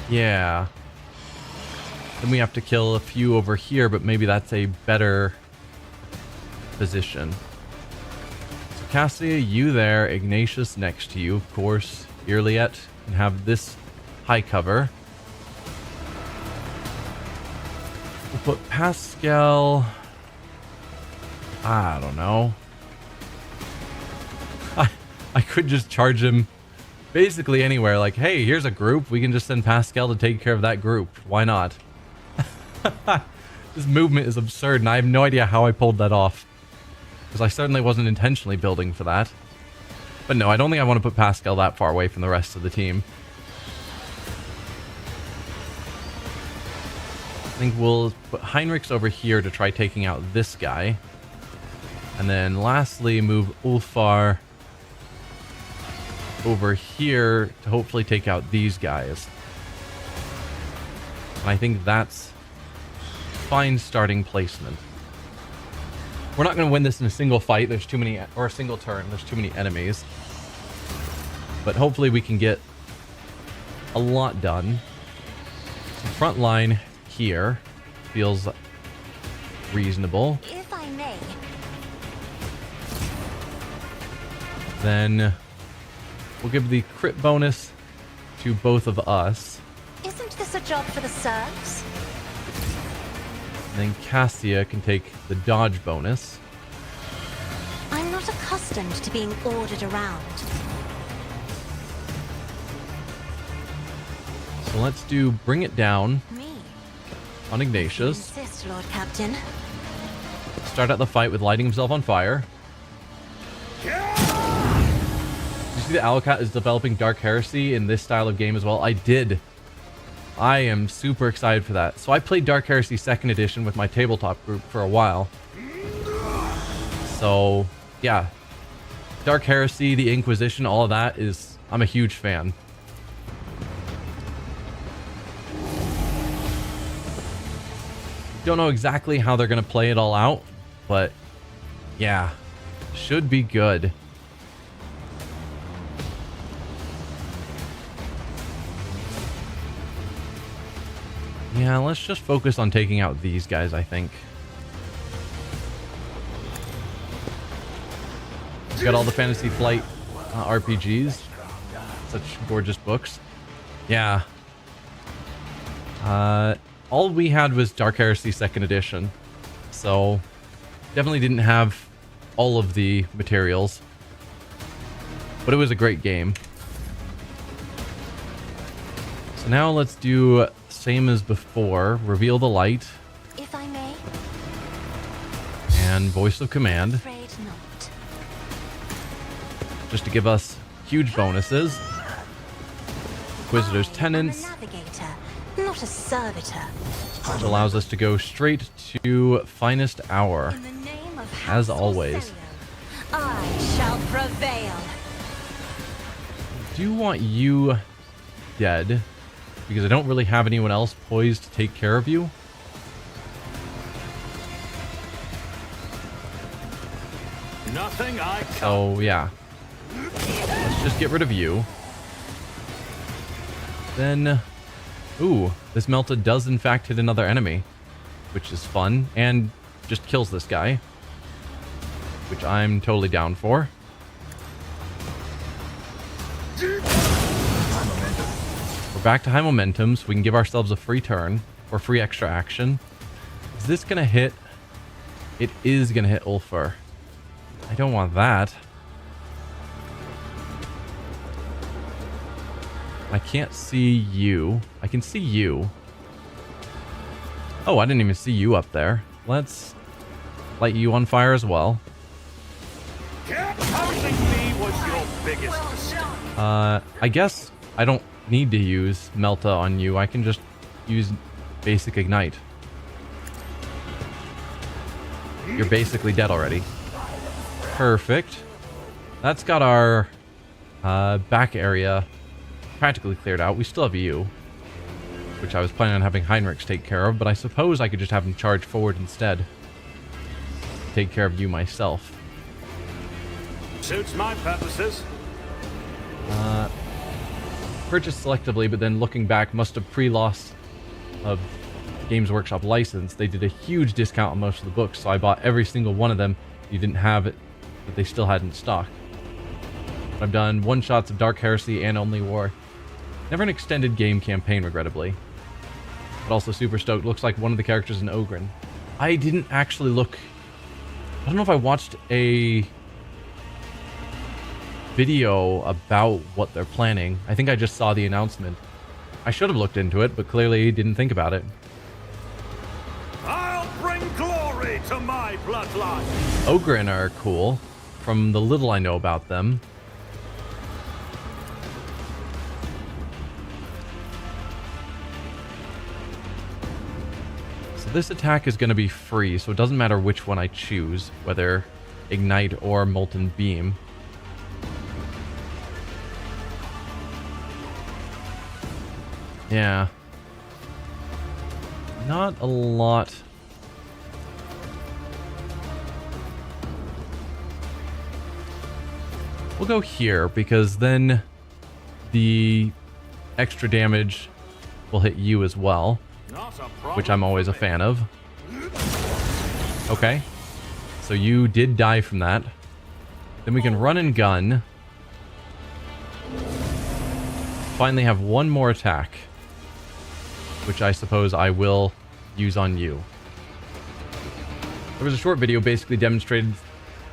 Yeah. Then we have to kill a few over here, but maybe that's a better position. So Cassia, you there. Ignatius next to you, of course. Irliet can have this high cover. We'll put Pascal... I don't know. I could just charge him basically anywhere. Like, hey, here's a group. We can just send Pascal to take care of that group. Why not? This movement is absurd, and I have no idea how I pulled that off. Because I certainly wasn't intentionally building for that. But no, I don't think I want to put Pascal that far away from the rest of the team. I think we'll put Heinrichs over here to try taking out this guy. And then lastly, move Ulfar over here to hopefully take out these guys. And I think that's fine starting placement. We're not going to win this in a single fight. There's too many, or a single turn. There's too many enemies. But hopefully we can get a lot done. So front line here feels reasonable. If I may. Then we'll give the crit bonus to both of us. Isn't this a job for the serfs? And then Cassia can take the dodge bonus. I'm not accustomed to being ordered around. So let's do bring it down Me? on Ignatius. Insist, Lord Captain. Start out the fight with lighting himself on fire. Did you see that Alocat is developing Dark Heresy in this style of game as well? I did. I am super excited for that. So I played Dark Heresy 2nd Edition with my tabletop group for a while. So, yeah. Dark Heresy, the Inquisition, all of that is... I'm a huge fan. Don't know exactly how they're going to play it all out, but yeah, should be good. Yeah, let's just focus on taking out these guys, I think. Got all the Fantasy Flight RPGs. Such gorgeous books. Yeah. All we had was Dark Heresy 2nd Edition. So, definitely didn't have all of the materials. But it was a great game. So now let's do same as before. Reveal the light. If I may. And voice of command. Afraid not. Just to give us huge bonuses. Inquisitor's Tenants. I'm a navigator, not a servitor. Which allows us to go straight to Finest Hour. In the name of As House always. Orselio, I shall prevail. Do want you dead, because I don't really have anyone else poised to take care of you. Nothing I can't. So, yeah. Let's just get rid of you. Then... Ooh, this Melta does in fact hit another enemy, which is fun, and just kills this guy, which I'm totally down for. We're back to high momentum, so we can give ourselves a free turn, or free extra action. Is this gonna hit? It is gonna hit Ulfar. I don't want that. I can't see you. I can see you. Oh, I didn't even see you up there. Let's light you on fire as well. Housing me was your biggest mistake. I guess I don't need to use Melta on you. I can just use basic ignite. You're basically dead already. Perfect. That's got our Back area practically cleared out. We still have you, which I was planning on having Heinrichs take care of, but I suppose I could just have him charge forward instead. Take care of you myself. Suits my purposes. Purchased selectively, but then looking back, must have pre-loss of Games Workshop license. They did a huge discount on most of the books, so I bought every single one of them. You didn't have it, but they still had in stock. I've done one-shots of Dark Heresy and Only War. Never an extended game campaign, regrettably. But also super stoked. Looks like one of the characters in Ogren. I didn't actually look... I don't know if I watched a video about what they're planning. I think I just saw the announcement. I should have looked into it, but clearly didn't think about it. I'll bring glory to my bloodline. Ogren are cool, from the little I know about them. So this attack is going to be free, so it doesn't matter which one I choose, whether Ignite or Molten Beam. Yeah. Not a lot. We'll go here, because then the extra damage will hit you as well, which I'm always a fan of. Okay. So you did die from that. Then we can run and gun. Finally have one more attack, which I suppose I will use on you. There was a short video basically demonstration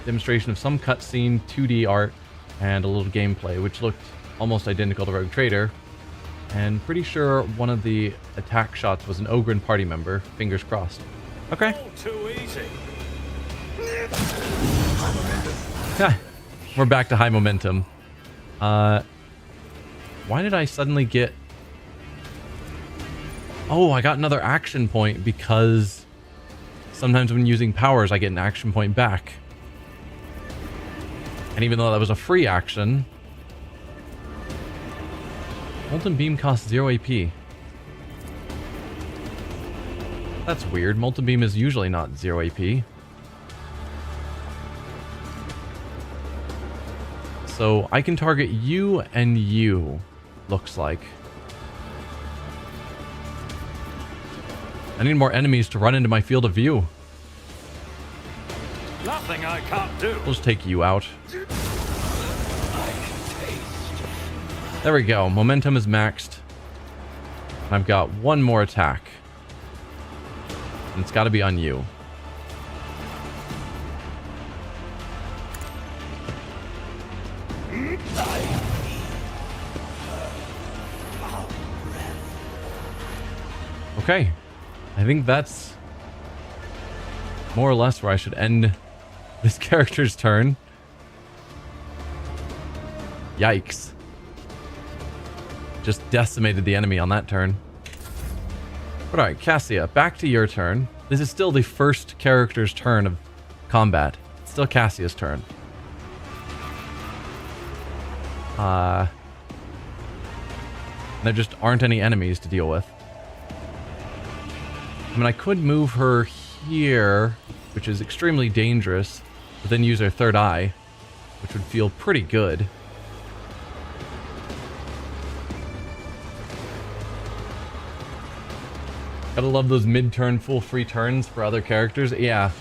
of some cutscene, 2D art, and a little gameplay, which looked almost identical to Rogue Trader. And pretty sure one of the attack shots was an Ogren party member. Fingers crossed. Okay. Too easy. We're back to high momentum. Why did I suddenly get... Oh, I got another action point because sometimes when using powers, I get an action point back. And even though that was a free action, Molten Beam costs 0 AP. That's weird. Molten Beam is usually not 0 AP. So I can target you and you, looks like. I need more enemies to run into my field of view. Nothing I can't do. We'll just take you out. There we go. Momentum is maxed. I've got one more attack. And it's got to be on you. Okay. I think that's more or less where I should end this character's turn. Yikes. Just decimated the enemy on that turn. But alright, Cassia, back to your turn. This is still the first character's turn of combat. It's still Cassia's turn. There just aren't any enemies to deal with. I mean, I could move her here, which is extremely dangerous, but then use her third eye, which would feel pretty good. Gotta love those mid-turn full free turns for other characters. Yeah.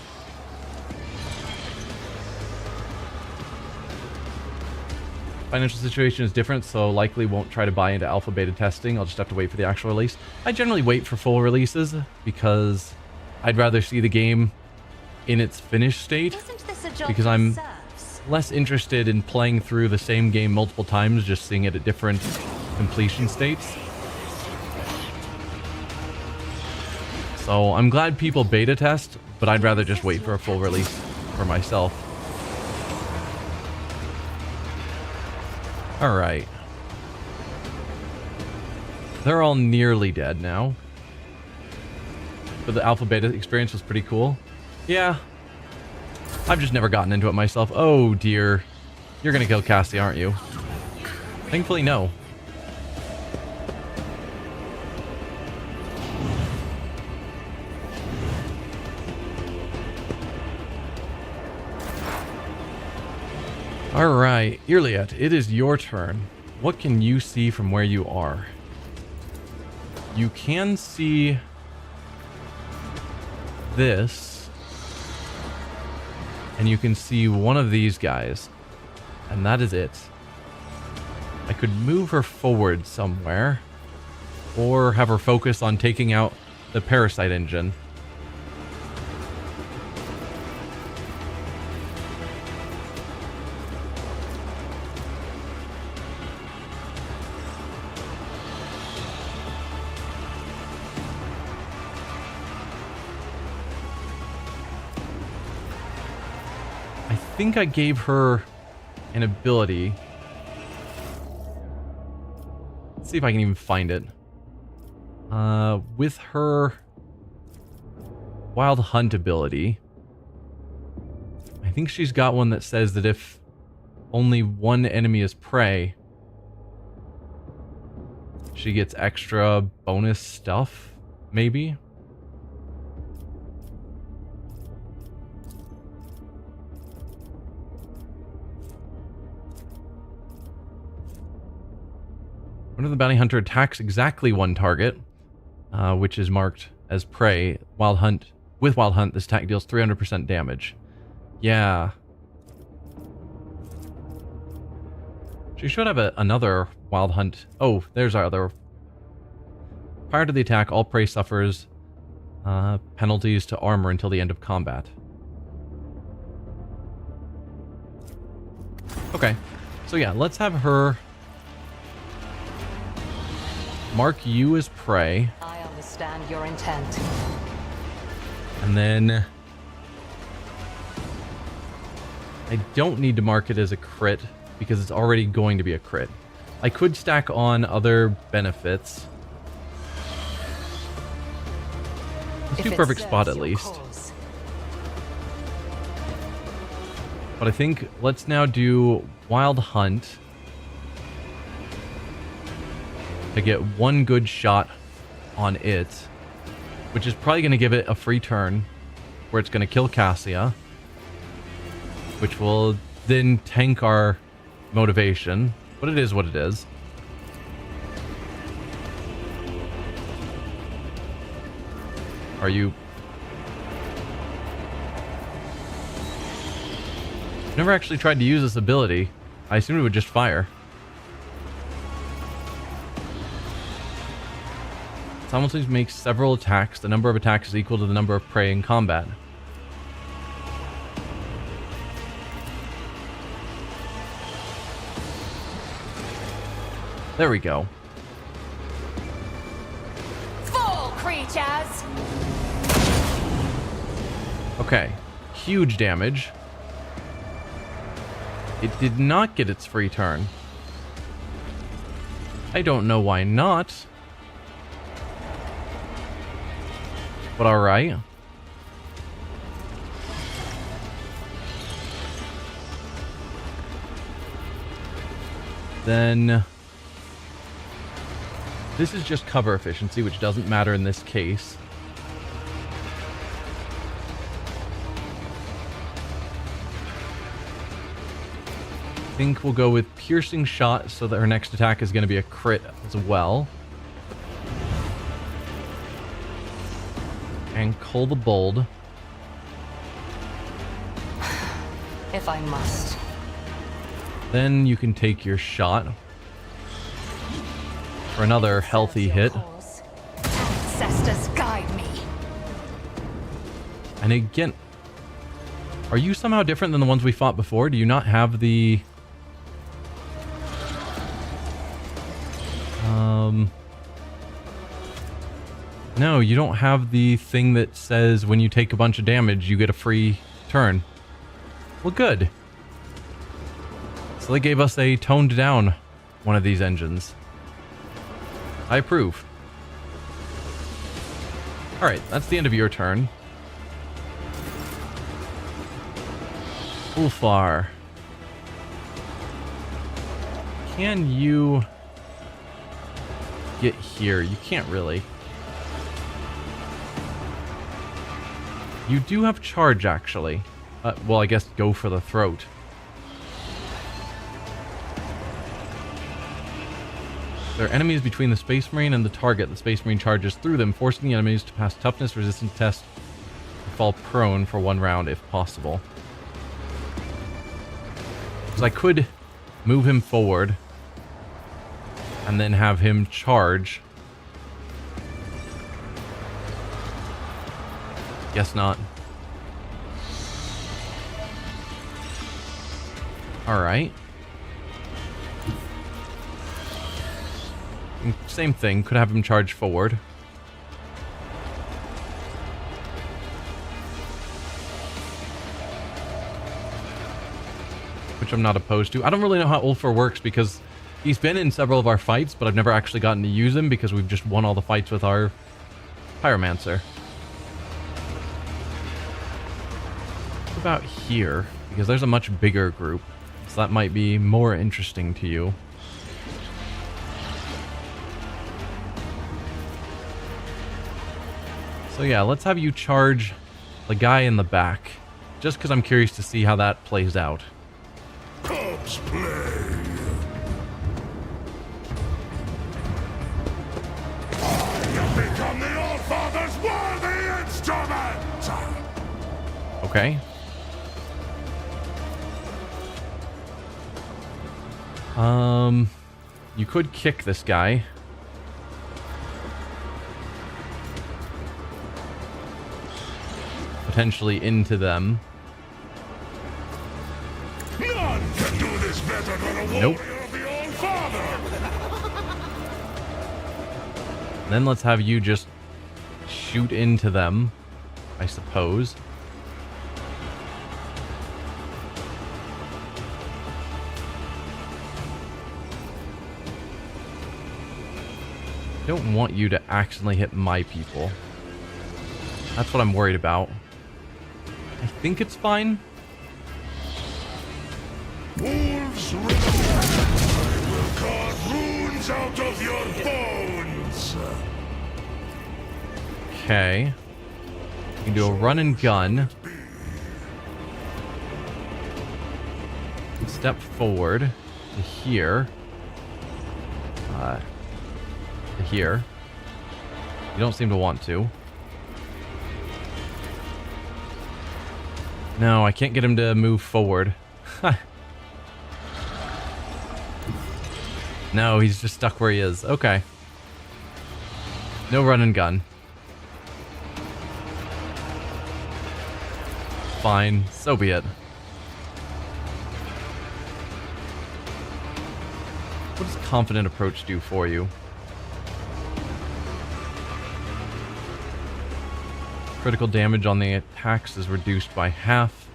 Financial situation is different, so likely won't try to buy into alpha beta testing. I'll just have to wait for the actual release. I generally wait for full releases because I'd rather see the game in its finished state, because I'm less interested in playing through the same game multiple times, just seeing it at different completion states. So I'm glad people beta test, but I'd rather just wait for a full release for myself. Alright. They're all nearly dead now. But the alpha beta experience was pretty cool. Yeah. I've just never gotten into it myself. Oh dear. You're gonna kill Cassie, aren't you? Thankfully, no. Alright, Irliet, it is your turn. What can you see from where you are? You can see this, and you can see one of these guys, and that is it. I could move her forward somewhere, or have her focus on taking out the parasite engine. I think I gave her an ability. Let's see if I can even find it. With her Wild Hunt ability, I think she's got one that says that if only one enemy is prey, she gets extra bonus stuff, maybe? When the bounty hunter attacks exactly one target, which is marked as prey, with Wild Hunt, this attack deals 300% damage. Yeah. She should have another Wild Hunt. Oh, there's our other. Prior to the attack, all prey suffers penalties to armor until the end of combat. Okay. So yeah, let's have her mark you as prey. I understand your intent. And then I don't need to mark it as a crit because it's already going to be a crit. I could stack on other benefits. Let's do perfect spot at least. But I think let's now do Wild Hunt to get one good shot on it, which is probably going to give it a free turn where it's going to kill Cassia, which will then tank our motivation, but it is what it is. Are you... Never actually tried to use this ability. I assumed it would just fire. Simultaneously makes several attacks. The number of attacks is equal to the number of prey in combat. There we go. Fall, creatures! Okay. Huge damage. It did not get its free turn. I don't know why not. But alright. Then this is just cover efficiency, which doesn't matter in this case. I think we'll go with piercing shot so that her next attack is going to be a crit as well. And Cull the Bold. If I must. Then you can take your shot for another healthy hit. Ancestors guide me. And again, are you somehow different than the ones we fought before? Do you not have the... No, you don't have the thing that says when you take a bunch of damage, you get a free turn. Well, good. So they gave us a toned down one of these engines. I approve. Alright, that's the end of your turn. Ulfar. Can you get here? You can't really. You do have charge, actually. Well, I guess go for the throat. There are enemies between the Space Marine and the target. The Space Marine charges through them, forcing the enemies to pass toughness resistance tests and fall prone for 1 round if possible. So I could move him forward and then have him charge. Guess not. Alright. Same thing, could have him charge forward. Which I'm not opposed to. I don't really know how Ulfar works because he's been in several of our fights, but I've never actually gotten to use him because we've just won all the fights with our Pyromancer. What about here? Because there's a much bigger group, so that might be more interesting to you. So yeah, let's have you charge the guy in the back, just because I'm curious to see how that plays out. Corpse play. I have become the All-Father's worthy instrument! Okay. You could kick this guy. Potentially into them. None can do this better than a warrior Nope. of the All-Father! Then let's have you just shoot into them, I suppose. Don't want you to accidentally hit my people. That's what I'm worried about. I think it's fine. Wolves rise. I will carve runes out of your bones! Okay. You can do a run and gun. Step forward to here. To here. You don't seem to want to. No, I can't get him to move forward. No, he's just stuck where he is. Okay. No run and gun. Fine, so be it. What does confident approach do for you? Critical damage on the attacks is reduced by half.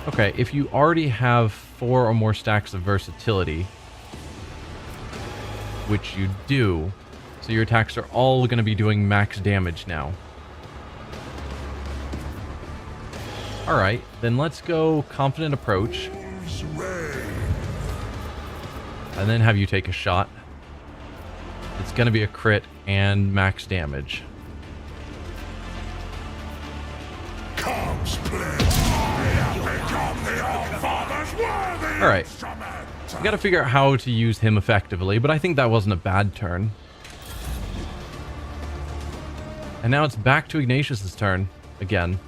Okay, if you already have 4 or more stacks of versatility, which you do, so your attacks are all going to be doing max damage now. Alright, then let's go confident approach. And then have you take a shot. It's going to be a crit and max damage. Alright. We got to figure out how to use him effectively, but I think that wasn't a bad turn. And now it's back to Ignatius's turn again.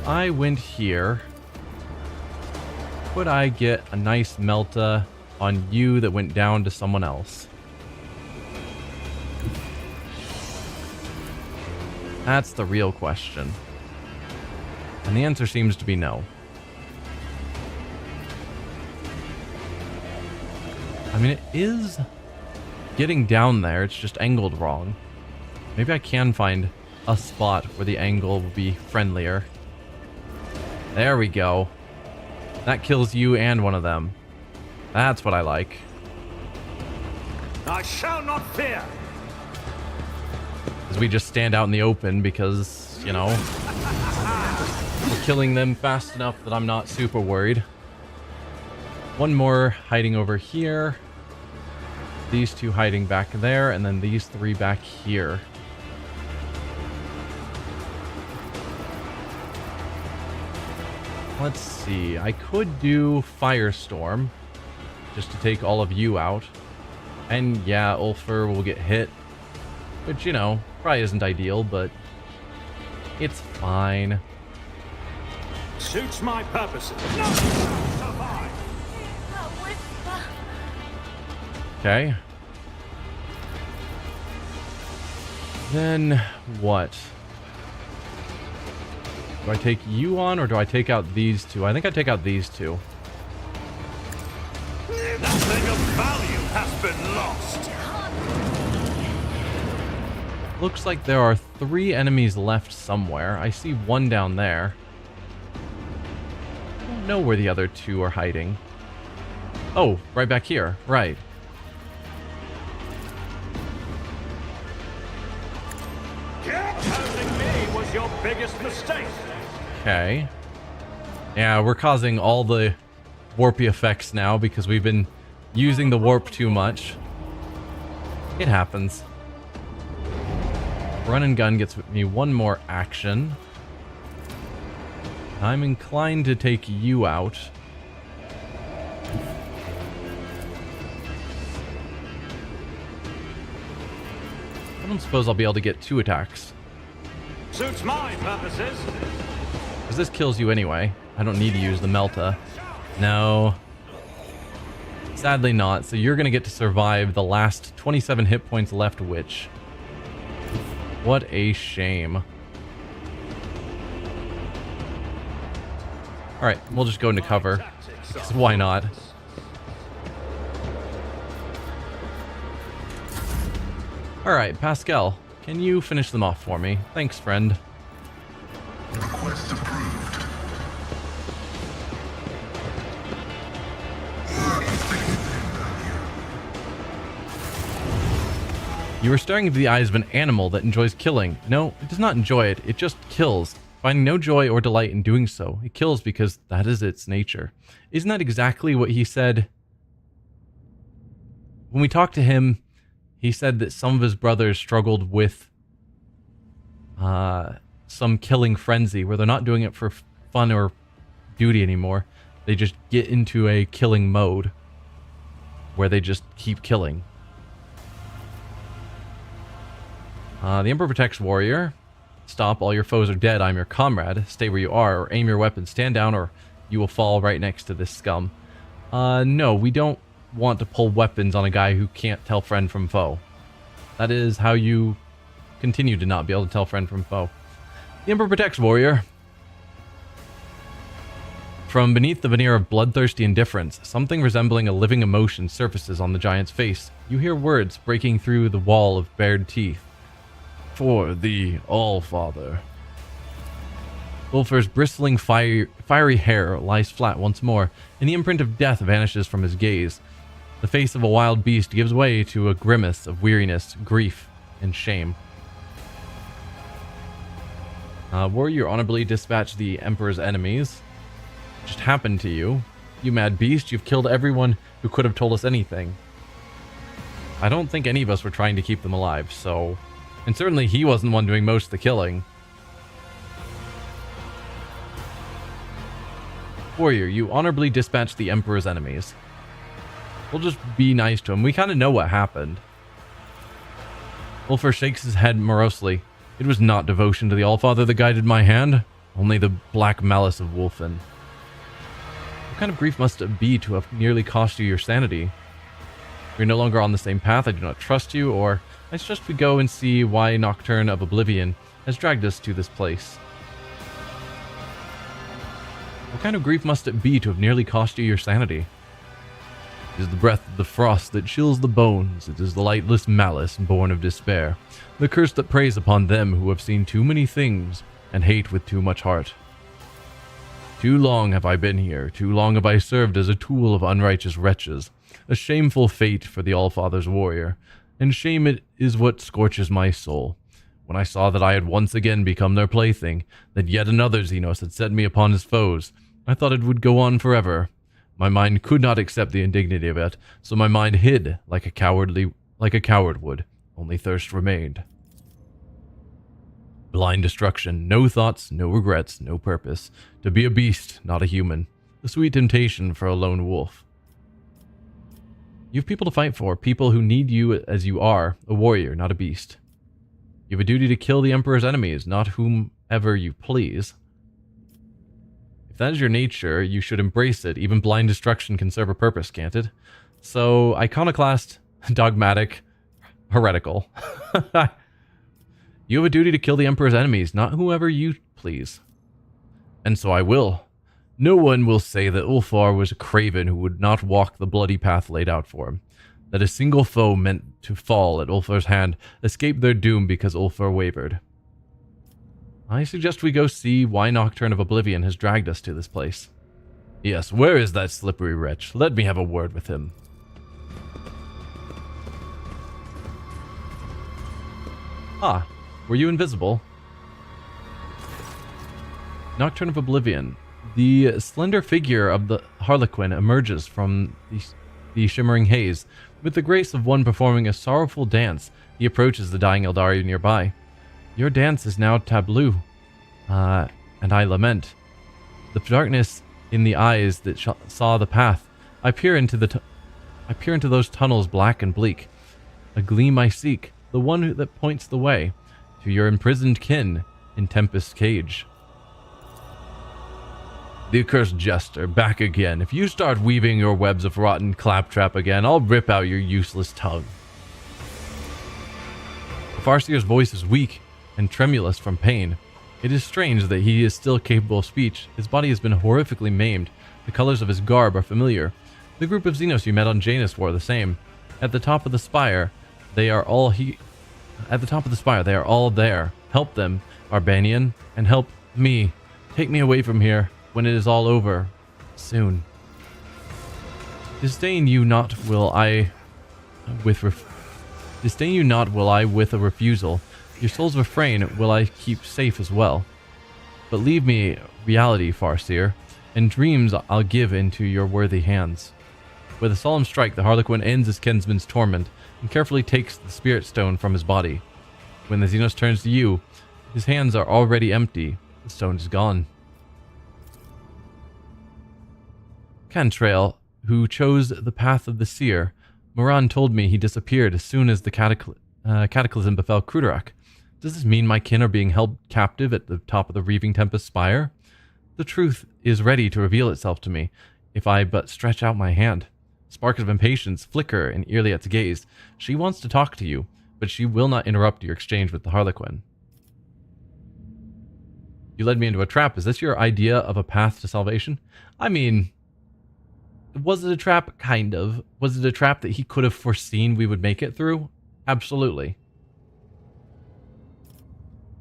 I went here. Could I get a nice melta on you that went down to someone else? That's the real question. And the answer seems to be no. I mean, it is getting down there. It's just angled wrong. Maybe I can find a spot where the angle will be friendlier. There we go. That kills you and one of them. That's what I like. I shall not fear. As we just stand out in the open because, you know, we're killing them fast enough that I'm not super worried. One more hiding over here. These two hiding back there, and then these three back here. Let's see. I could do Firestorm just to take all of you out. And yeah, Ulfur will get hit. Which, you know, probably isn't ideal, but it's fine. Suits my purposes. No! Survive! Okay. Then what? Do I take you on, or do I take out these two? I think I take out these two. Nothing of value has been lost. Looks like there are 3 enemies left somewhere. I see one down there. I don't know where the other 2 are hiding. Oh, right back here. Right. Opposing me was your biggest mistake. Okay. Yeah, we're causing all the warpy effects now because we've been using the warp too much. It happens. Run and gun gets me one more action. I'm inclined to take you out. I don't suppose I'll be able to get 2 attacks. Suits my purposes. Because this kills you anyway. I don't need to use the Melta. No. Sadly not. So you're going to get to survive the last 27 hit points left, which... What a shame. Alright, we'll just go into cover. Because why not? Alright, Pascal. Can you finish them off for me? Thanks, friend. Request approved. You are staring into the eyes of an animal that enjoys killing. No, it does not enjoy it. It just kills, finding no joy or delight in doing so. It kills because that is its nature. Isn't that exactly what he said? When we talked to him, he said that some of his brothers struggled with some killing frenzy where they're not doing it for fun or duty anymore. They just get into a killing mode where they just keep killing. The Emperor protects warrior. Stop, all your foes are dead. I'm your comrade. Stay where you are, or aim your weapon. Stand down, or you will fall right next to this scum. No, we don't want to pull weapons on a guy who can't tell friend from foe. That is how you continue to not be able to tell friend from foe. The Emperor protects warrior. From beneath the veneer of bloodthirsty indifference, something resembling a living emotion surfaces on the giant's face. You hear words breaking through the wall of bared teeth. For the All-Father. Ulfur's bristling fiery hair lies flat once more, and the imprint of death vanishes from his gaze. The face of a wild beast gives way to a grimace of weariness, grief, and shame. Warrior honorably dispatch the Emperor's enemies. Just happened to you. You mad beast, you've killed everyone who could have told us anything. I don't think any of us were trying to keep them alive, so... And certainly he wasn't the one doing most of the killing. Warrior, you honorably dispatched the Emperor's enemies. We'll just be nice to him. We kind of know what happened. Ulfur shakes his head morosely. It was not devotion to the Allfather that guided my hand, only the black malice of Wulfen. What kind of grief must it be to have nearly cost you your sanity? You're no longer on the same path, I do not trust you, or I suggest we go and see why Nocturne of Oblivion has dragged us to this place. What kind of grief must it be to have nearly cost you your sanity? It is the breath of the frost that chills the bones. It is the lightless malice born of despair. The curse that preys upon them who have seen too many things and hate with too much heart. Too long have I been here. Too long have I served as a tool of unrighteous wretches. A shameful fate for the Allfather's warrior. And shame it is what scorches my soul. When I saw that I had once again become their plaything, that yet another Xenos had set me upon his foes, I thought it would go on forever. My mind could not accept the indignity of it, so my mind hid like a coward would. Only thirst remained. Blind destruction, no thoughts, no regrets, no purpose. To be a beast, not a human. A sweet temptation for a lone wolf. You have people to fight for, people who need you as you are, a warrior, not a beast. You have a duty to kill the Emperor's enemies, not whomever you please. If that is your nature, you should embrace it. Even blind destruction can serve a purpose, can't it? So, iconoclast, dogmatic, heretical. You have a duty to kill the Emperor's enemies, not whoever you please. And so I will. No one will say that Ulfar was a craven who would not walk the bloody path laid out for him. That a single foe meant to fall at Ulfar's hand escaped their doom because Ulfar wavered. I suggest we go see why Nocturne of Oblivion has dragged us to this place. Yes, where is that slippery wretch? Let me have a word with him. Ah, were you invisible? Nocturne of Oblivion. The slender figure of the Harlequin emerges from the shimmering haze. With the grace of one performing a sorrowful dance, he approaches the dying Eldari nearby. Your dance is now taboo, and I lament. The darkness in the eyes that saw the path. I peer into those tunnels black and bleak. A gleam I seek, the one that points the way to your imprisoned kin in Tempest's cage. The accursed jester, back again. If you start weaving your webs of rotten claptrap again, I'll rip out your useless tongue. The Farseer's voice is weak and tremulous from pain. It is strange that he is still capable of speech. His body has been horrifically maimed. The colors of his garb are familiar. The group of Xenos you met on Janus wore the same. At the top of the spire, they are all there. Help them, Arbanian, and help me. Take me away from here when it is all over. Soon. Disdain you not will I with a refusal. Your soul's refrain will I keep safe as well. But leave me reality, Farseer, and dreams I'll give into your worthy hands. With a solemn strike, the Harlequin ends his kinsman's torment and carefully takes the spirit stone from his body. When the Xenos turns to you, his hands are already empty. The stone is gone. Cantrail, who chose the path of the seer, Moran told me he disappeared as soon as the cataclysm befell Kruderak. Does this mean my kin are being held captive at the top of the Reaving Tempest spire? The truth is ready to reveal itself to me, if I but stretch out my hand. Sparks of impatience flicker in Irliet's gaze. She wants to talk to you, but she will not interrupt your exchange with the Harlequin. You led me into a trap. Is this your idea of a path to salvation? I mean, was it a trap? Kind of. Was it a trap that he could have foreseen we would make it through? Absolutely.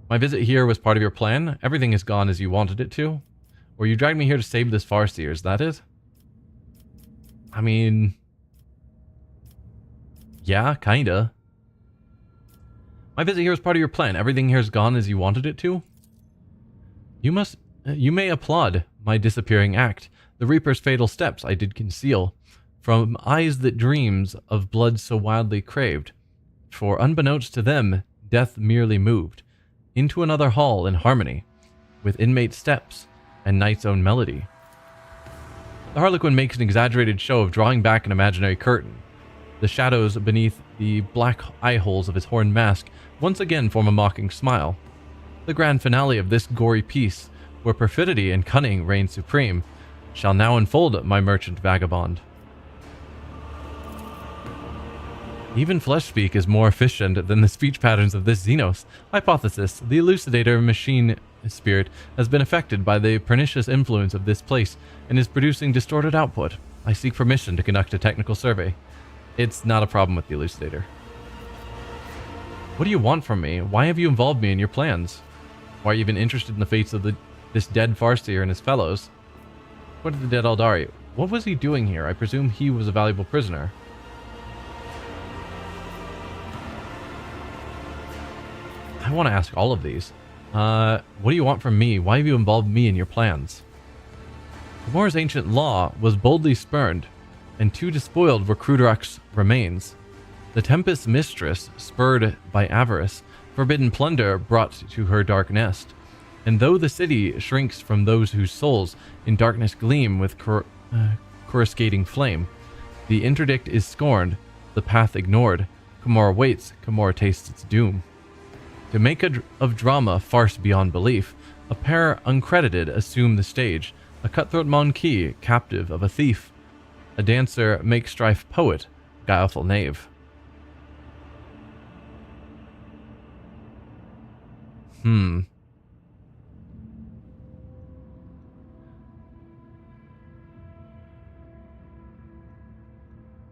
My visit here was part of your plan. Everything has gone as you wanted it to. Or you dragged me here to save this Farseer, is that it? I mean, yeah, kinda. My visit here was part of your plan. Everything here has gone as you wanted it to. You may applaud my disappearing act. The Reaper's fatal steps I did conceal from eyes that dreams of blood so wildly craved. For unbeknownst to them, death merely moved into another hall in harmony with inmate steps and night's own melody. The Harlequin makes an exaggerated show of drawing back an imaginary curtain. The shadows beneath the black eye holes of his horned mask once again form a mocking smile. The grand finale of this gory piece, where perfidy and cunning reign supreme, shall now unfold, my merchant vagabond. Even flesh speak is more efficient than the speech patterns of this Xenos. Hypothesis: the elucidator machine spirit has been affected by the pernicious influence of this place and is producing distorted output. I seek permission to conduct a technical survey. It's not a problem with the elucidator. What do you want from me? Why have you involved me in your plans? Why are you even interested in the fates of this dead Farseer and his fellows? What did the dead Eldari? What was he doing here? I presume he was a valuable prisoner. I want to ask all of these. What do you want from me? Why have you involved me in your plans? Comora's ancient law was boldly spurned, and too despoiled were Crudorak's remains. The Tempest's mistress, spurred by avarice, forbidden plunder brought to her dark nest. And though the city shrinks from those whose souls in darkness gleam with coruscating flame, the interdict is scorned, the path ignored. Komora waits, Komora tastes its doom. To make of drama farce beyond belief, a pair uncredited assume the stage, a cutthroat monkey, captive of a thief. A dancer, make strife poet, guileful knave.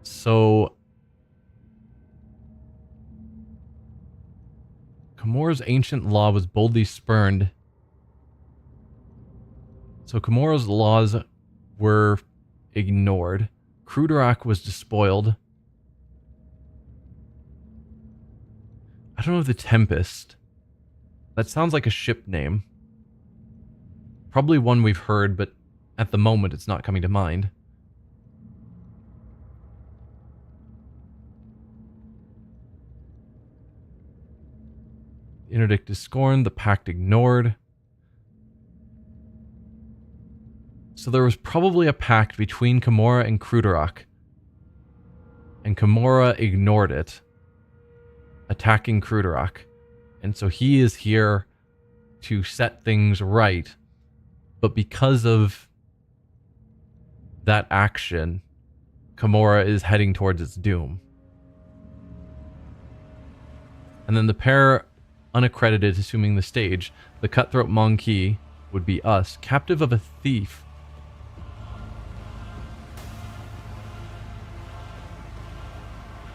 So Komora's ancient law was boldly spurned. So Komora's laws were ignored. Crudorak was despoiled. I don't know the Tempest. That sounds like a ship name. Probably one we've heard, but at the moment it's not coming to mind. The interdict is scorned, the pact ignored. So there was probably a pact between Komora and Crudorak. And Komora ignored it, attacking Crudorak. And so he is here to set things right. But because of that action, Komora is heading towards its doom. And then the pair unaccredited assuming the stage, the cutthroat monkey would be us, captive of a thief.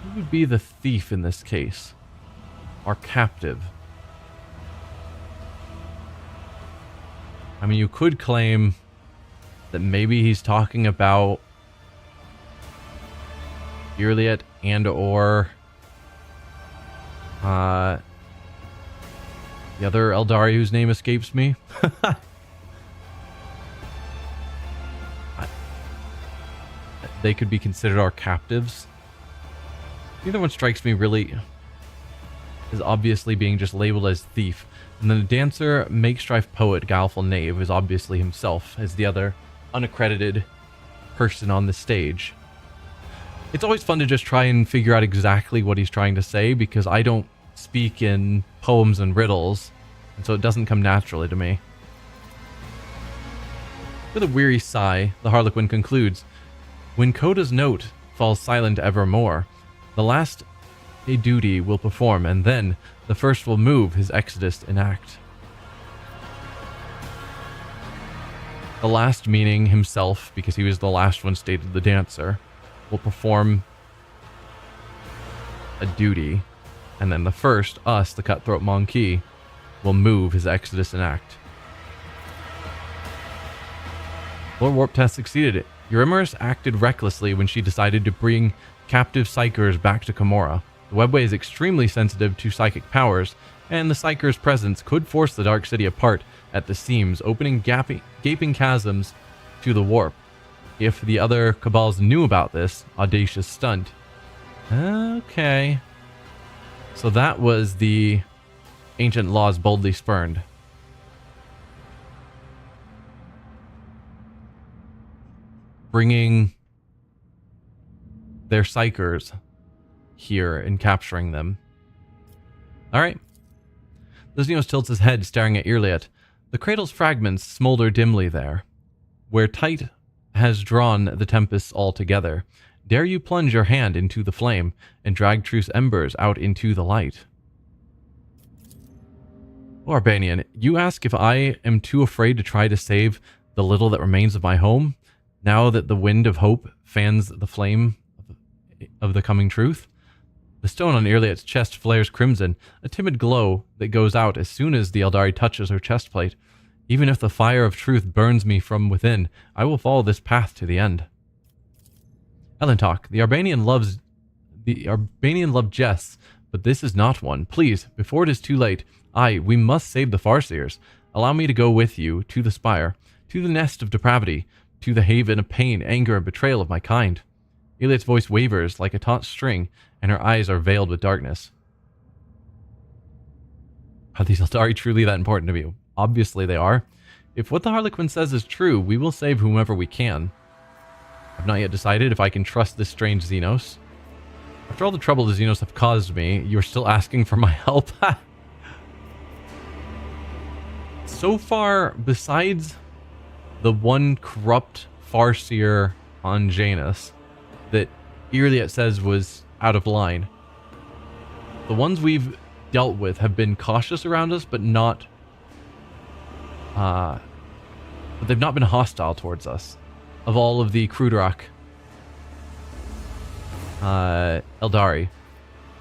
Who would be the thief in this case? Our captive. I mean, you could claim that maybe he's talking about Irliet and or the other Eldari whose name escapes me. They could be considered our captives. Neither one strikes me really as obviously being just labeled as thief. And then the dancer, make strife poet, guileful knave is obviously himself as the other unaccredited person on the stage. It's always fun to just try and figure out exactly what he's trying to say because I don't speak in poems and riddles, and so it doesn't come naturally to me. With a weary sigh, the Harlequin concludes, when Coda's note falls silent evermore, the last a duty will perform, and then the first will move his exodus enact. The last meaning himself, because he was the last one stated the dancer, will perform a duty, and then the first, us, the cutthroat monkey, will move his exodus enact. Lord Warp Test succeeded. Eurymerus acted recklessly when she decided to bring captive psykers back to Komora. The webway is extremely sensitive to psychic powers, and the psykers' presence could force the Dark City apart at the seams, opening gaping chasms to the warp. If the other Cabals knew about this audacious stunt. Okay. So that was the ancient laws boldly spurned. Bringing their psykers here and capturing them. Alright. The xenos tilts his head, staring at Irliet. The cradle's fragments smolder dimly there, where Tight has drawn the tempests all together. Dare you plunge your hand into the flame and drag truth's embers out into the light? Oh, Arbanian, you ask if I am too afraid to try to save the little that remains of my home, now that the wind of hope fans the flame of the coming truth? The stone on Irliet's chest flares crimson, a timid glow that goes out as soon as the Eldari touches her chest plate. Even if the fire of truth burns me from within, I will follow this path to the end. Elentok, the Arbanian love jests, but this is not one. Please, before it is too late, we must save the Farseers. Allow me to go with you to the spire, to the nest of depravity, to the haven of pain, anger, and betrayal of my kind. Iliad's voice wavers like a taut string, and her eyes are veiled with darkness. Are these Eldari truly that important to me? Obviously they are. If what the Harlequin says is true, we will save whomever we can. I've not yet decided if I can trust this strange Xenos. After all the trouble the Xenos have caused me, you're still asking for my help? So far, besides the one corrupt Farseer on Janus that Iliad says was out of line, the ones we've dealt with have been cautious around us, but not... but they've not been hostile towards us. Of all of the Krudrak Eldari.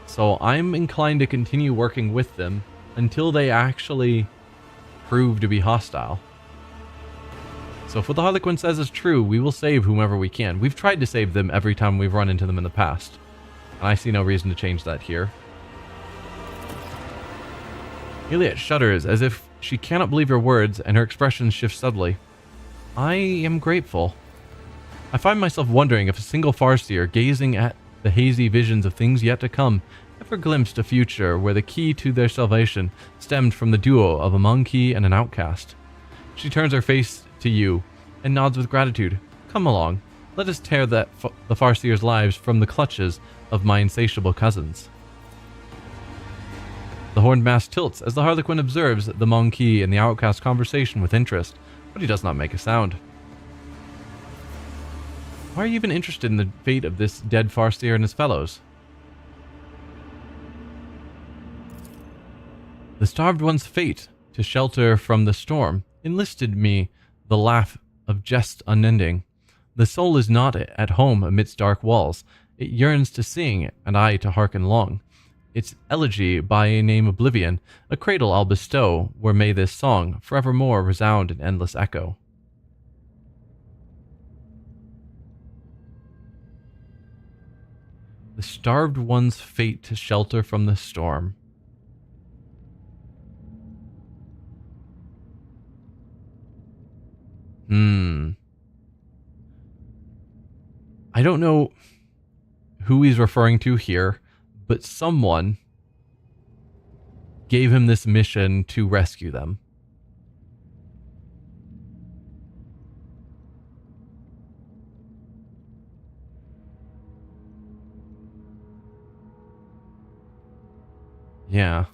So I'm inclined to continue working with them until they actually prove to be hostile. So if what the Harlequin says is true, we will save whomever we can. We've tried to save them every time we've run into them in the past. And I see no reason to change that here. Iliad shudders as if she cannot believe your words, and her expression shifts subtly. I am grateful. I find myself wondering if a single Farseer, gazing at the hazy visions of things yet to come, ever glimpsed a future where the key to their salvation stemmed from the duo of a monkey and an outcast. She turns her face to you and nods with gratitude. Come along. Let us tear the Farseer's lives from the clutches of my insatiable cousins. The horned mass tilts as the Harlequin observes the monkey and the outcast conversation with interest, but he does not make a sound. Why are you even interested in the fate of this dead Farseer and his fellows? The starved one's fate to shelter from the storm enlisted me the laugh of jest unending. The soul is not at home amidst dark walls. It yearns to sing, and I to hearken long. Its elegy by a name oblivion, a cradle I'll bestow, where may this song forevermore resound in endless echo. The starved one's fate to shelter from the storm. I don't know who he's referring to here, but someone gave him this mission to rescue them. Yeah.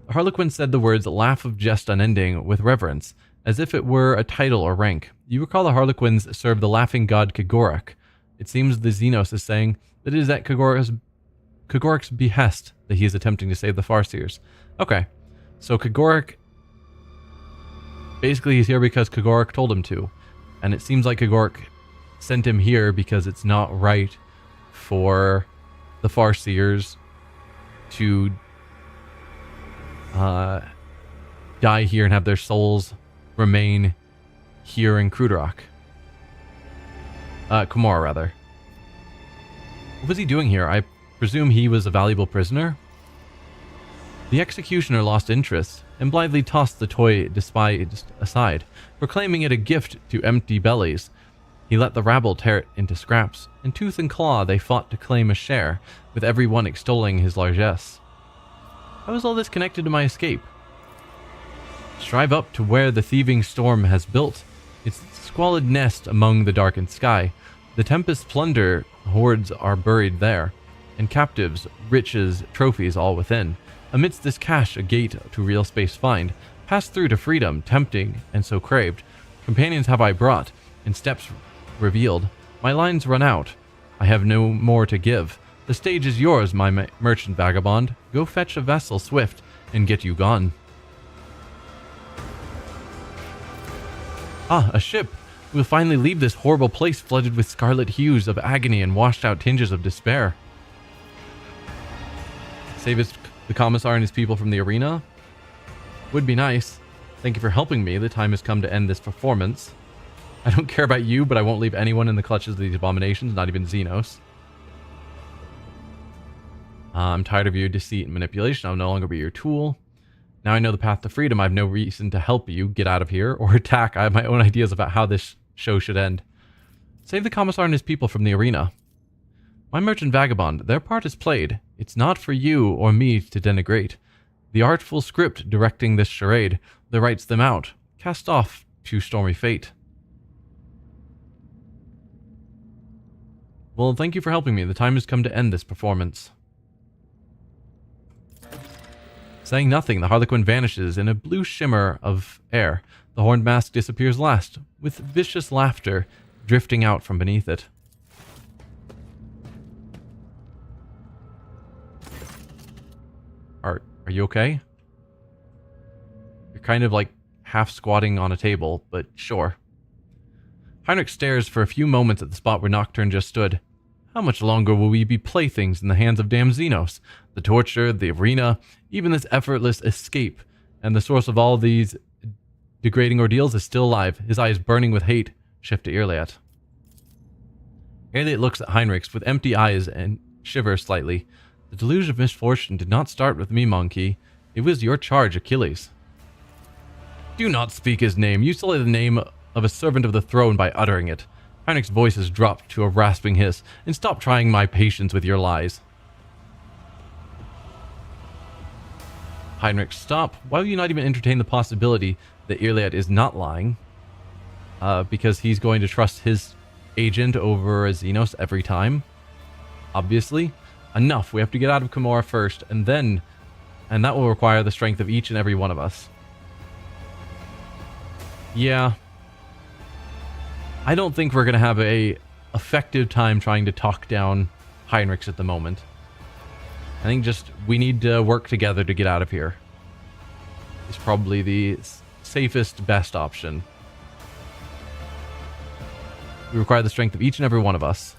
The Harlequin said the words laugh of jest unending with reverence, as if it were a title or rank. You recall the Harlequins serve the laughing god Kogorak. It seems the Xenos is saying that it is at Kogorak's behest that he is attempting to save the Farseers. Okay, so Kogorak, basically he's here because Kogorak told him to, and it seems like Kogorak sent him here because it's not right for the Farseers to die here and have their souls remain here in Krudrak. Kumara, rather. What was he doing here? I presume he was a valuable prisoner? The executioner lost interest and blithely tossed the toy despised aside, proclaiming it a gift to empty bellies. He let the rabble tear it into scraps, and tooth and claw they fought to claim a share, with every one extolling his largesse. How is all this connected to my escape? Strive up to where the thieving storm has built its squalid nest among the darkened sky. The tempest's plunder hoards are buried there, and captives, riches, trophies all within. Amidst this cache a gate to real space find, pass through to freedom, tempting and so craved. Companions have I brought, and steps revealed. My lines run out. I have no more to give. The stage is yours, my merchant vagabond. Go fetch a vessel swift, and get you gone. Ah, a ship! We'll finally leave this horrible place flooded with scarlet hues of agony and washed out tinges of despair. Save the commissar and his people from the arena? Would be nice. Thank you for helping me. The time has come to end this performance. I don't care about you, but I won't leave anyone in the clutches of these abominations, not even Xenos. I'm tired of your deceit and manipulation. I'll no longer be your tool. Now I know the path to freedom. I have no reason to help you get out of here or attack. I have my own ideas about how this show should end. Save the commissar and his people from the arena. My merchant vagabond, their part is played. It's not for you or me to denigrate. The artful script directing this charade that writes them out, cast off to stormy fate. Well, thank you for helping me. The time has come to end this performance. Saying nothing, the Harlequin vanishes in a blue shimmer of air. The horned mask disappears last, with vicious laughter drifting out from beneath it. Are you okay? You're kind of like half squatting on a table, but sure. Heinrich stares for a few moments at the spot where Nocturne just stood. How much longer will we be playthings in the hands of damn xenos? The torture, the arena, even this effortless escape, and the source of all these degrading ordeals is still alive, his eyes burning with hate. Shift to Irliet. Irliet looks at Heinrich with empty eyes and shivers slightly. The deluge of misfortune did not start with me, Monkey. It was your charge, Achilles. Do not speak his name. You sully the name of a servant of the throne by uttering it. Heinrich's voice has dropped to a rasping hiss, and stop trying my patience with your lies. Heinrich, stop. Why will you not even entertain the possibility that Irliet is not lying? Because he's going to trust his agent over a xenos every time? Obviously. Enough. We have to get out of Camorra first, and that will require the strength of each and every one of us. Yeah. I don't think we're going to have a effective time trying to talk down Heinrich at the moment. I think just we need to work together to get out of here. It's probably the safest, best option. We require the strength of each and every one of us.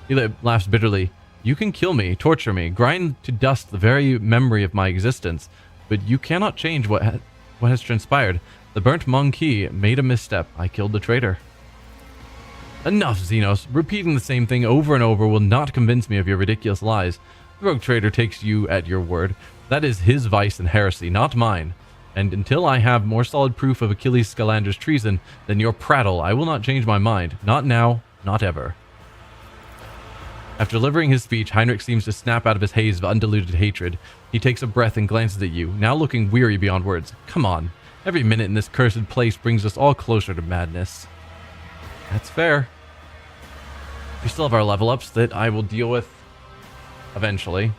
He laughs bitterly. You can kill me, torture me, grind to dust the very memory of my existence, but you cannot change what has transpired. The burnt monkey made a misstep. I killed the traitor. Enough, Xenos. Repeating the same thing over and over will not convince me of your ridiculous lies. The rogue trader takes you at your word. That is his vice and heresy, not mine. And until I have more solid proof of Achilles Scalander's treason than your prattle, I will not change my mind. Not now, not ever. After delivering his speech, Heinrich seems to snap out of his haze of undiluted hatred. He takes a breath and glances at you, now looking weary beyond words. Come on. Every minute in this cursed place brings us all closer to madness. That's fair. We still have our level ups that I will deal with eventually.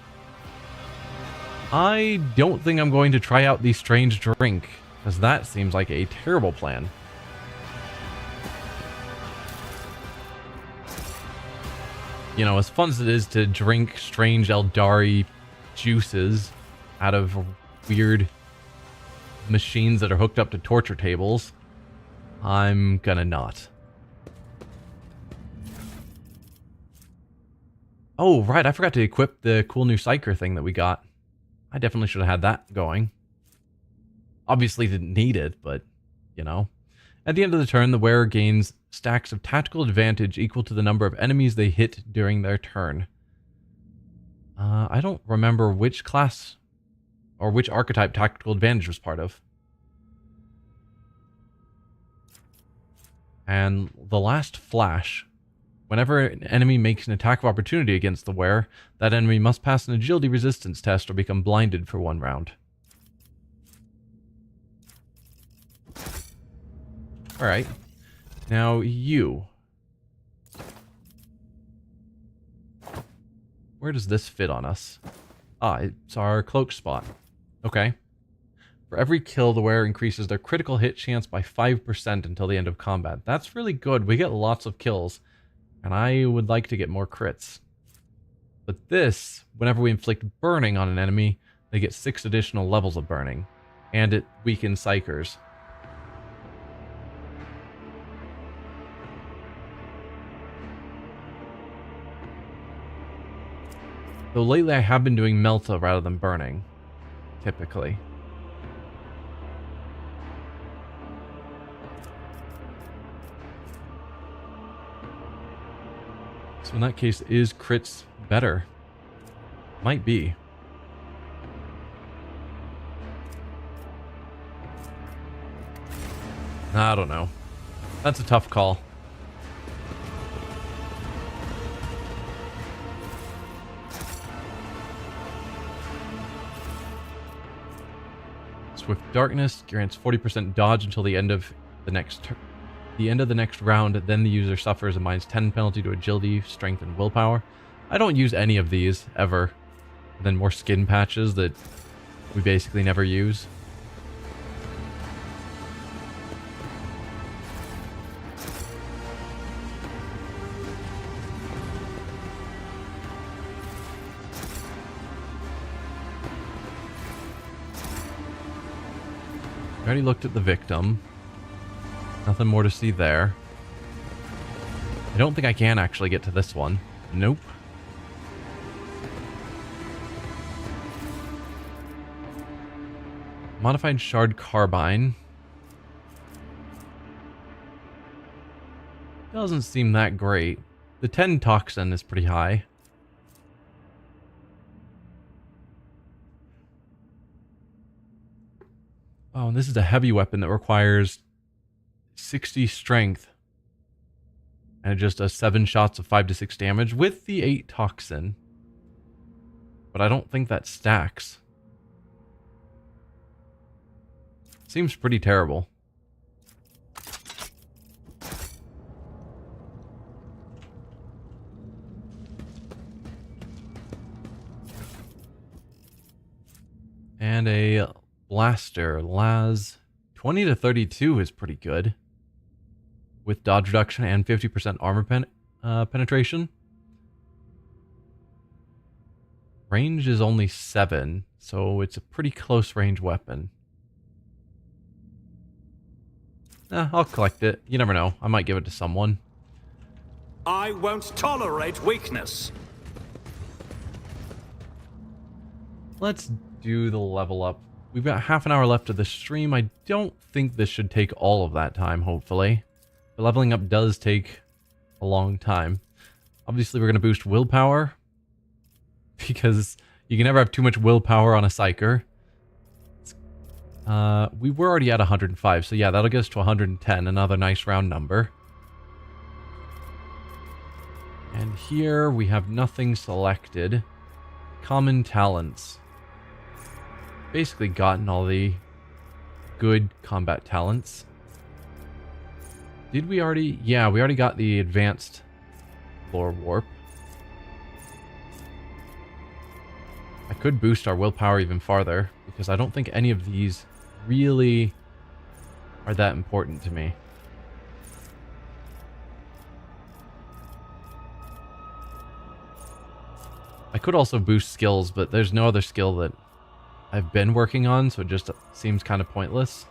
I don't think I'm going to try out the strange drink, because that seems like a terrible plan. You know, as fun as it is to drink strange Eldari juices out of weird machines that are hooked up to torture tables, I'm gonna not. Oh, right, I forgot to equip the cool new psyker thing that we got. I definitely should have had that going. Obviously didn't need it, but, you know. At the end of the turn, the wearer gains stacks of tactical advantage equal to the number of enemies they hit during their turn. I don't remember which class or which archetype tactical advantage was part of. And the last flash. Whenever an enemy makes an attack of opportunity against the wearer, that enemy must pass an agility resistance test or become blinded for 1 round. Alright. Now you. Where does this fit on us? Ah, it's our cloak spot. Okay. For every kill, the wearer increases their critical hit chance by 5% until the end of combat. That's really good. We get lots of kills. And I would like to get more crits. But this, whenever we inflict burning on an enemy, they get 6 additional levels of burning. And it weakens psykers. Though lately I have been doing Melta rather than burning. Typically. So in that case, is crits better? Might be. I don't know. That's a tough call. Swift Darkness grants 40% dodge until the end of the next round. Then the user suffers a -10 penalty to agility, strength, and willpower. I don't use any of these ever. And then more skin patches that we basically never use. I already looked at the victim. Nothing more to see there. I don't think I can actually get to this one. Nope. Modified Shard Carbine. Doesn't seem that great. The 10 Toxin is pretty high. Oh, and this is a heavy weapon that requires 60 strength. And it just does 7 shots of 5 to 6 damage with the 8 Toxin. But I don't think that stacks. Seems pretty terrible. And a blaster. Las 20 to 32 is pretty good. With dodge reduction and 50% armor penetration. Range is only 7, so it's a pretty close range weapon. I'll collect it. You never know. I might give it to someone. I won't tolerate weakness. Let's do the level up. We've got half an hour left of the stream. I don't think this should take all of that time, hopefully. But leveling up does take a long time. Obviously, we're going to boost willpower. Because you can never have too much willpower on a psyker. We were already at 105, so yeah, that'll get us to 110, another nice round number. And here we have nothing selected. Common talents. Basically gotten all the good combat talents. Did we already? Yeah, we already got the advanced lore warp. I could boost our willpower even farther, because I don't think any of these really are that important to me. I could also boost skills, but there's no other skill that I've been working on, so it just seems kind of pointless.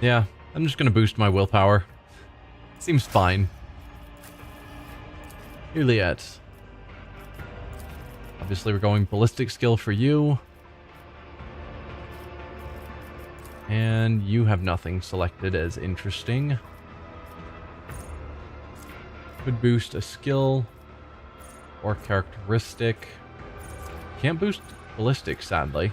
Yeah, I'm just going to boost my willpower. Seems fine. Juliet. Obviously, we're going ballistic skill for you. And you have nothing selected as interesting. Could boost a skill or characteristic. Can't boost ballistic, sadly.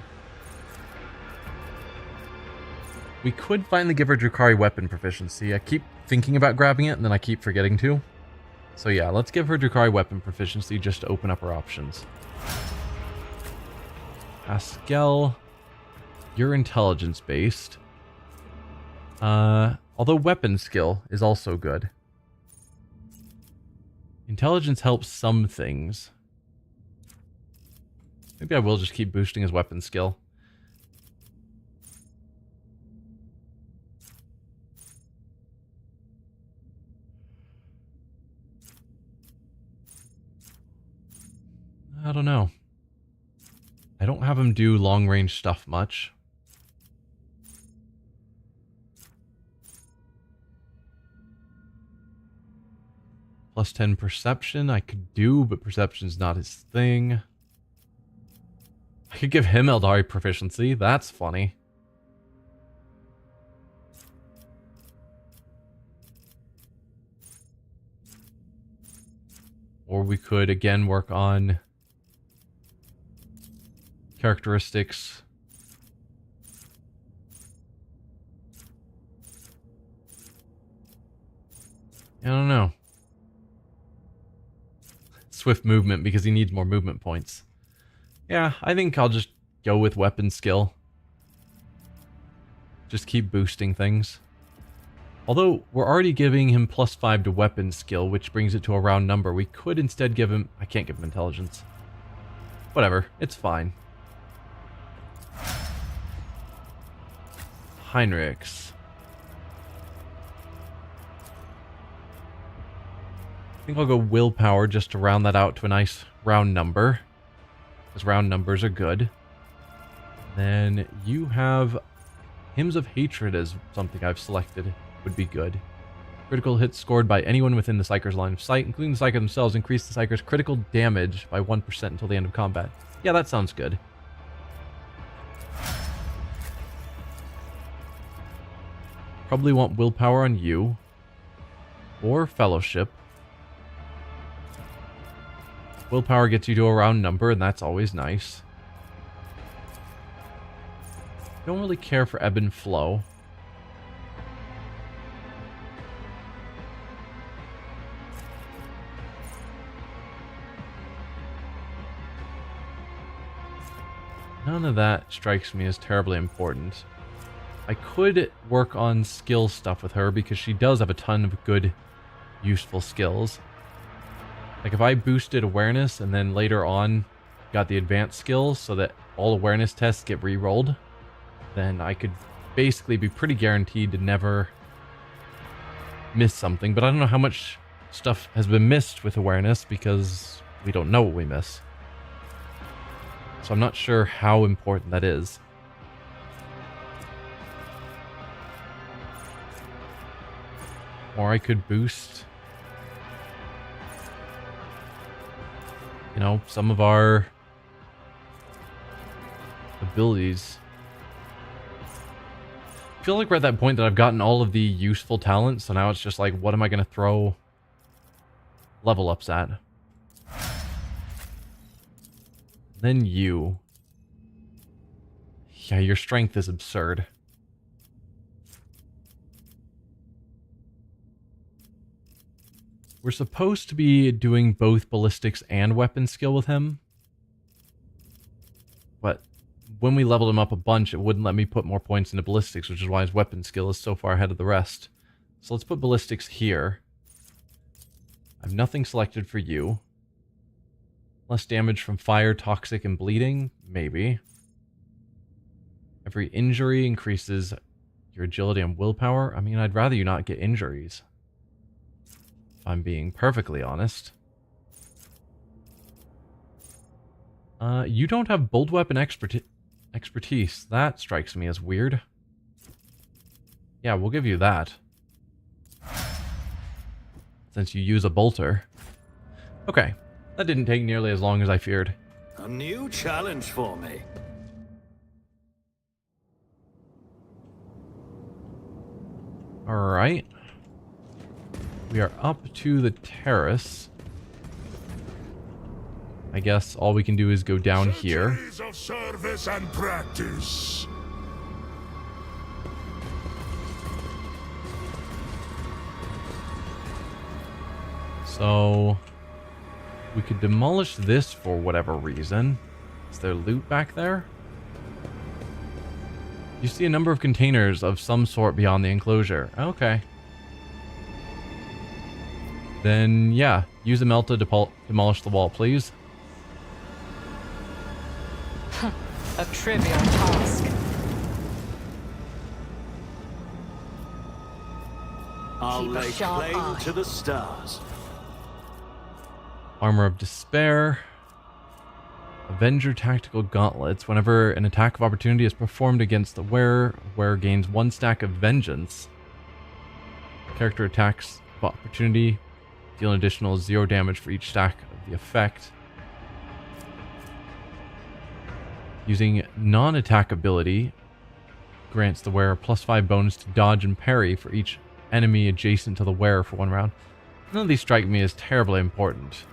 We could finally give her Drukhari weapon proficiency. I keep thinking about grabbing it, and then I keep forgetting to. So yeah, let's give her Drukhari weapon proficiency just to open up her options. Pascal, you're intelligence-based. Although weapon skill is also good. Intelligence helps some things. Maybe I will just keep boosting his weapon skill. I don't know. I don't have him do long-range stuff much. Plus 10 perception I could do, but perception's not his thing. I could give him Eldari proficiency. That's funny. Or we could, again, work on characteristics. I don't know. Swift movement, because he needs more movement points. Yeah, I think I'll just go with weapon skill. Just keep boosting things. Although, we're already giving him +5 to weapon skill, which brings it to a round number. We could instead give him... I can't give him intelligence. Whatever, it's fine. Heinrichs. I think I'll go willpower just to round that out to a nice round number. Because round numbers are good. Then you have Hymns of Hatred as something I've selected. Would be good. Critical hits scored by anyone within the psyker's line of sight, including the psyker themselves, increase the psyker's critical damage by 1% until the end of combat. Yeah, that sounds good. Probably want willpower on you. Or fellowship. Willpower gets you to a round number, and that's always nice. Don't really care for ebb and flow. None of that strikes me as terribly important. I could work on skill stuff with her because she does have a ton of good, useful skills. Like if I boosted awareness and then later on got the advanced skills so that all awareness tests get re-rolled, then I could basically be pretty guaranteed to never miss something. But I don't know how much stuff has been missed with awareness because we don't know what we miss. So I'm not sure how important that is. Or I could boost, you know, some of our abilities. I feel like we're at that point that I've gotten all of the useful talents, so now it's just like, what am I going to throw level ups at? Then you. Yeah, your strength is absurd. We're supposed to be doing both ballistics and weapon skill with him. But when we leveled him up a bunch, it wouldn't let me put more points into ballistics, which is why his weapon skill is so far ahead of the rest. So let's put ballistics here. I have nothing selected for you. Less damage from fire, toxic, and bleeding? Maybe. Every injury increases your agility and willpower. I mean, I'd rather you not get injuries. If I'm being perfectly honest. You don't have bolt weapon expertise. That strikes me as weird. Yeah, we'll give you that. Since you use a bolter. Okay. That didn't take nearly as long as I feared. A new challenge for me. Alright. We are up to the terrace. I guess all we can do is go down here. Centuries of service and practice. So we could demolish this for whatever reason. Is there loot back there? You see a number of containers of some sort beyond the enclosure. Okay. Then, yeah, use a melt to demolish the wall, please. A trivial task. I'll Keep a lay sharp claim eye. to the stars. Armor of Despair. Avenger Tactical Gauntlets. Whenever an attack of opportunity is performed against the wearer gains 1 stack of Vengeance. Character attacks of opportunity deal an additional 0 damage for each stack of the effect. Using non-attack ability grants the wearer +5 bonus to dodge and parry for each enemy adjacent to the wearer for 1 round. None of these strike me as terribly important.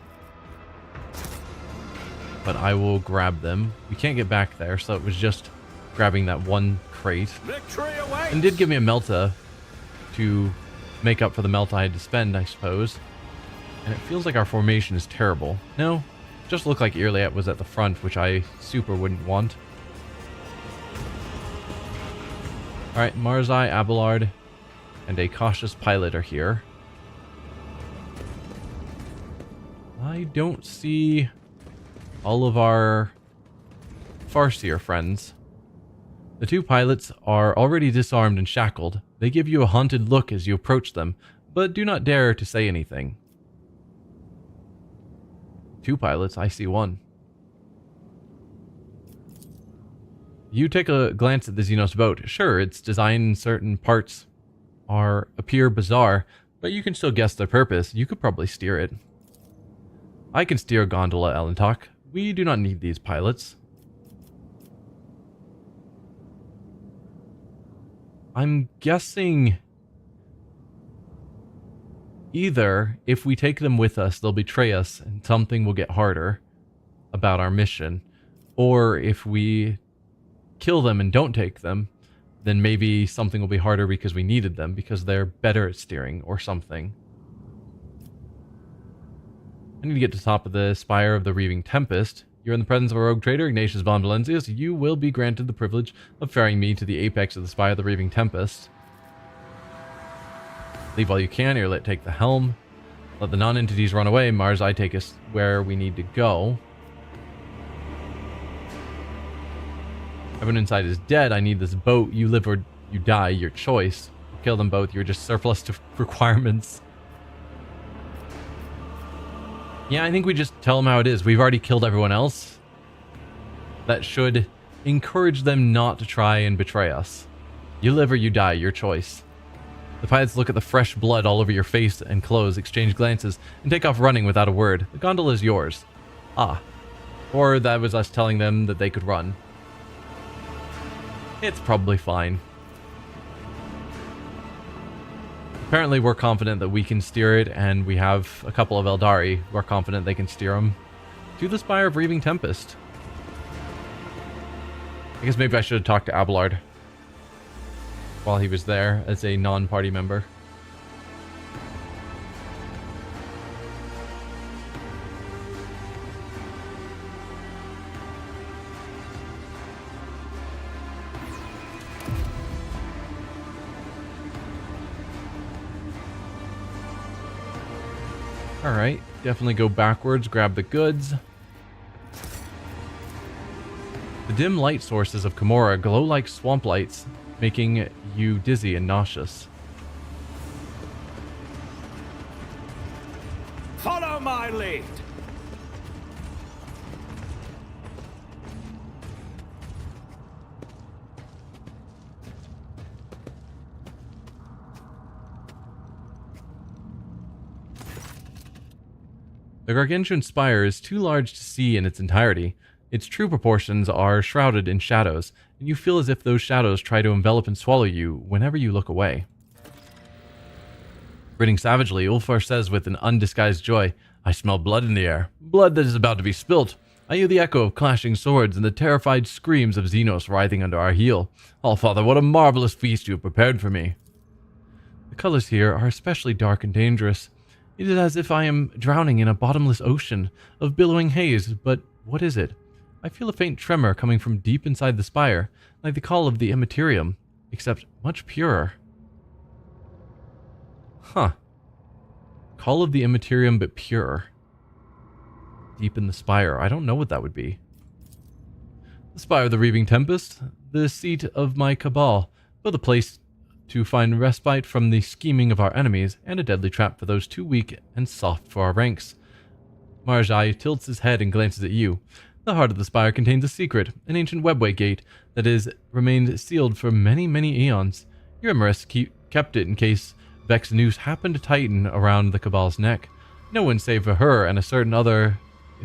but I will grab them. We can't get back there, so it was just grabbing that one crate. Victory awaits! And did give me a Melta to make up for the Melta I had to spend, I suppose. And it feels like our formation is terrible. No, just looked like Irliet was at the front, which I super wouldn't want. Alright, Marzai, Abelard, and a cautious pilot are here. I don't see all of our Farseer friends. The two pilots are already disarmed and shackled. They give you a haunted look as you approach them, but do not dare to say anything. Two pilots, I see one. You take a glance at the Xenos boat. Sure, its design in certain parts appear bizarre, but you can still guess their purpose. You could probably steer it. I can steer a gondola, Elentok. We do not need these pilots. I'm guessing either if we take them with us, they'll betray us and something will get harder about our mission. Or if we kill them and don't take them, then maybe something will be harder because we needed them, because they're better at steering or something. I need to get to the top of the spire of the Reaving Tempest. You're in the presence of a rogue trader, Ignatius von Valencius. You will be granted the privilege of ferrying me to the apex of the spire of the Reaving Tempest. Leave while you can, Irliet take the helm. Let the non-entities run away. Marzai take us where we need to go. Everyone inside is dead. I need this boat. You live or you die, your choice. Kill them both, you're just surplus to requirements. Yeah, I think we just tell them how it is. We've already killed everyone else. That should encourage them not to try and betray us. You live or you die, your choice. The pilots look at the fresh blood all over your face and clothes, exchange glances, and take off running without a word. The gondola is yours. Ah. Or that was us telling them that they could run. It's probably fine. Apparently we're confident that we can steer it, and we have a couple of Eldari who are confident they can steer them to the Spire of Reaving Tempest. I guess maybe I should have talked to Abelard while he was there as a non-party member. Alright, definitely go backwards, grab the goods. The dim light sources of Kimura glow like swamp lights, making you dizzy and nauseous. Follow my lead! The gargantuan spire is too large to see in its entirety. Its true proportions are shrouded in shadows, and you feel as if those shadows try to envelop and swallow you whenever you look away. Grinning savagely, Ulfar says with an undisguised joy, "I smell blood in the air. Blood that is about to be spilt. I hear the echo of clashing swords and the terrified screams of Xenos writhing under our heel. Oh, Father, what a marvelous feast you have prepared for me." The colors here are especially dark and dangerous. It is as if I am drowning in a bottomless ocean of billowing haze, but what is it? I feel a faint tremor coming from deep inside the spire, like the call of the Imperium, except much purer. Huh. Call of the Imperium, but pure. Deep in the spire. I don't know what that would be. The spire of the Reaving Tempest, the seat of my cabal, but the place to find respite from the scheming of our enemies, and a deadly trap for those too weak and soft for our ranks. Marzai tilts his head and glances at you. The heart of the spire contains a secret, an ancient webway gate that has remained sealed for many, many eons. Eurymerus kept it in case Vex's noose happened to tighten around the Cabal's neck. No one save for her and a certain other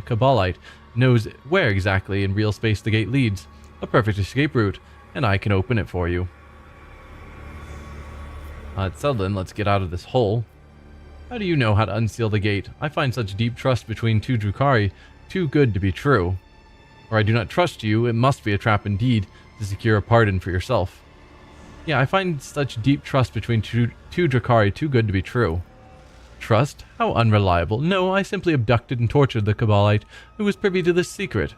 Cabalite knows where exactly in real space the gate leads. A perfect escape route, and I can open it for you. So then, let's get out of this hole. How do you know how to unseal the gate? I find such deep trust between two Drukhari too good to be true. or I do not trust you, it must be a trap indeed to secure a pardon for yourself. Yeah, I find such deep trust between two Drakari too good to be true. Trust? How unreliable. No, I simply abducted and tortured the Cabalite who was privy to this secret.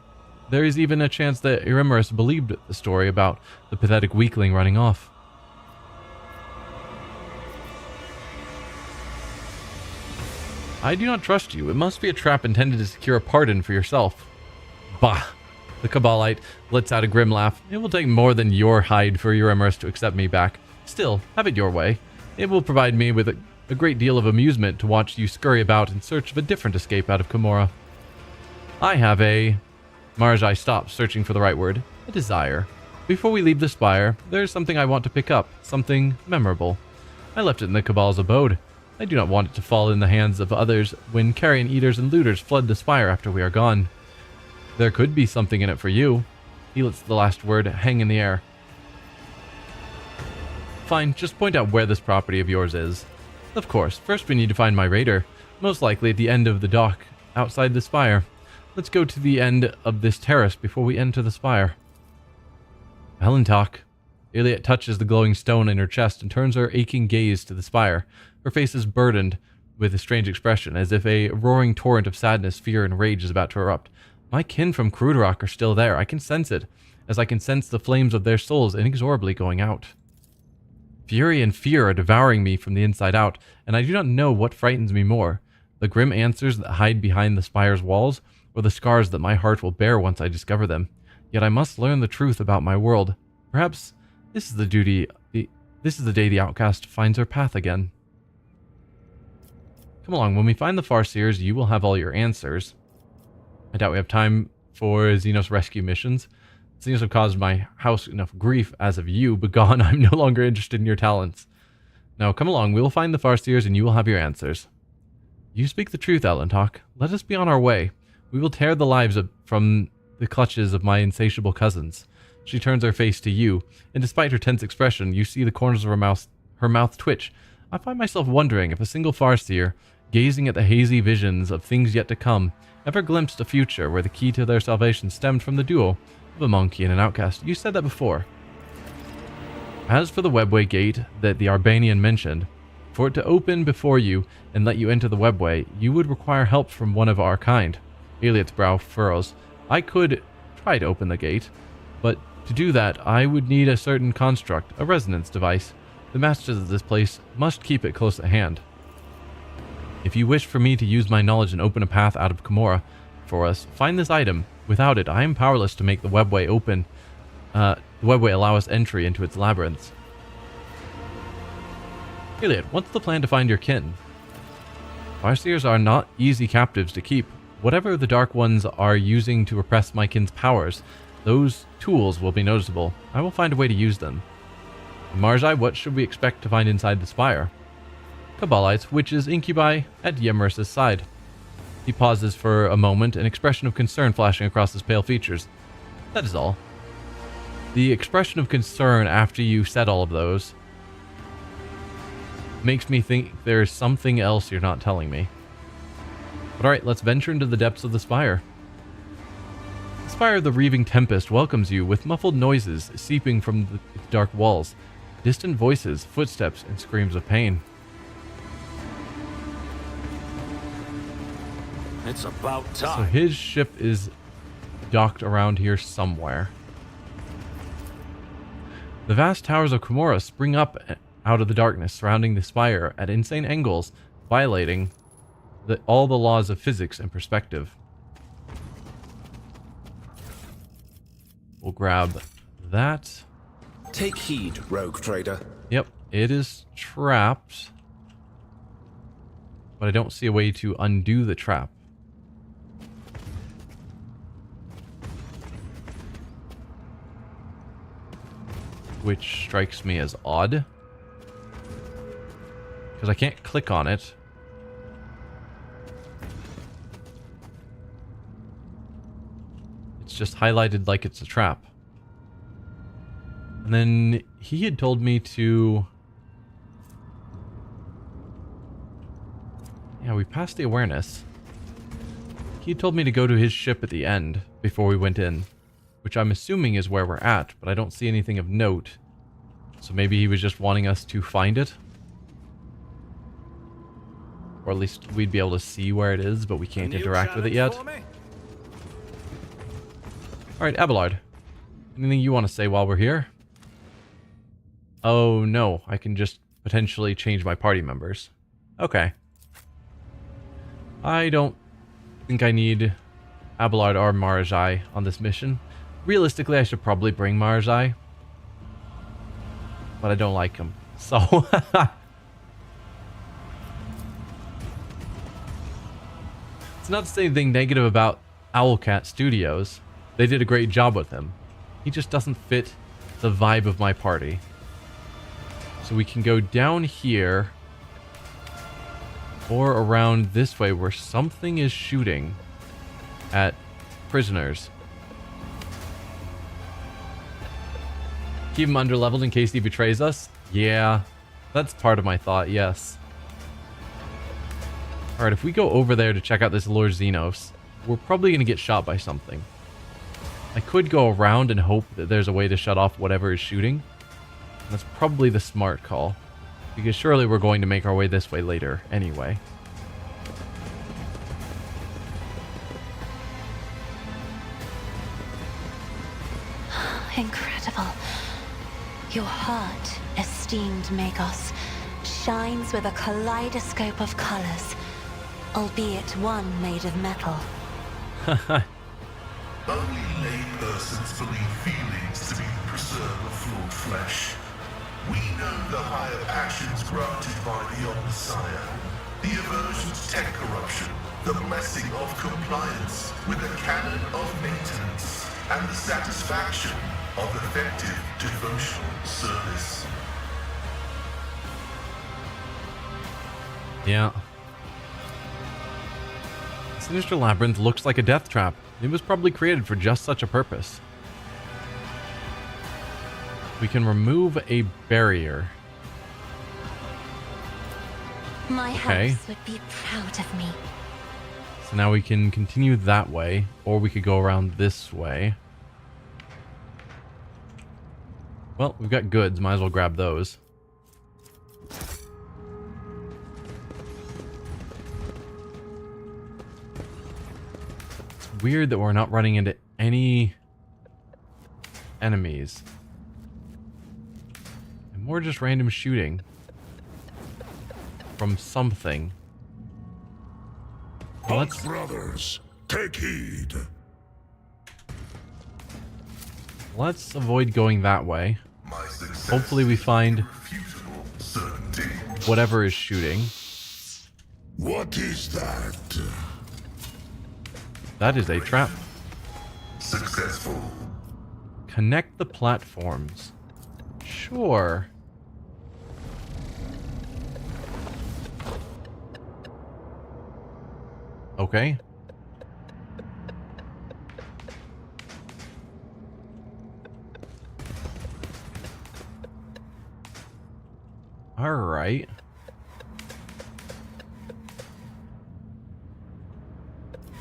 There is even a chance that Eurymerus believed the story about the pathetic weakling running off. I do not trust you. It must be a trap intended to secure a pardon for yourself. Bah! The Cabalite lets out a grim laugh. It will take more than your hide for Eurymerus to accept me back. Still, have it your way. It will provide me with a great deal of amusement to watch you scurry about in search of a different escape out of Komora. I have a... Marjai stops, searching for the right word. A desire. Before we leave the spire, there is something I want to pick up. Something memorable. I left it in the Cabal's abode. I do not want it to fall in the hands of others when carrion eaters and looters flood the spire after we are gone. There could be something in it for you. He lets the last word hang in the air. Fine, just point out where this property of yours is. Of course, first we need to find my raider. Most likely at the end of the dock, outside the spire. Let's go to the end of this terrace before we enter the spire. Valentok. Iliad touches the glowing stone in her chest and turns her aching gaze to the spire. Her face is burdened with a strange expression, as if a roaring torrent of sadness, fear, and rage is about to erupt. My kin from Kruderok are still there. I can sense it, as I can sense the flames of their souls inexorably going out. Fury and fear are devouring me from the inside out, and I do not know what frightens me more, the grim answers that hide behind the spire's walls, or the scars that my heart will bear once I discover them. Yet I must learn the truth about my world. Perhaps this is the day the outcast finds her path again. Come along, when we find the Farseers, you will have all your answers. I doubt we have time for Xenos rescue missions. Xenos have caused my house enough grief as of you. Begone, I'm no longer interested in your talents. Now, come along, we will find the Farseers and you will have your answers. You speak the truth, Valentok. Let us be on our way. We will tear the lives from the clutches of my insatiable cousins. She turns her face to you, and despite her tense expression, you see the corners of her mouth twitch. I find myself wondering if a single Farseer, gazing at the hazy visions of things yet to come, ever glimpsed a future where the key to their salvation stemmed from the duo of a monkey and an outcast. You said that before. As for the webway gate that the Arbanian mentioned, for it to open before you and let you enter the webway, you would require help from one of our kind. Iliad's brow furrows. I could try to open the gate, but to do that, I would need a certain construct, a resonance device. The masters of this place must keep it close at hand. If you wish for me to use my knowledge and open a path out of Komora for us, find this item. Without it, I am powerless to make the webway open. The webway allow us entry into its labyrinths. Iliad, what's the plan to find your kin? Farseers are not easy captives to keep. Whatever the Dark Ones are using to repress my kin's powers, those tools will be noticeable. I will find a way to use them. Marjai, what should we expect to find inside the spire? Cabalites, witches, incubi, at Eurymerus' side. He pauses for a moment, an expression of concern flashing across his pale features. That is all. The expression of concern after you said all of those makes me think there's something else you're not telling me. But alright, let's venture into the depths of the spire. The spire of the Reaving Tempest welcomes you with muffled noises seeping from its dark walls, distant voices, footsteps, and screams of pain. It's about So time. his ship is docked around here somewhere. The vast towers of Komora spring up out of the darkness surrounding the spire at insane angles, violating all the laws of physics and perspective. We'll grab that. Take heed, rogue trader. Yep, it is trapped. But I don't see a way to undo the trap. Which strikes me as odd. Because I can't click on it. It's just highlighted like it's a trap. And then he had told me to... Yeah, we passed the awareness. He told me to go to his ship at the end before we went in, which I'm assuming is where we're at, but I don't see anything of note. So maybe he was just wanting us to find it? Or at least we'd be able to see where it is, but we can't interact with it yet. Alright, Abelard. Anything you want to say while we're here? Oh no, I can just potentially change my party members. Okay. I don't think I need Abelard or Marajai on this mission. Realistically, I should probably bring Marajai. But I don't like him. So... It's not to say anything negative about Owlcat Studios. They did a great job with him. He just doesn't fit the vibe of my party. So we can go down here. Or around this way where something is shooting at prisoners. Keep him underleveled in case he betrays us? Yeah, that's part of my thought, yes. Alright, if we go over there to check out this Lord Xenos, we're probably going to get shot by something. I could go around and hope that there's a way to shut off whatever is shooting. That's probably the smart call. Because surely we're going to make our way this way later anyway. Incredible. Your heart, esteemed Magos, shines with a kaleidoscope of colors, albeit one made of metal. Only laypersons believe feelings to be the preserve of flawed flesh. We know the higher passions granted by the Omnissiah, the aversion to tech corruption, the blessing of compliance with the canon of maintenance, and the satisfaction of effective devotional service. Yeah. Sinister Labyrinth looks like a death trap. It was probably created for just such a purpose. We can remove a barrier. My house would be proud of me. So now we can continue that way, or we could go around this way. Well, we've got goods. Might as well grab those. It's weird that we're not running into any enemies. And more just random shooting from something. Well, brothers, take heed. Let's avoid going that way. Hopefully we find whatever is shooting. What is that? That is a trap. Successful. Connect the platforms. Sure. Okay. All right.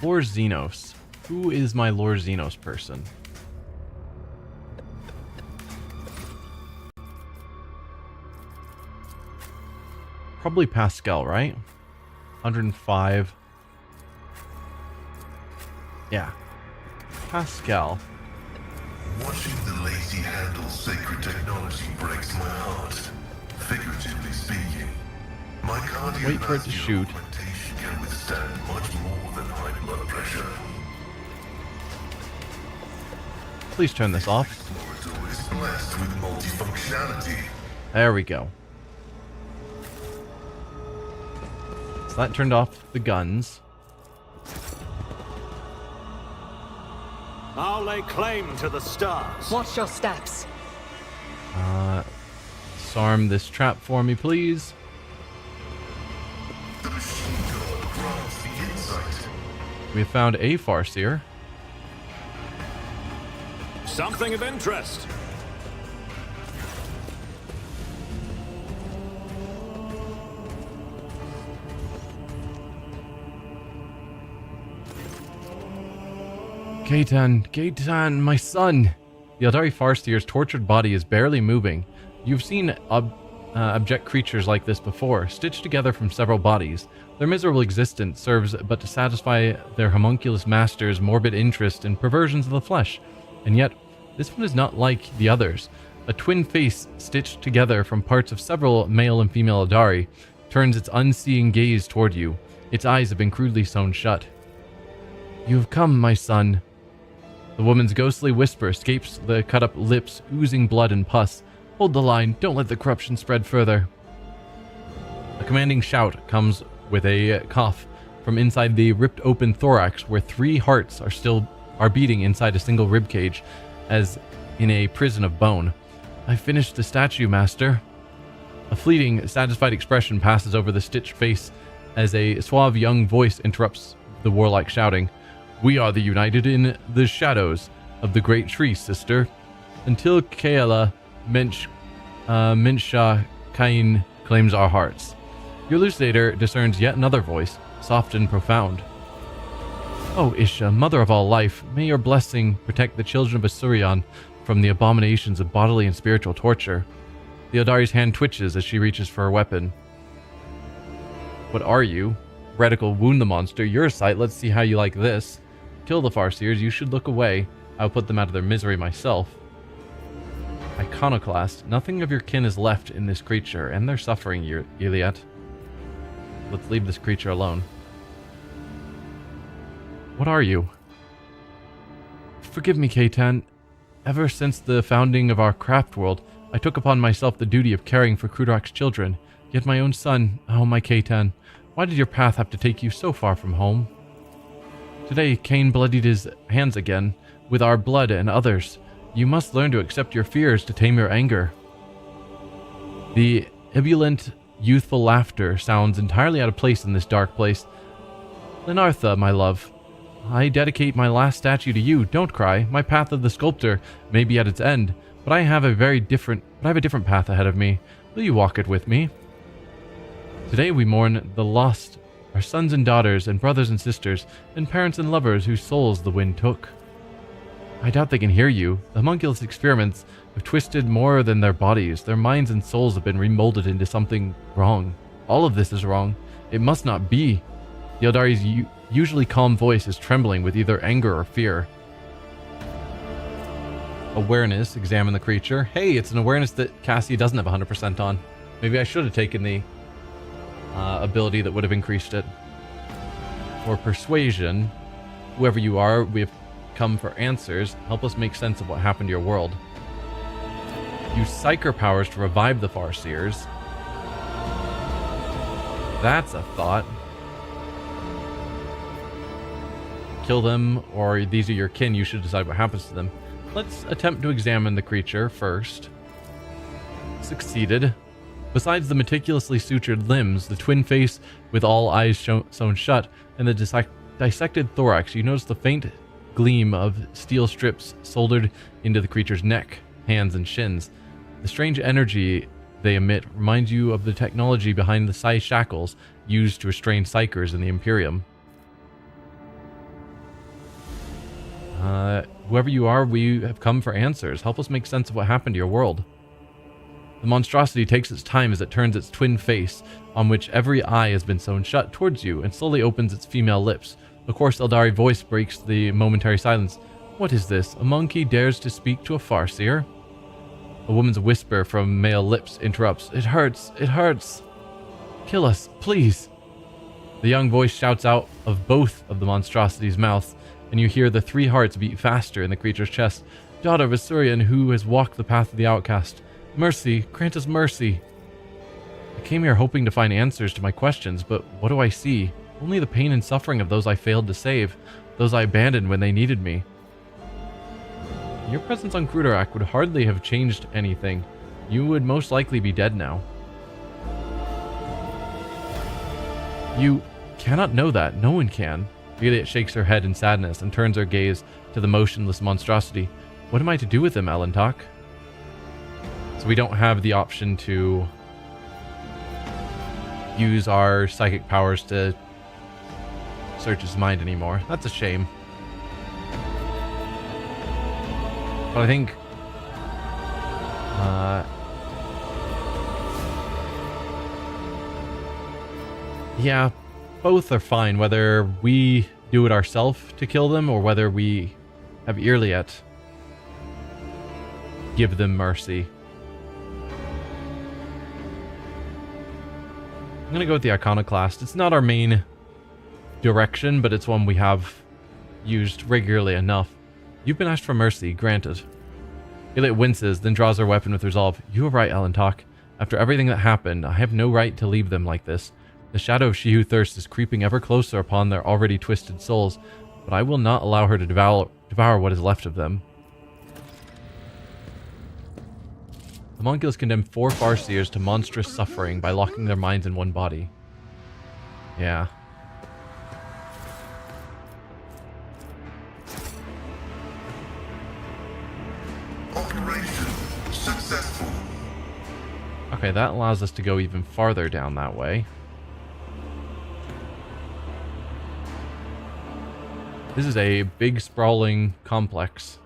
Lord Xenos. Who is my Lord Xenos person? Probably Pascal, right? 105. Yeah. Pascal. Watching the lazy handle sacred technology breaks my heart. Figuratively speaking, my Wait for it to shoot. augmentation can withstand much more than high blood pressure. Please turn this off. Explorator is blessed with multifunctionality. There we go. So that turned off the guns. I'll lay claim to the stars. Watch your steps. Disarm this trap for me, please. The machine god grants the insight. We have found a Farseer. Something of interest. Gaetan, my son! The Eldari Farseer's tortured body is barely moving. You've seen abject creatures like this before, stitched together from several bodies. Their miserable existence serves but to satisfy their homunculus master's morbid interest in perversions of the flesh. And yet, this one is not like the others. A twin face stitched together from parts of several male and female Eldari turns its unseeing gaze toward you. Its eyes have been crudely sewn shut. You have come, my son. The woman's ghostly whisper escapes the cut-up lips, oozing blood and pus. Hold the line. Don't let the corruption spread further. A commanding shout comes with a cough from inside the ripped-open thorax, where 3 hearts are beating inside a single ribcage, as in a prison of bone. I finished the statue, Master. A fleeting, satisfied expression passes over the stitched face as a suave young voice interrupts the warlike shouting. We are the united in the shadows of the great tree, sister. Until Kaela Minsha Kain claims our hearts. Your elucidator discerns yet another voice, soft and profound. Oh, Isha, mother of all life, may your blessing protect the children of Asurion from the abominations of bodily and spiritual torture. The Eldari's hand twitches as she reaches for her weapon. What are you? Reticle, wound the monster. Your sight. Let's see how you like this. Kill the Farseers. You should look away. I'll put them out of their misery myself. Iconoclast. Nothing of your kin is left in this creature, and they're suffering, Iliad. Let's leave this creature alone. What are you? Forgive me, Gaetan. Ever since the founding of our craft world, I took upon myself the duty of caring for Krudark's children. Yet my own son, oh my Gaetan, why did your path have to take you so far from home? Today, Cain bloodied his hands again, with our blood and others. You must learn to accept your fears to tame your anger. The ebullient, youthful laughter sounds entirely out of place in this dark place. Lenartha, my love, I dedicate my last statue to you. Don't cry. My path of the sculptor may be at its end, but I have a different path ahead of me. Will you walk it with me? Today we mourn the lost, our sons and daughters and brothers and sisters, and parents and lovers whose souls the wind took. I doubt they can hear you. The homunculus experiments have twisted more than their bodies. Their minds and souls have been remolded into something wrong. All of this is wrong. It must not be. The Eldari's usually calm voice is trembling with either anger or fear. Awareness. Examine the creature. Hey, it's an awareness that Cassie doesn't have 100% on. Maybe I should have taken the ability that would have increased it. Or persuasion. Whoever you are, we have come for answers. Help us make sense of what happened to your world. Use psyker powers to revive the Farseers. That's a thought. Kill them, or these are your kin. You should decide what happens to them. Let's attempt to examine the creature first. Succeeded. Besides the meticulously sutured limbs, the twin face with all eyes sewn shut, and the dissected thorax, you notice the faint gleam of steel strips soldered into the creature's neck, hands, and shins. The strange energy they emit reminds you of the technology behind the psi shackles used to restrain psykers in the Imperium. Whoever you are, we have come for answers. Help us make sense of what happened to your world. The monstrosity takes its time as it turns its twin face, on which every eye has been sewn shut, towards you, and slowly opens its female lips. The coarse Eldari voice breaks the momentary silence. What is this? A monkey dares to speak to a Farseer? A woman's whisper from male lips interrupts. It hurts. It hurts. Kill us, please. The young voice shouts out of both of the monstrosity's mouths, and you hear the 3 hearts beat faster in the creature's chest. Daughter of Asurion, who has walked the path of the outcast. Mercy, grant us mercy. I came here hoping to find answers to my questions, but what do I see? Only the pain and suffering of those I failed to save, those I abandoned when they needed me. Your presence on Krudark would hardly have changed anything. You would most likely be dead now. You cannot know that. No one can. Juliet shakes her head in sadness and turns her gaze to the motionless monstrosity. What am I to do with him, Alantok? So we don't have the option to use our psychic powers to search his mind anymore. That's a shame. But I think... yeah, both are fine, whether we do it ourselves to kill them or whether we have Irliet give them mercy. I'm going to go with the Iconoclast. It's not our main direction, but it's one we have used regularly enough. You've been asked for mercy. Granted. Irliet winces, then draws her weapon with resolve. You are right, Elentok. After everything that happened, I have no right to leave them like this. The shadow of she who thirsts is creeping ever closer upon their already twisted souls, but I will not allow her to devour what is left of them. The Homunculus condemned 4 Farseers to monstrous suffering by locking their minds in one body. Yeah. Operation successful. Okay, that allows us to go even farther down that way. This is a big, sprawling complex.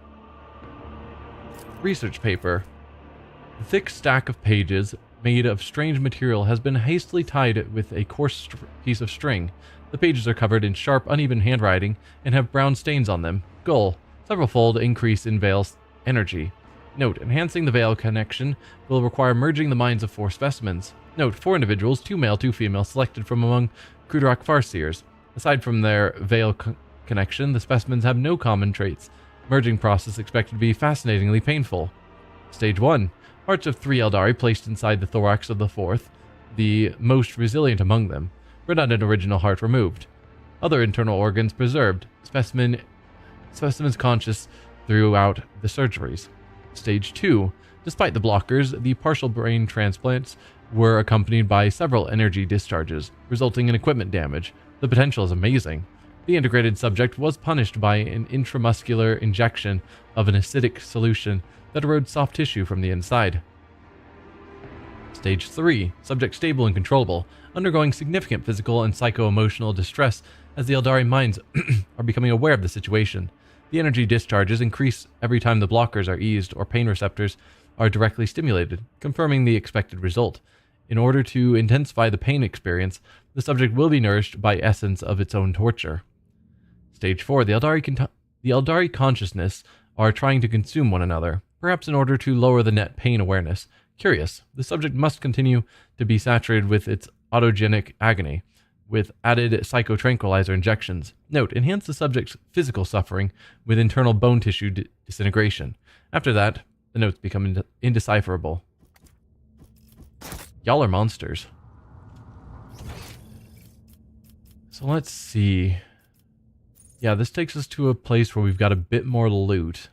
Research paper. The thick stack of pages, made of strange material, has been hastily tied with a coarse piece of string. The pages are covered in sharp, uneven handwriting and have brown stains on them. Goal: several-fold increase in Veil's energy. Note: enhancing the Veil connection will require merging the minds of 4 specimens. Note: 4 individuals, 2 male, 2 female, selected from among Krudorak Farseers. Aside from their Veil connection, the specimens have no common traits. Merging process expected to be fascinatingly painful. Stage 1. Hearts of 3 Eldari placed inside the thorax of the 4th, the most resilient among them. Redundant original heart removed. Other internal organs preserved. Specimens conscious throughout the surgeries. Stage 2. Despite the blockers, the partial brain transplants were accompanied by several energy discharges, resulting in equipment damage. The potential is amazing. The integrated subject was punished by an intramuscular injection of an acidic solution that erodes soft tissue from the inside. Stage 3. Subject stable and controllable, undergoing significant physical and psycho-emotional distress as the Eldari minds are becoming aware of the situation. The energy discharges increase every time the blockers are eased or pain receptors are directly stimulated, confirming the expected result. In order to intensify the pain experience, the subject will be nourished by essence of its own torture. Stage 4. The Eldari consciousness are trying to consume one another, perhaps in order to lower the net pain awareness. Curious, the subject must continue to be saturated with its autogenic agony, with added psychotranquilizer injections. Note: enhance the subject's physical suffering with internal bone tissue disintegration. After that, the notes become indecipherable. Y'all are monsters. So let's see. Yeah, this takes us to a place where we've got a bit more loot.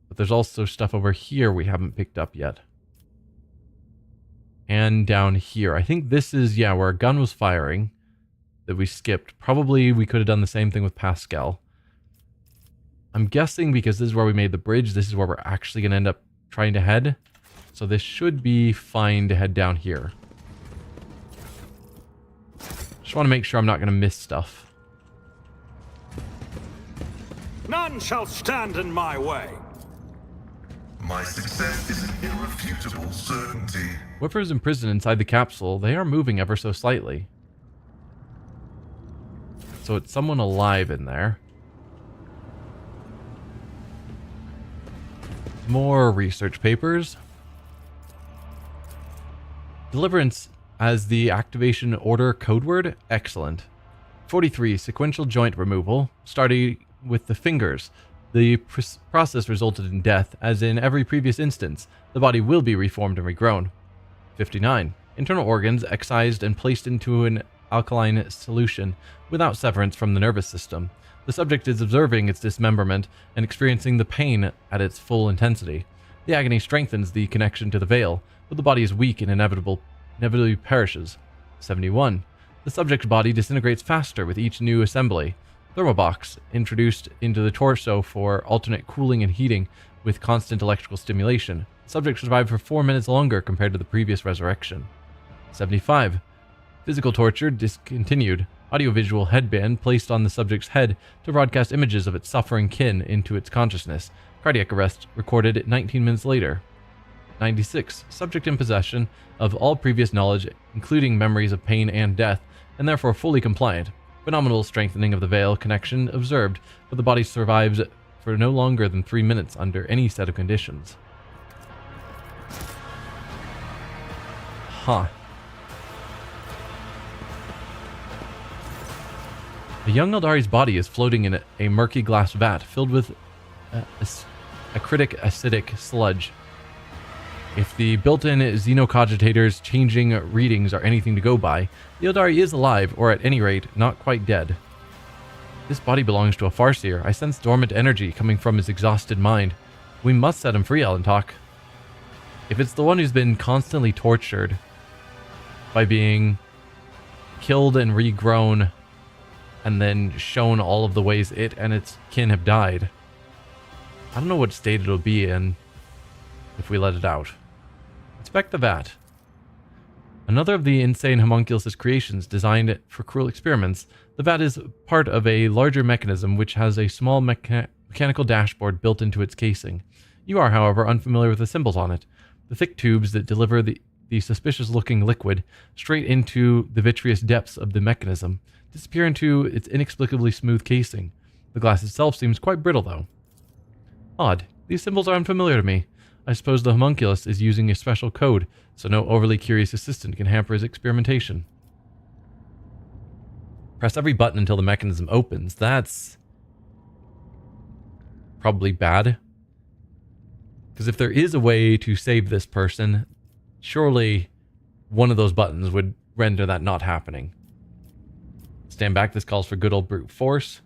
But there's also stuff over here we haven't picked up yet. And down here. I think this is, yeah, where a gun was firing that we skipped. Probably we could have done the same thing with Pascal. I'm guessing because this is where we made the bridge, this is where we're actually going to end up trying to head. So this should be fine to head down here. Just want to make sure I'm not going to miss stuff. None shall stand in my way. My success is an irrefutable certainty. Whoever's imprisoned inside the capsule, they are moving ever so slightly. So it's someone alive in there. More research papers. Deliverance as the activation order codeword? Excellent. 43. Sequential joint removal, starting with the fingers. The process resulted in death, as in every previous instance. The body will be reformed and regrown. 59. Internal organs excised and placed into an alkaline solution without severance from the nervous system. The subject is observing its dismemberment and experiencing the pain at its full intensity. The agony strengthens the connection to the veil, but the body is weak and inevitably perishes. 71. The subject's body disintegrates faster with each new assembly. Thermobox, introduced into the torso for alternate cooling and heating with constant electrical stimulation. The subject survived for 4 minutes longer compared to the previous resurrection. 75. Physical torture discontinued. Audiovisual headband placed on the subject's head to broadcast images of its suffering kin into its consciousness. Cardiac arrest recorded 19 minutes later. 96. Subject in possession of all previous knowledge, including memories of pain and death, and therefore fully compliant. Phenomenal strengthening of the veil connection observed, but the body survives for no longer than 3 minutes under any set of conditions. Huh. A young Eldari's body is floating in a murky glass vat filled with acritic acidic sludge. If the built-in xenocogitator's changing readings are anything to go by, the Eldari is alive, or at any rate, not quite dead. This body belongs to a Farseer. I sense dormant energy coming from his exhausted mind. We must set him free, Alentok. If it's the one who's been constantly tortured by being killed and regrown, and then shown all of the ways it and its kin have died, I don't know what state it'll be in if we let it out. Inspect the vat. Another of the insane homunculus' creations designed for cruel experiments, the vat is part of a larger mechanism which has a small mechanical dashboard built into its casing. You are, however, unfamiliar with the symbols on it. The thick tubes that deliver the suspicious-looking liquid straight into the vitreous depths of the mechanism disappear into its inexplicably smooth casing. The glass itself seems quite brittle, though. Odd. These symbols are unfamiliar to me. I suppose the homunculus is using a special code, so no overly curious assistant can hamper his experimentation. Press every button until the mechanism opens. That's probably bad. Because if there is a way to save this person, surely one of those buttons would render that not happening. Stand back. This calls for good old brute force.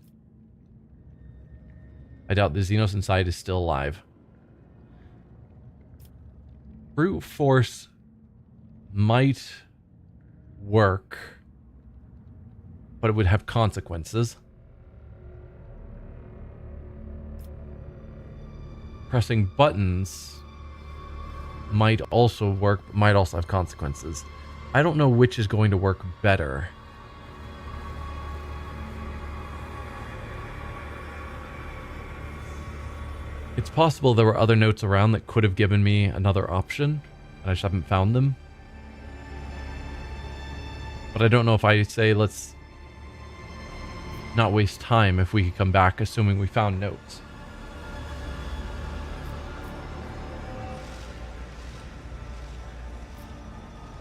I doubt the Xenos inside is still alive. Brute force might work, but it would have consequences. Pressing buttons might also work, but might also have consequences. I don't know which is going to work better. It's possible there were other notes around that could have given me another option, and I just haven't found them. But I don't know if I say let's not waste time if we could come back, assuming we found notes.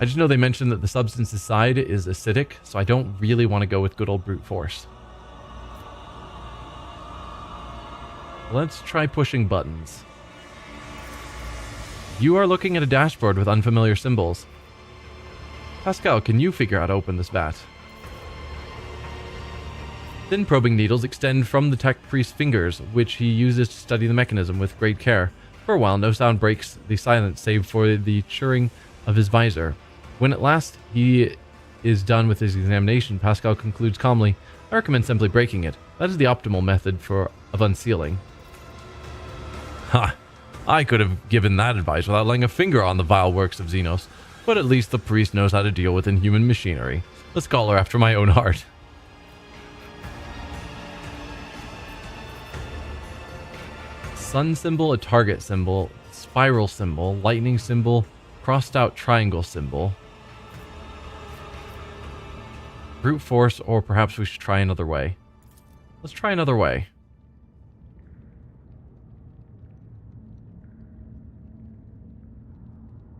I just know they mentioned that the substance inside is acidic, so I don't really want to go with good old brute force. Let's try pushing buttons. You are looking at a dashboard with unfamiliar symbols. Pascal, can you figure out how to open this vat? Thin probing needles extend from the tech priest's fingers, which he uses to study the mechanism with great care. For a while, no sound breaks the silence save for the chirring of his visor. When at last he is done with his examination, Pascal concludes calmly, I recommend simply breaking it. That is the optimal method of unsealing. Ha! I could have given that advice without laying a finger on the vile works of Xenos, but at least the priest knows how to deal with inhuman machinery. A scholar after my own heart. Sun symbol, a target symbol, spiral symbol, lightning symbol, crossed out triangle symbol. Brute force, or perhaps we should try another way. Let's try another way.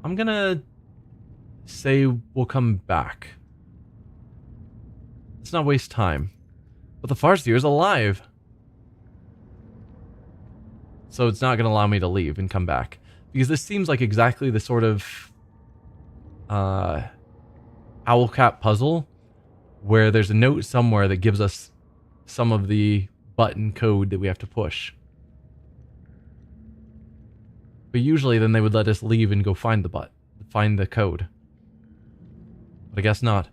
I'm gonna say we'll come back. Let's not waste time. But the Farseer is alive. So it's not gonna allow me to leave and come back. Because this seems like exactly the sort of owl cap puzzle where there's a note somewhere that gives us some of the button code that we have to push. But usually then they would let us leave and go find the code. But I guess not.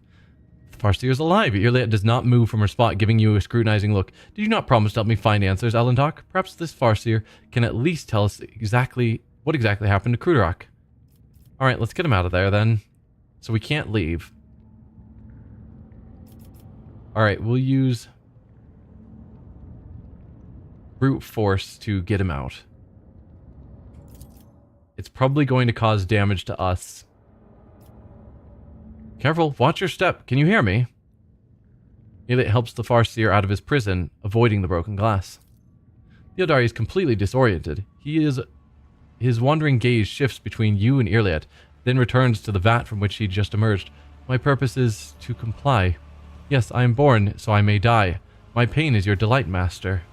The Farseer is alive. Irliet does not move from her spot, giving you a scrutinizing look. Did you not promise to help me find answers, Alentok? Perhaps this Farseer can at least tell us what exactly happened to Kruderok. Alright, let's get him out of there then. So we can't leave. Alright, we'll use brute force to get him out. It's probably going to cause damage to us. Careful, watch your step. Can you hear me? Elliot helps the Farseer out of his prison, avoiding the broken glass. Theodari is completely disoriented. His wandering gaze shifts between you and Elliot, then returns to the vat from which he just emerged. My purpose is to comply. Yes, I am born, so I may die. My pain is your delight, master.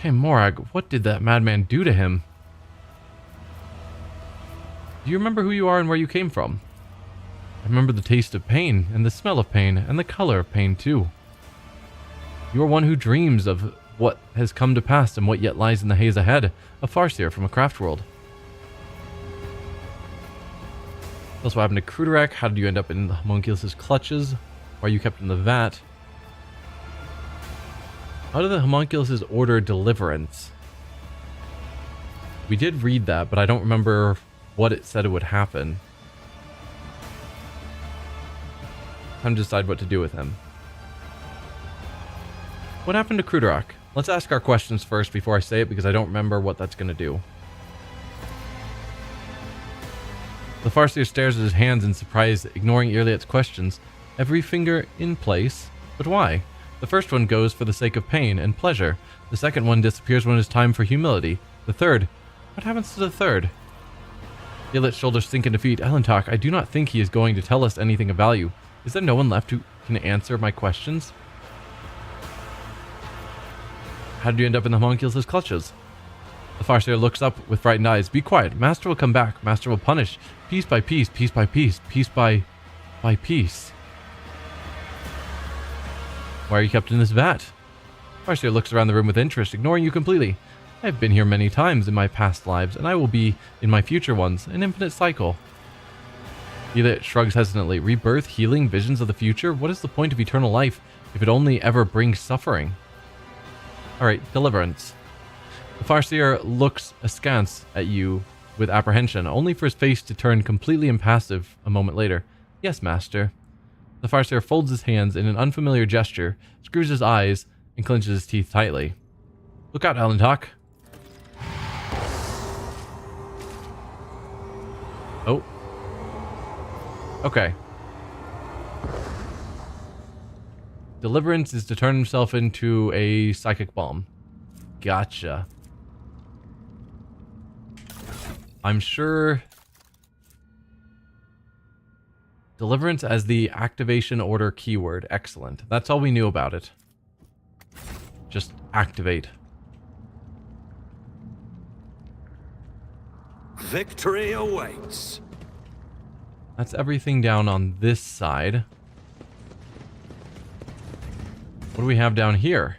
Okay, Morag, what did that madman do to him? Do you remember who you are and where you came from? I remember the taste of pain, and the smell of pain, and the color of pain, too. You are one who dreams of what has come to pass and what yet lies in the haze ahead, a Farseer from a craft world. That's what happened to Kruderek. How did you end up in the homunculus' clutches? Why are you kept in the vat? How did the homunculus order deliverance? We did read that, but I don't remember what it said it would happen. Time to decide what to do with him. What happened to Kruderek? Let's ask our questions first before I say it, because I don't remember what that's going to do. The Farseer stares at his hands in surprise, ignoring Elliot's questions. Every finger in place, but why? The first one goes for the sake of pain and pleasure. The second one disappears when it's time for humility. The third, what happens to the third? Elliot's shoulders sink in defeat. Elentok, I do not think he is going to tell us anything of value. Is there no one left who can answer my questions? How did you end up in the homunculus' clutches? The Farseer looks up with frightened eyes. Be quiet. Master will come back. Master will punish. Piece by piece, piece by piece, piece by piece. Why are you kept in this vat? Farseer looks around the room with interest, ignoring you completely. I have been here many times in my past lives, and I will be in my future ones. An infinite cycle. Elliot shrugs hesitantly. Rebirth, healing, visions of the future? What is the point of eternal life if it only ever brings suffering? Alright, deliverance. The Farseer looks askance at you with apprehension, only for his face to turn completely impassive a moment later. Yes, master. The Farseer folds his hands in an unfamiliar gesture, screws his eyes, and clenches his teeth tightly. Look out, Elentok. Oh. Okay. Deliverance is to turn himself into a psychic bomb. Gotcha. I'm sure... Deliverance as the activation order keyword. Excellent. That's all we knew about it. Just activate. Victory awaits. That's everything down on this side. What do we have down here?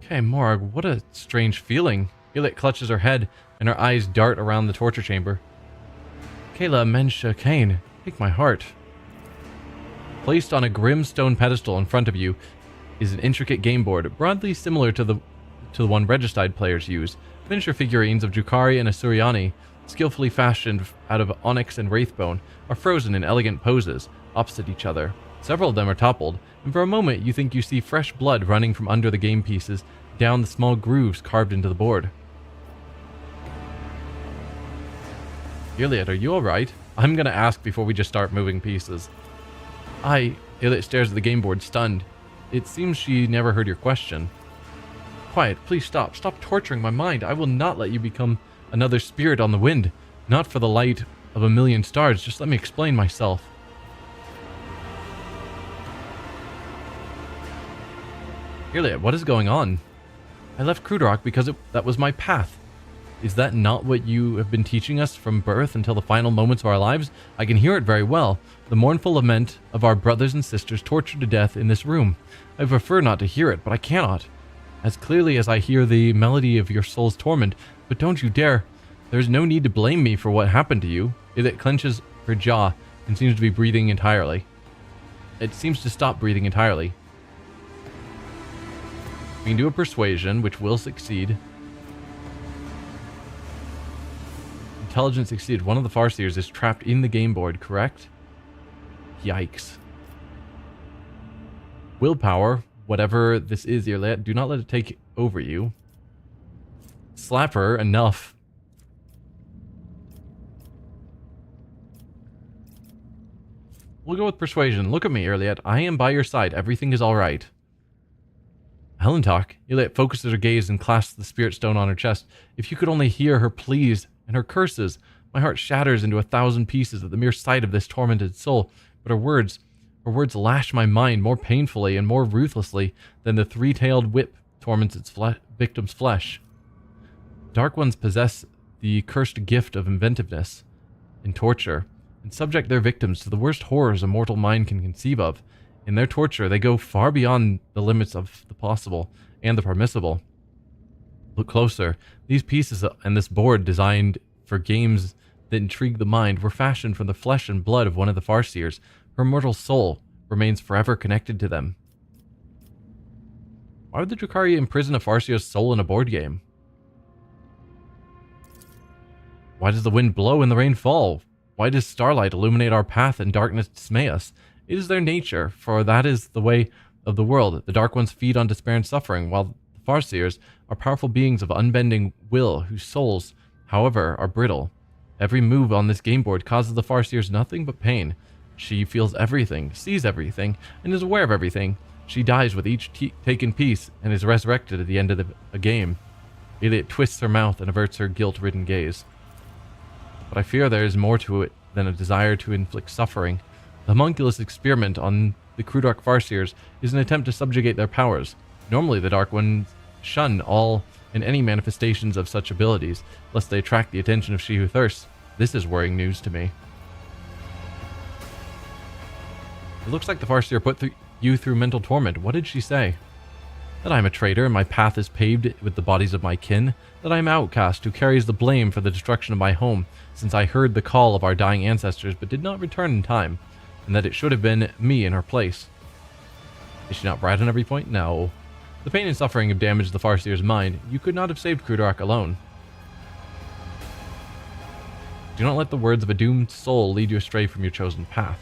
Okay, Morg, what a strange feeling. Elliot clutches her head, and her eyes dart around the torture chamber. Kayla Mensha Kane, take my heart. Placed on a grim stone pedestal in front of you is an intricate game board, broadly similar to the one Regicide players use. Miniature figurines of Jukari and Asuriani, skillfully fashioned out of onyx and wraithbone, are frozen in elegant poses, opposite each other. Several of them are toppled, and for a moment you think you see fresh blood running from under the game pieces down the small grooves carved into the board. Elliot, are you alright? I'm gonna ask before we just start moving pieces. Elliot stares at the game board, stunned. It seems she never heard your question. Quiet, please stop. Stop torturing my mind. I will not let you become another spirit on the wind. Not for the light of a million stars. Just let me explain myself. Elliot, what is going on? I left Kruderok because that was my path. Is that not what you have been teaching us from birth until the final moments of our lives? I can hear it very well. The mournful lament of our brothers and sisters tortured to death in this room. I prefer not to hear it, but I cannot. As clearly as I hear the melody of your soul's torment. But don't you dare. There is no need to blame me for what happened to you. It clenches her jaw and seems to be breathing entirely. It seems to stop breathing entirely. We can do a persuasion, which will succeed. Intelligence exceeded. One of the Farseers is trapped in the game board, correct? Yikes. Willpower, whatever this is, do not let it take over you. Slap her, enough. We'll go with persuasion. Look at me, Iliad. I am by your side. Everything is alright. Helen talk. Iliad focuses her gaze and clasps the spirit stone on her chest. If you could only hear her pleas and her curses. My heart shatters into 1,000 pieces at the mere sight of this tormented soul. But her words lash my mind more painfully and more ruthlessly than the three-tailed whip torments its victim's flesh. Dark ones possess the cursed gift of inventiveness and torture, and subject their victims to the worst horrors a mortal mind can conceive of. In their torture, they go far beyond the limits of the possible and the permissible. Look closer. These pieces and this board designed for games that intrigue the mind were fashioned from the flesh and blood of one of the Farseers. Her mortal soul remains forever connected to them. Why would the Drukhari imprison a Farseer's soul in a board game? Why does the wind blow and the rain fall? Why does starlight illuminate our path and darkness dismay us? It is their nature, for that is the way of the world. The Dark Ones feed on despair and suffering, while the Farseers are powerful beings of unbending will, whose souls, however, are brittle. Every move on this game board causes the Farseers nothing but pain. She feels everything, sees everything, and is aware of everything. She dies with each taken piece and is resurrected at the end of a game. Iliad twists her mouth and averts her guilt-ridden gaze. But I fear there is more to it than a desire to inflict suffering. The homunculus experiment on the Crudark Farseers is an attempt to subjugate their powers. Normally the Dark Ones shun all and any manifestations of such abilities, lest they attract the attention of she who thirsts. This is worrying news to me. It looks like the Farseer put you through mental torment. What did she say? That I am a traitor and my path is paved with the bodies of my kin. That I am an outcast who carries the blame for the destruction of my home, since I heard the call of our dying ancestors but did not return in time. And that it should have been me in her place. Is she not bright on every point? No. The pain and suffering have damaged the Farseer's mind. You could not have saved Crudark alone. Do not let the words of a doomed soul lead you astray from your chosen path.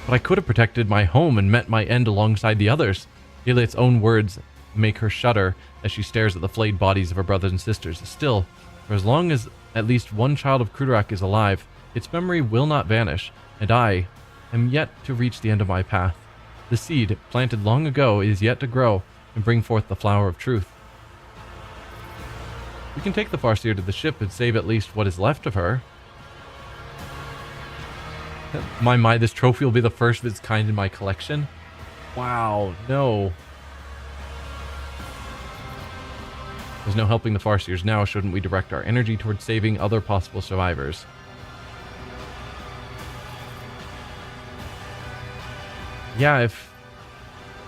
But I could have protected my home and met my end alongside the others. Iliad's own words make her shudder as she stares at the flayed bodies of her brothers and sisters. Still, for as long as at least one child of Crudark is alive, its memory will not vanish, and I am yet to reach the end of my path. The seed, planted long ago, is yet to grow and bring forth the flower of truth. We can take the Farseer to the ship and save at least what is left of her. My, this trophy will be the first of its kind in my collection. Wow, no. There's no helping the Farseers now. Shouldn't we direct our energy towards saving other possible survivors? Yeah,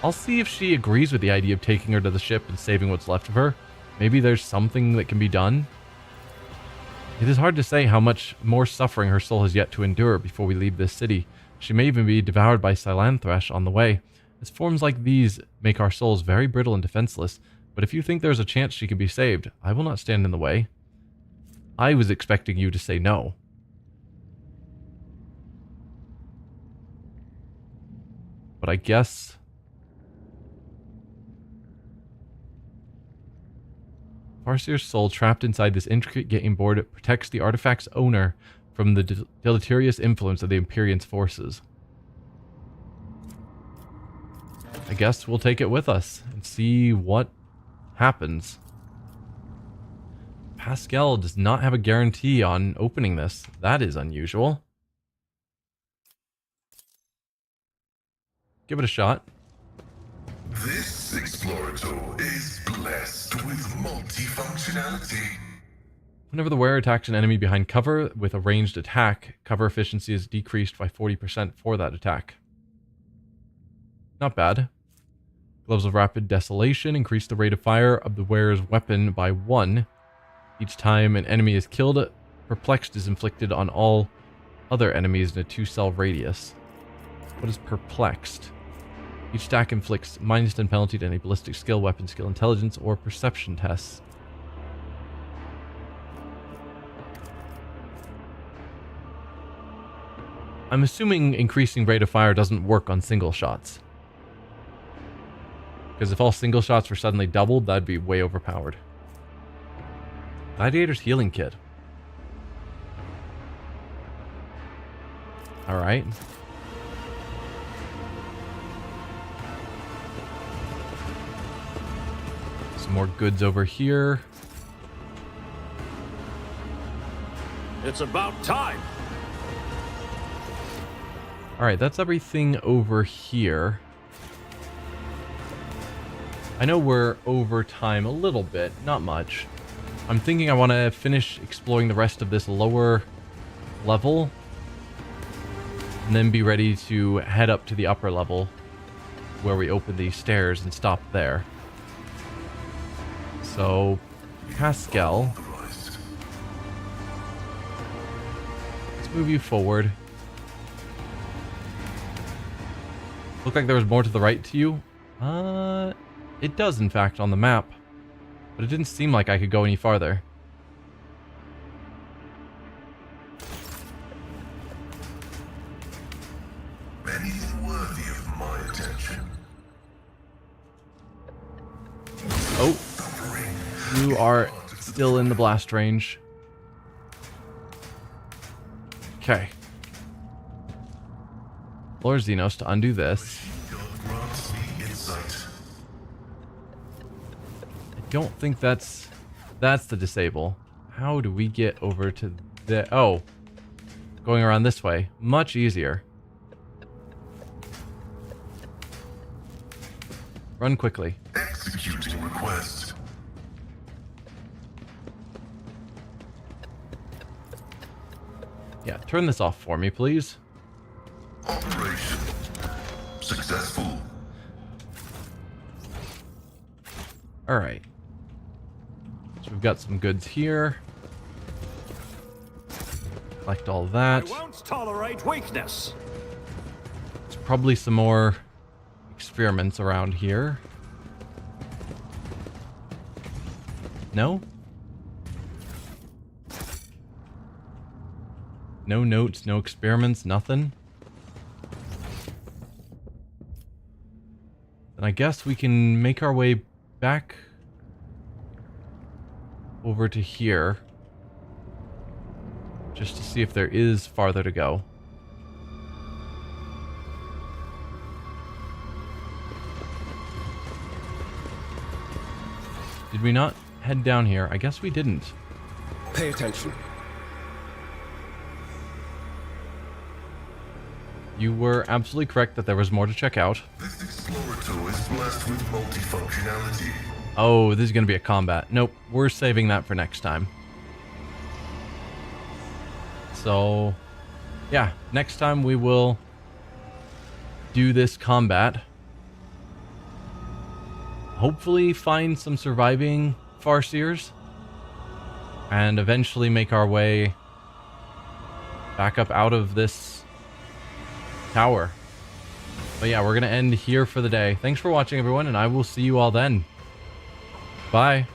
I'll see if she agrees with the idea of taking her to the ship and saving what's left of her. Maybe there's something that can be done. It is hard to say how much more suffering her soul has yet to endure before we leave this city. She may even be devoured by Silanthash on the way, as forms like these make our souls very brittle and defenseless. But if you think there's a chance she can be saved, I will not stand in the way. I was expecting you to say no. But I guess... Farseer's soul trapped inside this intricate game board protects the artifact's owner from the deleterious influence of the Imperium's forces. I guess we'll take it with us and see what happens. Pascal does not have a guarantee on opening this. That is unusual. Give it a shot. This Explorator is blessed with multifunctionality. Whenever the wearer attacks an enemy behind cover with a ranged attack, cover efficiency is decreased by 40% for that attack. Not bad. Gloves of Rapid Desolation increase the rate of fire of the wearer's weapon by 1. Each time an enemy is killed, Perplexed is inflicted on all other enemies in a 2-cell radius. What is Perplexed? Each stack inflicts -10 penalty to any ballistic skill, weapon skill, intelligence, or perception tests. I'm assuming increasing rate of fire doesn't work on single shots. Because if all single shots were suddenly doubled, that'd be way overpowered. Gladiator's healing kit. Alright. Some more goods over here. It's about time. Alright, that's everything over here. I know we're over time a little bit, not much. I'm thinking I want to finish exploring the rest of this lower level. And then be ready to head up to the upper level where we open these stairs and stop there. So, Pascal. Let's move you forward. Looked like there was more to the right to you. It does, in fact, on the map. But it didn't seem like I could go any farther. Anything worthy of my attention? Oh, you are still in the blast range. Okay. Lord Xenos to undo this. Grants me insight. I don't think that's the disable. How do we get over to the... Oh. Going around this way. Much easier. Run quickly. Executing request. Yeah, turn this off for me, please. Operation successful. Alright. So we've got some goods here. Collect all that. I won't tolerate weakness. There's probably some more experiments around here. No? No notes, no experiments, nothing. Then I guess we can make our way back over to here. Just to see if there is farther to go. Did we not head down here? I guess we didn't. Pay attention. You were absolutely correct that there was more to check out. This explorator is blessed with multifunctionality. Oh, this is going to be a combat. Nope, we're saving that for next time. So, yeah, next time we will do this combat. Hopefully find some surviving Farseers. And eventually make our way back up out of this tower. But yeah, we're going to end here for the day. Thanks for watching, everyone, and I will see you all then. Bye.